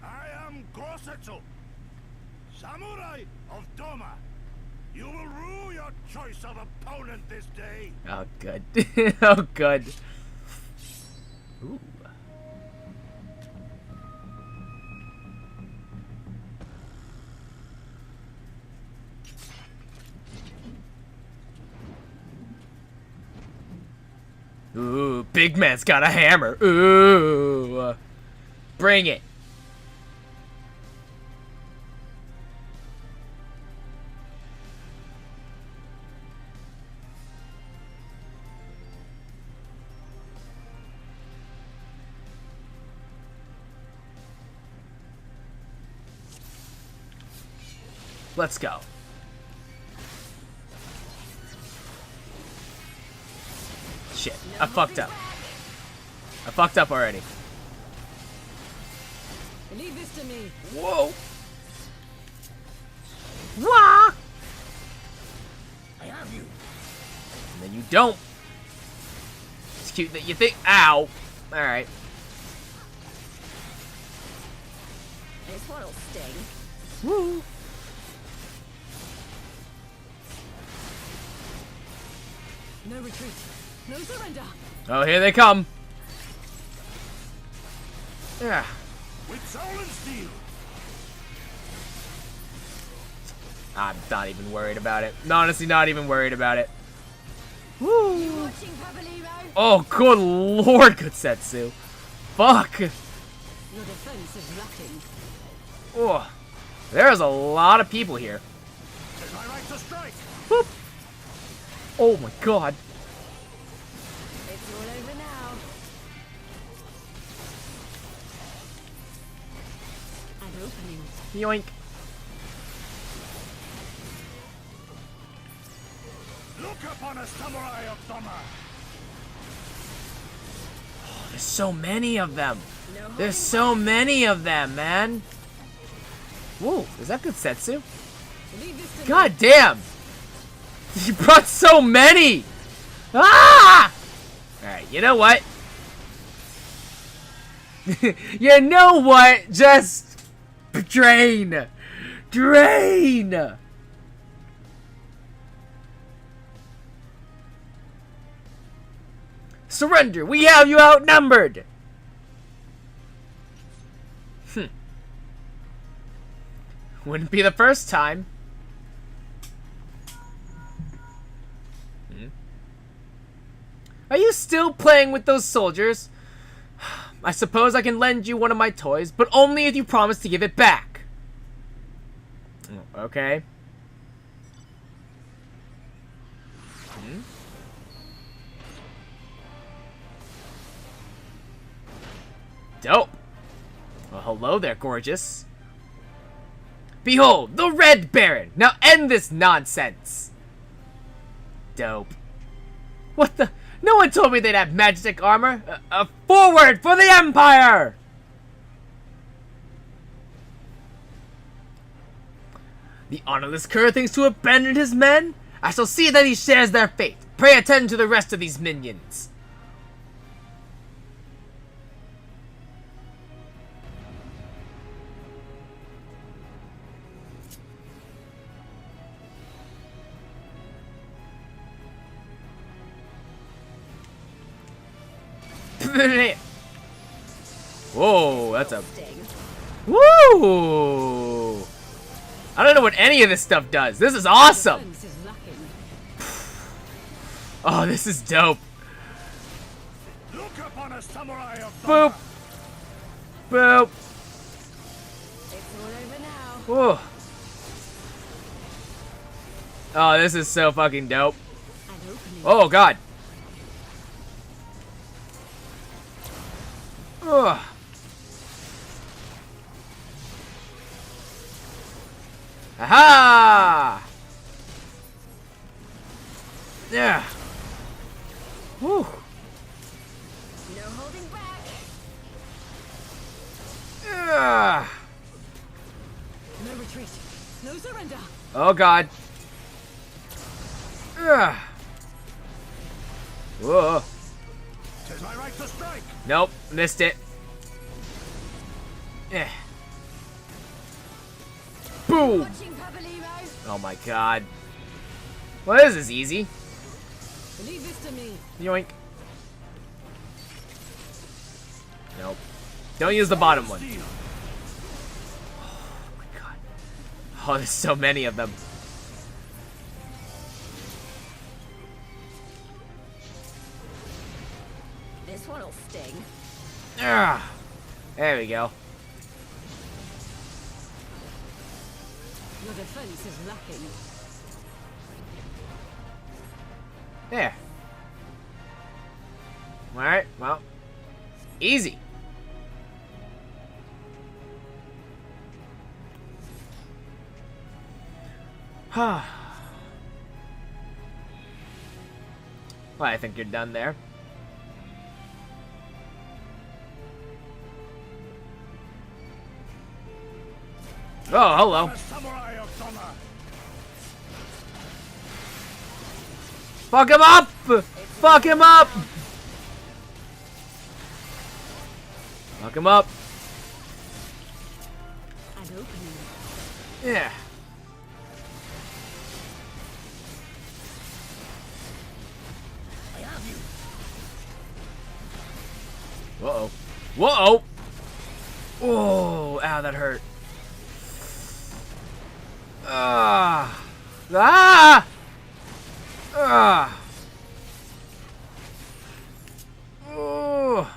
I am Gosetsu, Samurai of Doma. You will rue your choice of opponent this day. Oh, good. Oh, good. Ooh. Ooh, big man's got a hammer. Ooh. Bring it. Let's go. Shit, I fucked up. I fucked up already. Leave this to me. Whoa. Wah! I have you. And then you don't. It's cute that you think. Ow. Alright. This one'll sting. Woo. No retreat. No surrender. Oh, here they come. Yeah. With soul and steel. I'm not even worried about it. Honestly, not even worried about it. Woo. Oh, good lord, good Setsu. Fuck. Your defense is lacking. Oh, there's a lot of people here. It's my right to strike. Whoop. Oh my god. It's all over now. An opening. Yoink. Look upon a samurai of Dama. Oh, there's so many of them. There's so many of them, man. Whoa, is that good Setsu? God damn. You brought so many. Ah! Alright, you know what? You know what? Just drain. Drain. Surrender. We have you outnumbered. Wouldn't be the first time. Are you still playing with those soldiers? I suppose I can lend you one of my toys, but only if you promise to give it back. Okay. Dope. Well, hello there, gorgeous. Behold, the Red Baron! Now end this nonsense! Dope. What the? No one told me they'd have magic armor! Forward for the Empire! The honorless cur thinks to abandon his men? I shall see that he shares their fate. Pray attend to the rest of these minions. Whoa, that's a... Woo! I don't know what any of this stuff does. This is awesome! Oh, this is dope. Look upon a samurai of Boop! Boop! It's all over now. Whoa. Oh, this is so fucking dope. Oh, God. Ugh. Aha! Yeah. Whew. No holding back. Yeah. No retreat. No surrender. Oh, God. Yeah. Whoa. Tis my right to strike. Nope, missed it. Yeah. Boom! Oh my god. Well, this is easy. Leave this to me. Yoink. Nope. Don't use the bottom one. Oh my god. Oh, there's so many of them. This one'll sting. Ah, there we go. Your defense is lacking. There. Alright, well. Easy. Well, I think you're done there. Oh, hello. Fuck him up! Fuck him up! Fuck him up. Yeah. Uh-oh. Whoa! Oh, ow, that hurt. Ah! Ah! Ah! Oh!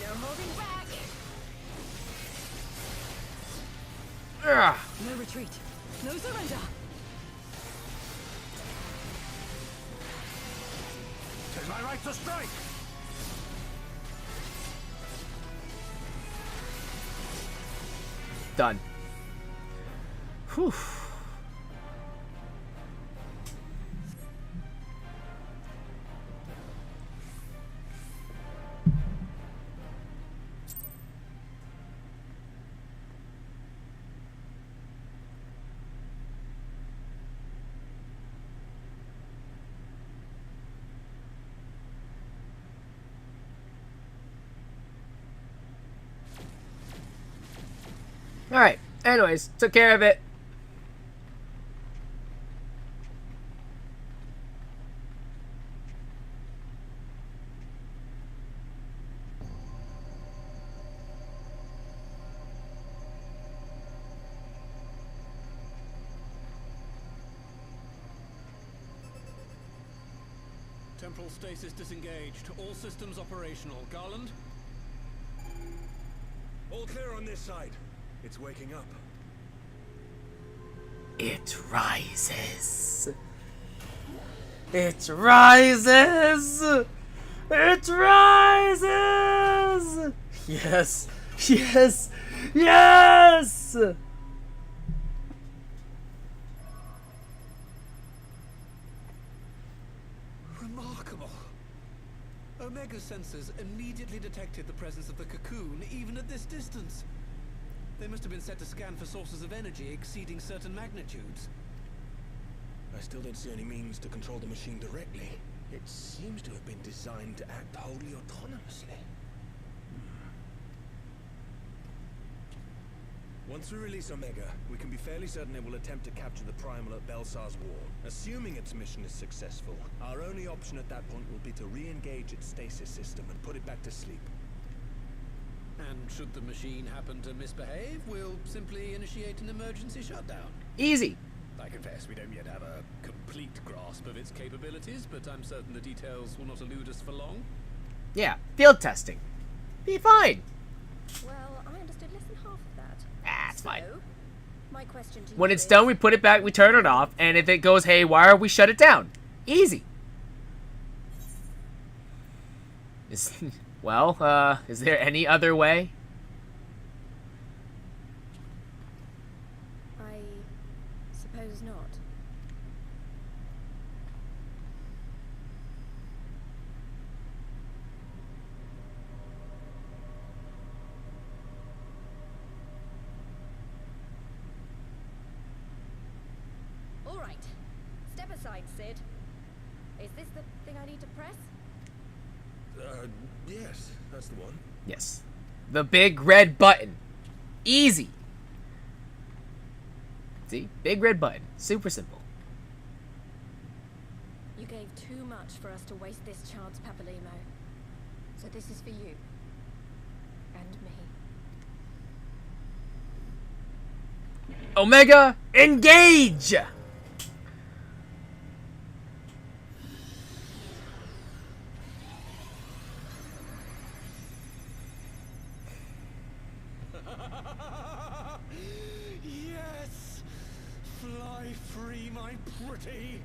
No holding back. Ah! No retreat. No surrender. Tis my right to strike. Done. Whew. Alright, anyways, took care of it. Temporal stasis disengaged. All systems operational. Garland? All clear on this side. It's waking up. It rises. It rises. It rises. Yes. Yes. Yes. Remarkable. Omega sensors immediately detected the presence of the cocoon, even at this distance. They must have been set to scan for sources of energy exceeding certain magnitudes. I still don't see any means to control the machine directly. It seems to have been designed to act wholly autonomously. Once we release Omega, we can be fairly certain it will attempt to capture the Primal at Belsar's Wall. Assuming its mission is successful, our only option at that point will be to re-engage its stasis system and put it back to sleep. And should the machine happen to misbehave, we'll simply initiate an emergency shutdown. Easy. I confess we don't yet have a complete grasp of its capabilities, but I'm certain the details will not elude us for long. Yeah, field testing. Be fine. Well, I understood less than half of that. Ah, it's fine. My question to When you it's is, done, we put it back, we turn it off, and if it goes haywire, we shut it down. Easy. Well, is there any other way? I suppose not. All right. Step aside, Sid. Is this the thing I need to press? Yes, that's the one. Yes. The big red button. Easy. See? Big red button. Super simple. You gave too much for us to waste this chance, Papalimo. So this is for you. And me. Omega, engage! Yes! Fly free, my pretty!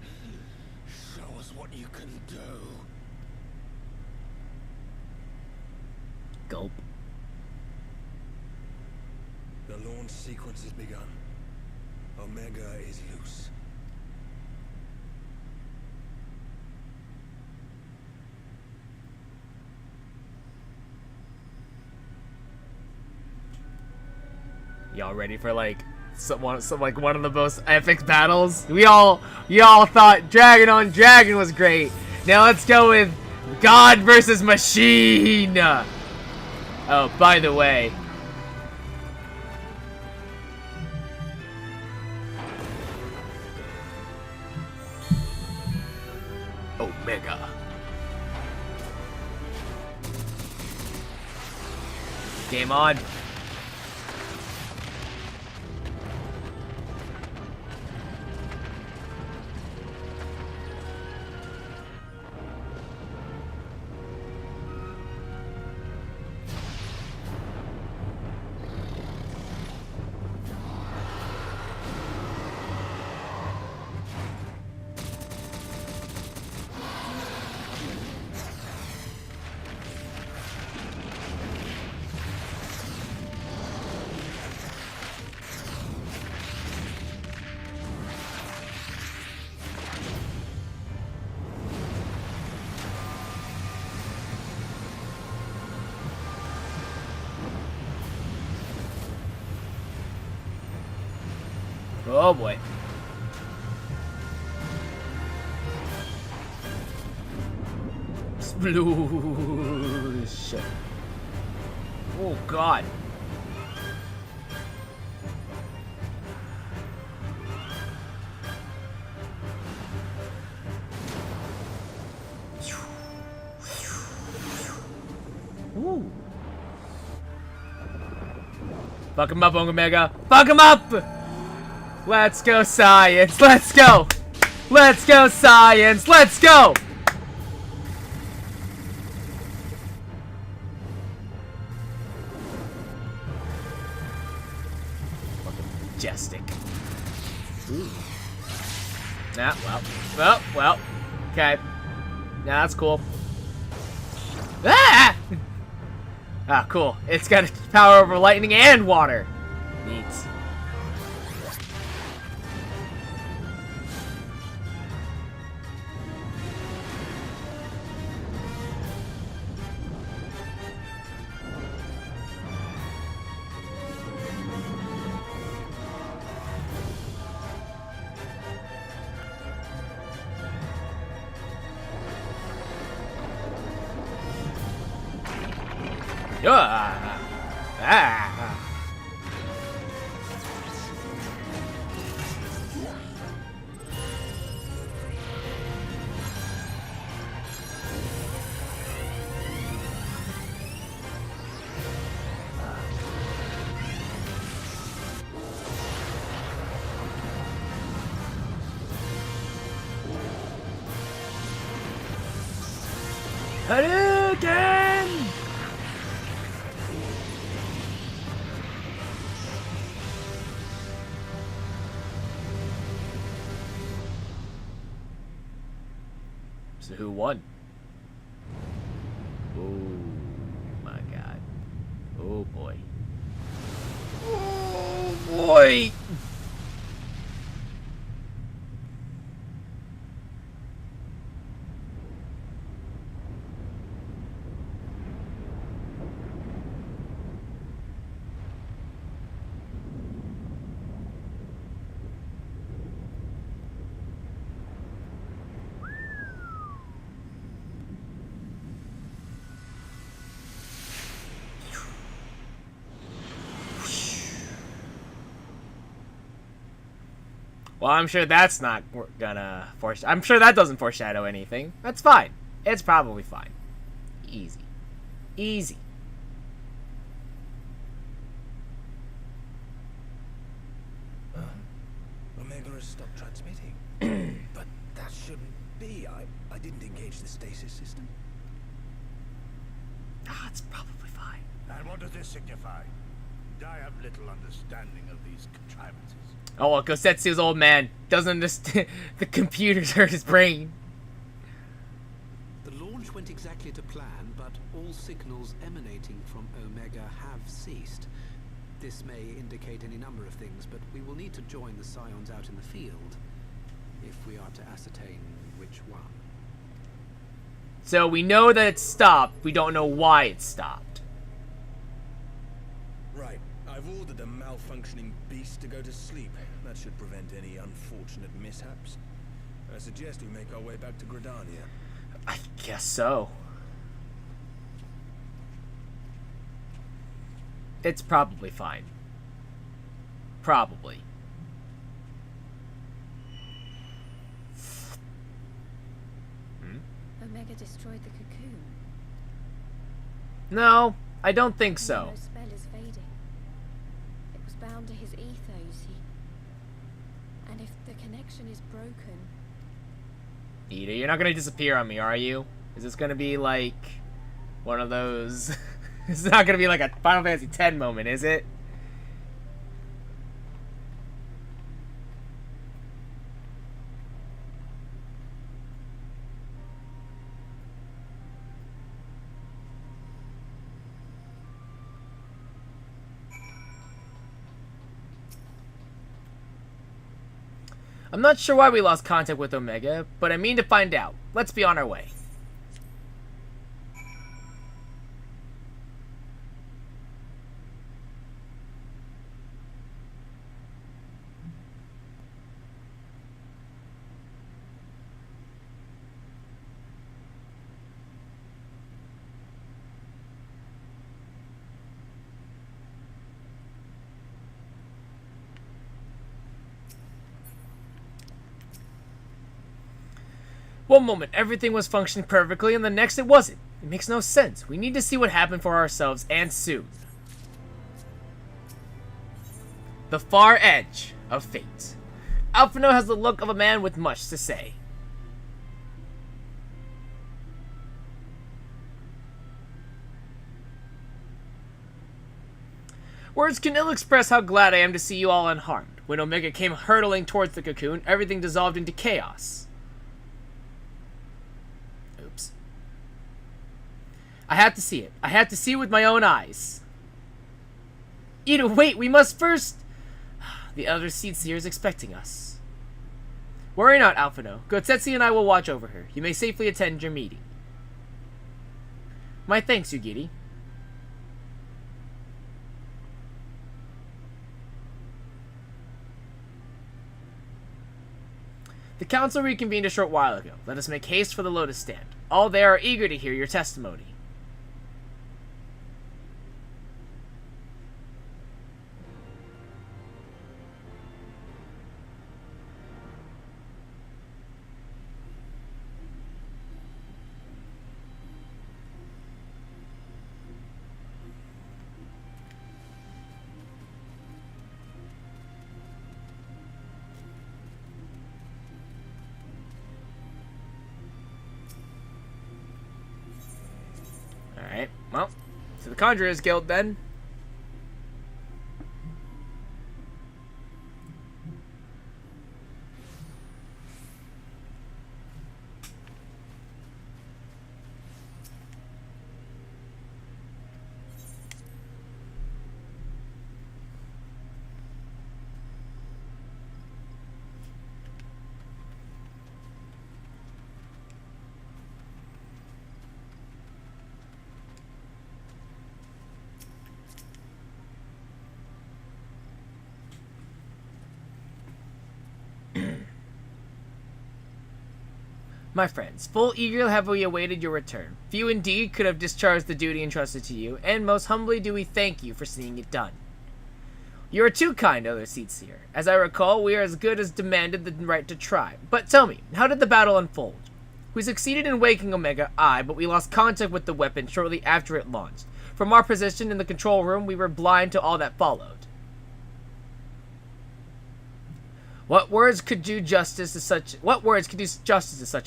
Show us what you can do. Gulp. The launch sequence has begun. Omega is loose. Y'all ready for like one of the most epic battles? Y'all thought Dragon on Dragon was great. Now let's go with God versus Machine. Oh, by the way. Omega. Game on. Oh boy. Sploosh. Oh god. Ooh. Fuck him up, Omega. Fuck him up! Let's go, science! Let's go! Let's go, science! Let's go! Fucking majestic. Ooh. Nah, well. Okay. Nah, that's cool. Ah! Ah, cool. It's got power over lightning and water. Neat. Hadouken! So who won? Oh my god. Oh boy. Oh boy! Well, I'm sure that's not gonna I'm sure that doesn't foreshadow anything. That's fine. It's probably fine. Easy. Easy. Omega has stopped transmitting. But that shouldn't be. I didn't engage the stasis system. Ah, it's probably fine. And what does this signify? I have little understanding of these contrivances. Oh, well, Gosetsu's old man doesn't understand. The computers hurt his brain. The launch went exactly to plan, but all signals emanating from Omega have ceased. This may indicate any number of things, but we will need to join the Scions out in the field if we are to ascertain which one. So we know that it stopped. We don't know why it stopped. Right. I've ordered the malfunctioning beast to go to sleep. That should prevent any unfortunate mishaps. I suggest we make our way back to Gridania. I guess so. It's probably fine. Probably. Omega destroyed the cocoon. No, I don't think so. The spell is fading. It was bound to his ether, you see. And if the connection is broken... Ida, you're not gonna disappear on me, are you? Is this gonna be like one of those... It's not gonna be like a Final Fantasy X moment, is it? I'm not sure why we lost contact with Omega, but I mean to find out. Let's be on our way. One moment, everything was functioning perfectly, and the next it wasn't. It makes no sense. We need to see what happened for ourselves, and soon. The far edge of fate. Alphino has the look of a man with much to say. Words can ill express how glad I am to see you all unharmed. When Omega came hurtling towards the cocoon, everything dissolved into chaos. I have to see it. I have to see it with my own eyes. Ida, wait, we must first... The other Seedseer is expecting us. Worry not, Alphino. Gotsetsi and I will watch over her. You may safely attend your meeting. My thanks, Yugiri. The council reconvened a short while ago. Let us make haste for the Lotus Stand. All there are eager to hear your testimony. Alright, well, to the Conjurer's Guild then. My friends, full eagerly have we awaited your return. Few indeed could have discharged the duty entrusted to you, and most humbly do we thank you for seeing it done. You are too kind, other Seedseer. As I recall, we are as good as demanded the right to try. But tell me, how did the battle unfold? We succeeded in waking Omega, aye, but we lost contact with the weapon shortly after it launched. From our position in the control room, we were blind to all that followed. What words could do justice to such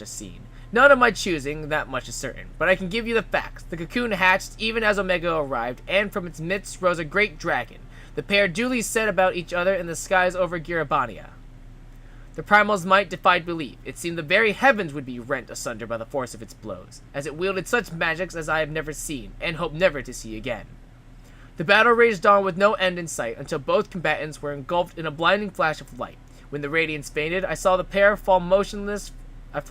a scene? None of my choosing, that much is certain. But I can give you the facts. The cocoon hatched even as Omega arrived, and from its midst rose a great dragon. The pair duly set about each other in the skies over Girabania. The primal's might defied belief. It seemed the very heavens would be rent asunder by the force of its blows, as it wielded such magics as I have never seen, and hope never to see again. The battle raged on with no end in sight until both combatants were engulfed in a blinding flash of light. When the radiance faded, I saw the pair fall motionless from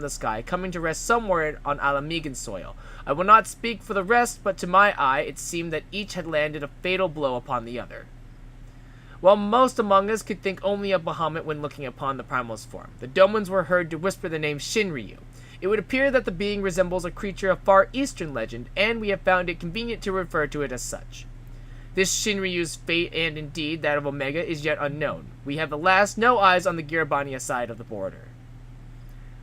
the sky, coming to rest somewhere on Alamegan soil. I will not speak for the rest, but to my eye it seemed that each had landed a fatal blow upon the other. While most among us could think only of Bahamut when looking upon the Primal's form, the Domans were heard to whisper the name Shinryu. It would appear that the being resembles a creature of Far Eastern legend, and we have found it convenient to refer to it as such. This Shinryu's fate, and indeed that of Omega, is yet unknown. We have, alas, no eyes on the Girabania side of the border.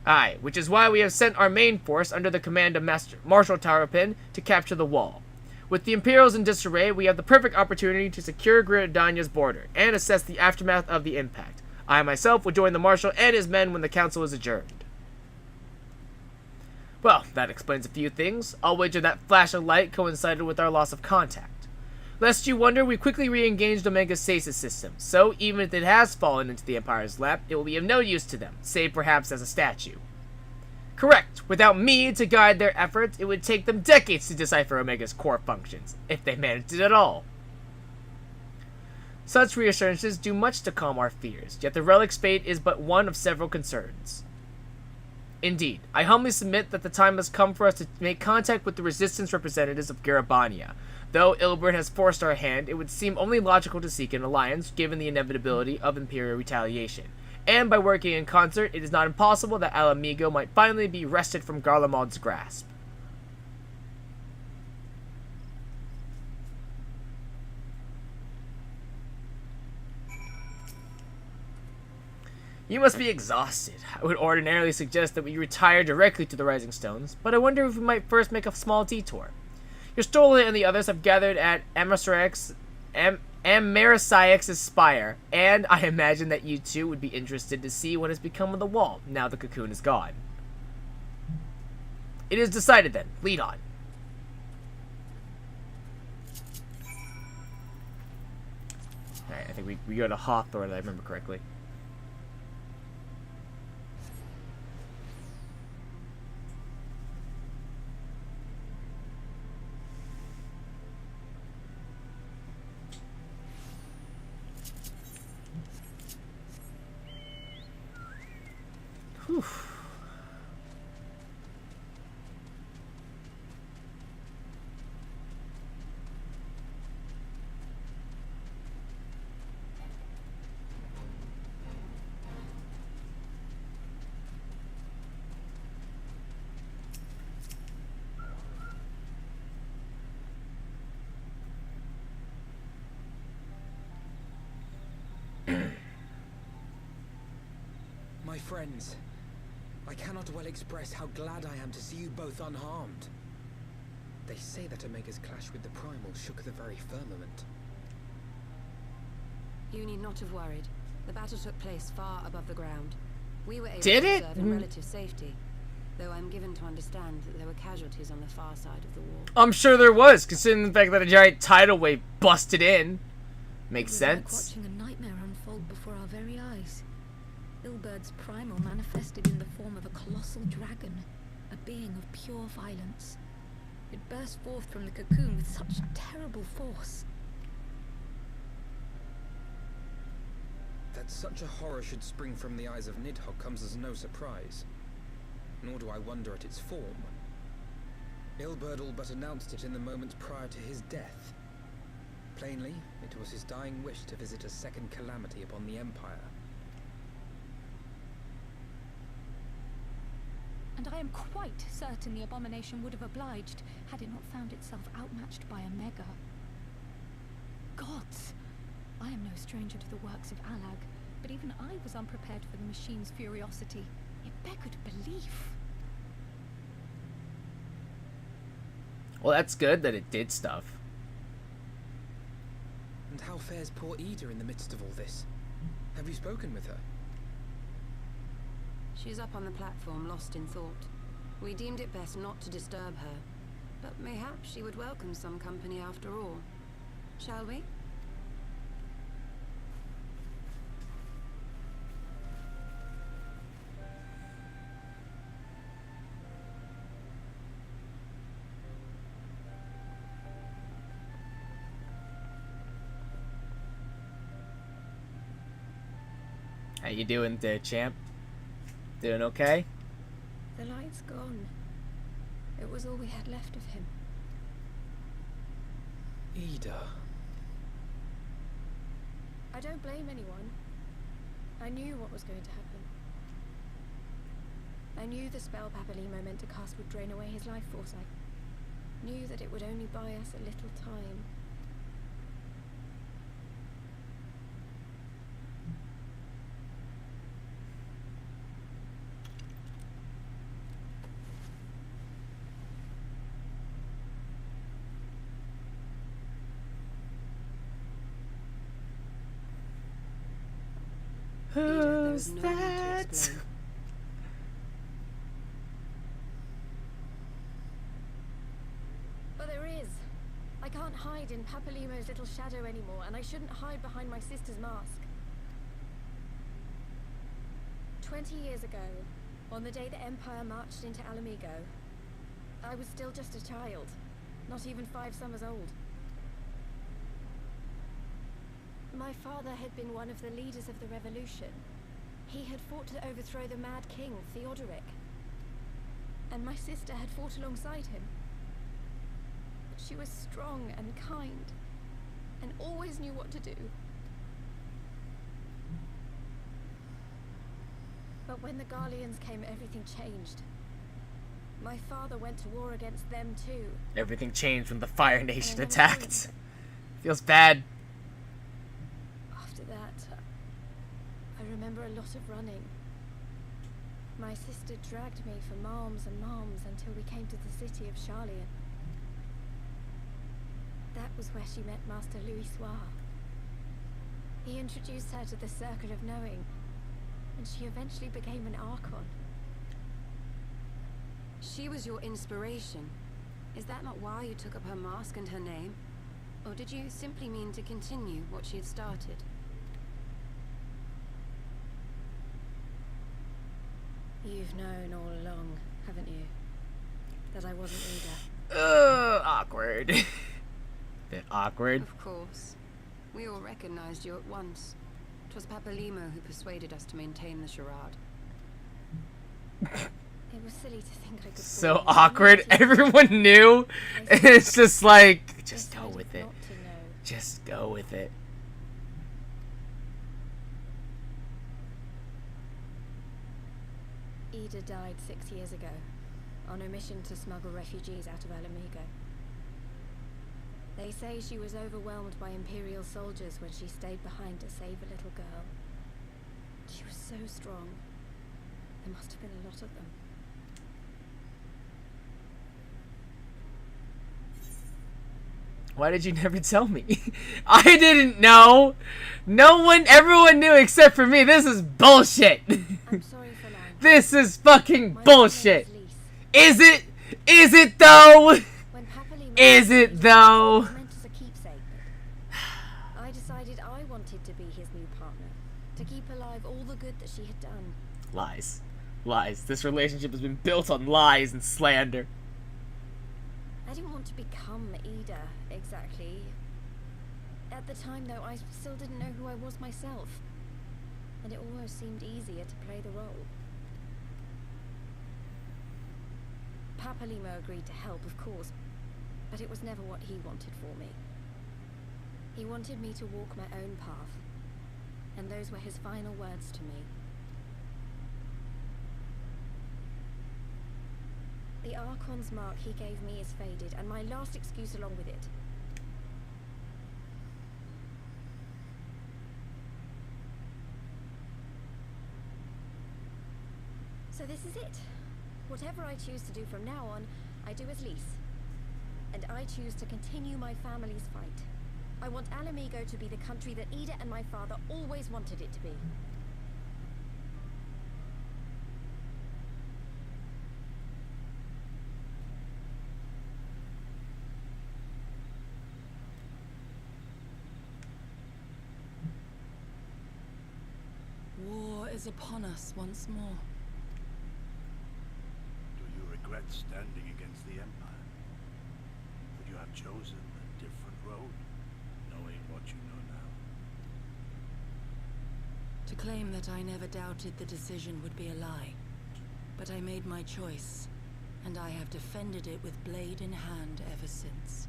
Aye, which is why we have sent our main force under the command of Marshal Tarapin to capture the wall. With the Imperials in disarray, we have the perfect opportunity to secure Gridania's border and assess the aftermath of the impact. I myself will join the Marshal and his men when the council is adjourned. Well, that explains a few things. I'll wager that flash of light coincided with our loss of contact. Lest you wonder, we quickly re-engaged Omega's stasis system, so even if it has fallen into the Empire's lap, it will be of no use to them, save perhaps as a statue. Correct. Without me to guide their efforts, it would take them decades to decipher Omega's core functions, if they managed it at all. Such reassurances do much to calm our fears, yet the relic's fate is but one of several concerns. Indeed, I humbly submit that the time has come for us to make contact with the resistance representatives of Girabania. Though Ilbert has forced our hand, it would seem only logical to seek an alliance, given the inevitability of Imperial retaliation. And by working in concert, it is not impossible that Alamigo might finally be wrested from Garlemald's grasp. You must be exhausted. I would ordinarily suggest that we retire directly to the Rising Stones, but I wonder if we might first make a small detour. Your Stola and the others have gathered at Amarysix's spire, and I imagine that you two would be interested to see what has become of the wall, now the cocoon is gone. It is decided then. Lead on. Alright, I think we go to Hawthorne, if I remember correctly. Whew. My friends, I cannot well express how glad I am to see you both unharmed. They say that Omega's clash with the Primal shook the very firmament. You need not have worried. The battle took place far above the ground. We were able Did to it? serve in relative safety, though I'm given to understand that there were casualties on the far side of the wall. I'm sure there was, considering the fact that a giant tidal wave busted in. Makes sense. Like watching a nightmare unfold before our very eyes. Ilbert's primal manifested in the form of a colossal dragon, a being of pure violence. It burst forth from the cocoon with such terrible force. That such a horror should spring from the eyes of Nidhogg comes as no surprise. Nor do I wonder at its form. Ilbert all but announced it in the moments prior to his death. Plainly, it was his dying wish to visit a second calamity upon the Empire. And I am quite certain the abomination would have obliged had it not found itself outmatched by Omega. Gods! I am no stranger to the works of Alag, but even I was unprepared for the machine's furiosity. It beggared belief. Well, that's good that it did stuff. And how fares poor Ida in the midst of all this? Have you spoken with her? She's up on the platform, lost in thought. We deemed it best not to disturb her, but mayhaps she would welcome some company after all. Shall we? How you doing there, champ? Doing okay? The light's gone. It was all we had left of him. Ida. I don't blame anyone. I knew what was going to happen. I knew the spell Papalimo meant to cast would drain away his life force. I knew that it would only buy us a little time. Who's that? But there is. I can't hide in Papalimo's little shadow anymore, and I shouldn't hide behind my sister's mask. 20 years ago, on the day the Empire marched into Alamigo, I was still just a child, not even 5 summers old. My father had been one of the leaders of the revolution. He had fought to overthrow the Mad King, Theodoric. And my sister had fought alongside him. But she was strong and kind, and always knew what to do. But when the Garleans came, everything changed. My father went to war against them too. Everything changed when the Fire Nation attacked. Feels bad. After that, I remember a lot of running. My sister dragged me for malms and malms until we came to the city of Charlian. That was where she met Master Louis Soir. He introduced her to the Circle of Knowing, and she eventually became an Archon. She was your inspiration. Is that not why you took up her mask and her name? Or did you simply mean to continue what she had started? You've known all along, haven't you? That I wasn't Ida. Awkward. Bit awkward. Of course. We all recognized you at once. 'Twas Papalimo who persuaded us to maintain the charade. It was silly to think I could. So awkward. Everyone knew. And it's just like, just go with it. Just go with it. Ida died 6 years ago, on a mission to smuggle refugees out of Alamigo. They say she was overwhelmed by Imperial soldiers when she stayed behind to save a little girl. She was so strong. There must have been a lot of them. Why did you never tell me? I didn't know. Everyone knew except for me. This is bullshit. I'm sorry for lying. This is fucking bullshit. Is it? Is it though? Is it though? Meant as a keepsake. I decided I wanted to be his new partner, to keep alive all the good that she had done. Lies. Lies. This relationship has been built on lies and slander. I didn't want to become Ida, exactly. At the time, though, I still didn't know who I was myself. And it almost seemed easier to play the role. Papalimo agreed to help, of course, but it was never what he wanted for me. He wanted me to walk my own path, and those were his final words to me. The Archon's mark he gave me is faded, and my last excuse along with it. So this is it. Whatever I choose to do from now on, I do as Lys. And I choose to continue my family's fight. I want Alamigo to be the country that Ida and my father always wanted it to be. War is upon us once more. Do you regret standing against the Empire? Would you have chosen a different road, knowing what you know now? To claim that I never doubted the decision would be a lie. But I made my choice, and I have defended it with blade in hand ever since.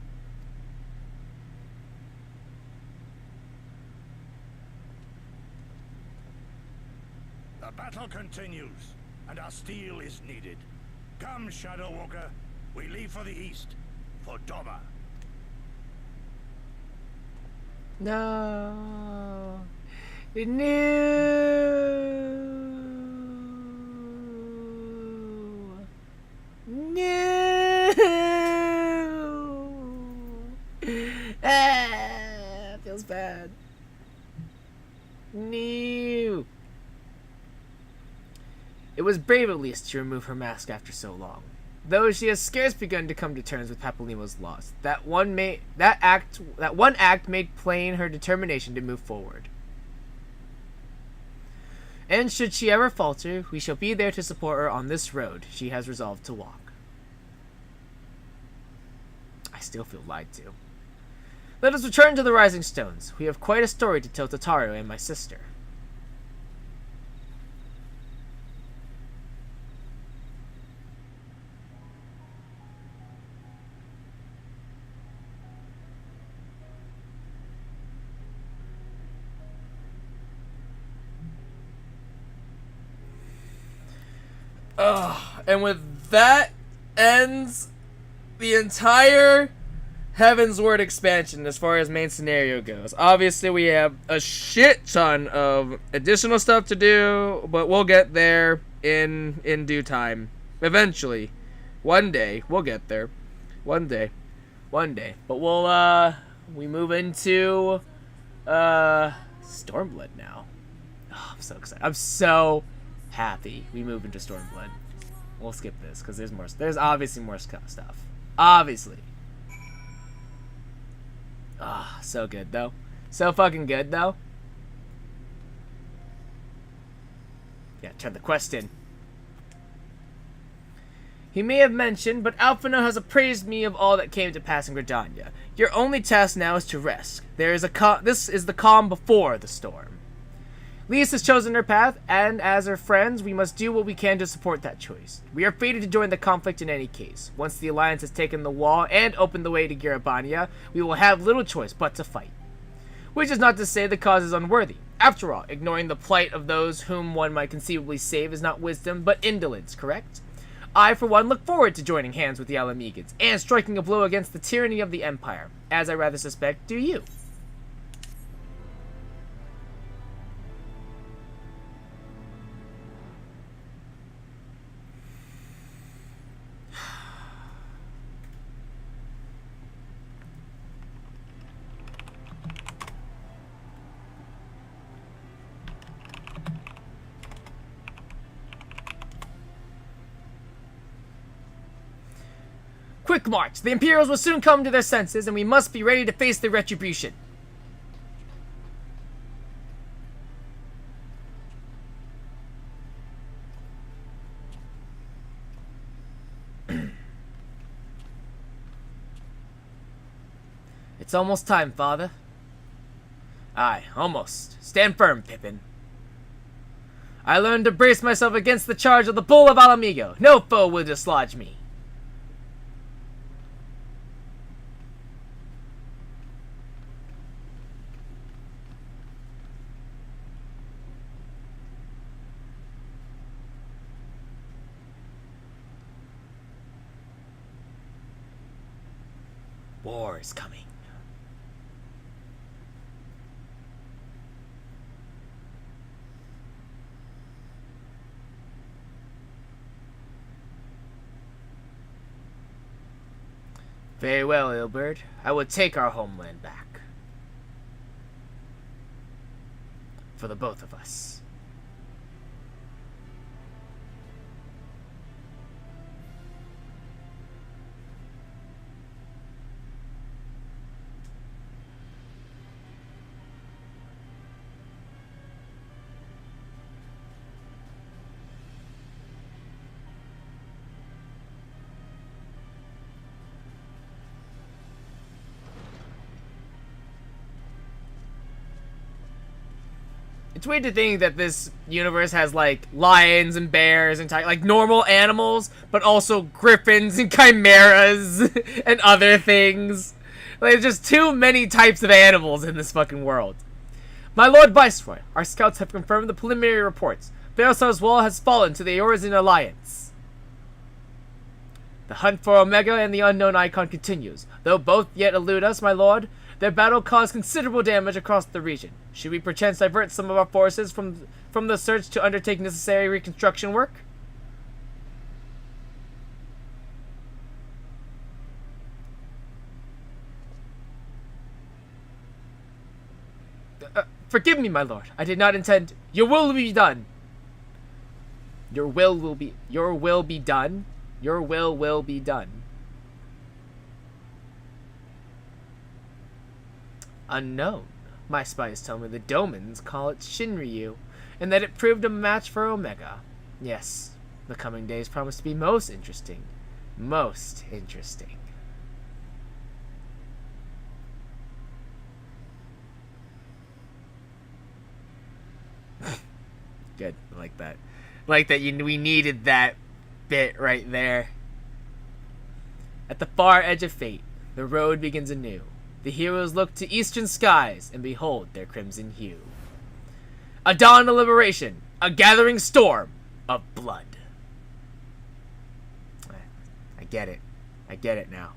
The battle continues, and our steel is needed. Come, Shadow Walker, we leave for the east, for Doma. No. No. No. Ah, feels bad. No. It was brave at least to remove her mask after so long. Though she has scarce begun to come to terms with Papalymo's loss, that one act made plain her determination to move forward. And should she ever falter, we shall be there to support her on this road she has resolved to walk. I still feel lied to. Let us return to the Rising Stones. We have quite a story to tell Totaro and my sister. And with that ends the entire Heavensward expansion as far as main scenario goes. Obviously, we have a shit ton of additional stuff to do, but we'll get there in due time. Eventually. One day. We'll get there. One day. But we move into Stormblood now. Oh, I'm so excited. I'm so happy we move into Stormblood. We'll skip this because there's obviously more stuff. Obviously. Ah, oh, so good though. So fucking good though. Yeah, turn the quest in. He may have mentioned, but Alphino has appraised me of all that came to pass in Gridania. Your only task now is to rest. This is the calm before the storm. Lise has chosen her path, and as her friends, we must do what we can to support that choice. We are fated to join the conflict in any case. Once the Alliance has taken the wall and opened the way to Garabania, we will have little choice but to fight. Which is not to say the cause is unworthy. After all, ignoring the plight of those whom one might conceivably save is not wisdom, but indolence, correct? I, for one, look forward to joining hands with the Alamegans, and striking a blow against the tyranny of the Empire, as I rather suspect do you. Quick march! The Imperials will soon come to their senses, and we must be ready to face their retribution. It's almost time, Father. Aye, almost. Stand firm, Pippin. I learned to brace myself against the charge of the Bull of Alamigo. No foe will dislodge me. War is coming. Very well, Ilberd. I will take our homeland back. For the both of us. It's weird to think that this universe has, like, lions and bears and like, normal animals, but also griffins and chimeras and other things. Like, there's just too many types of animals in this fucking world. My Lord Viceroy, our scouts have confirmed the preliminary reports. Belsar's Wall has fallen to the Eorzean Alliance. The hunt for Omega and the unknown icon continues. Though both yet elude us, my lord, their battle caused considerable damage across the region. Should we perchance divert some of our forces from the search to undertake necessary reconstruction work? Forgive me, my lord. I did not intend. Your will be done. Your will be done. Your will be done. Unknown. My spies tell me the Domans call it Shinryu, and that it proved a match for Omega. Yes, the coming days promise to be most interesting. Most interesting. Good. I like that. I like that we needed that bit right there. At the far edge of fate, the road begins anew. The heroes look to eastern skies and behold their crimson hue. A dawn of liberation, a gathering storm of blood. I get it. I get it now.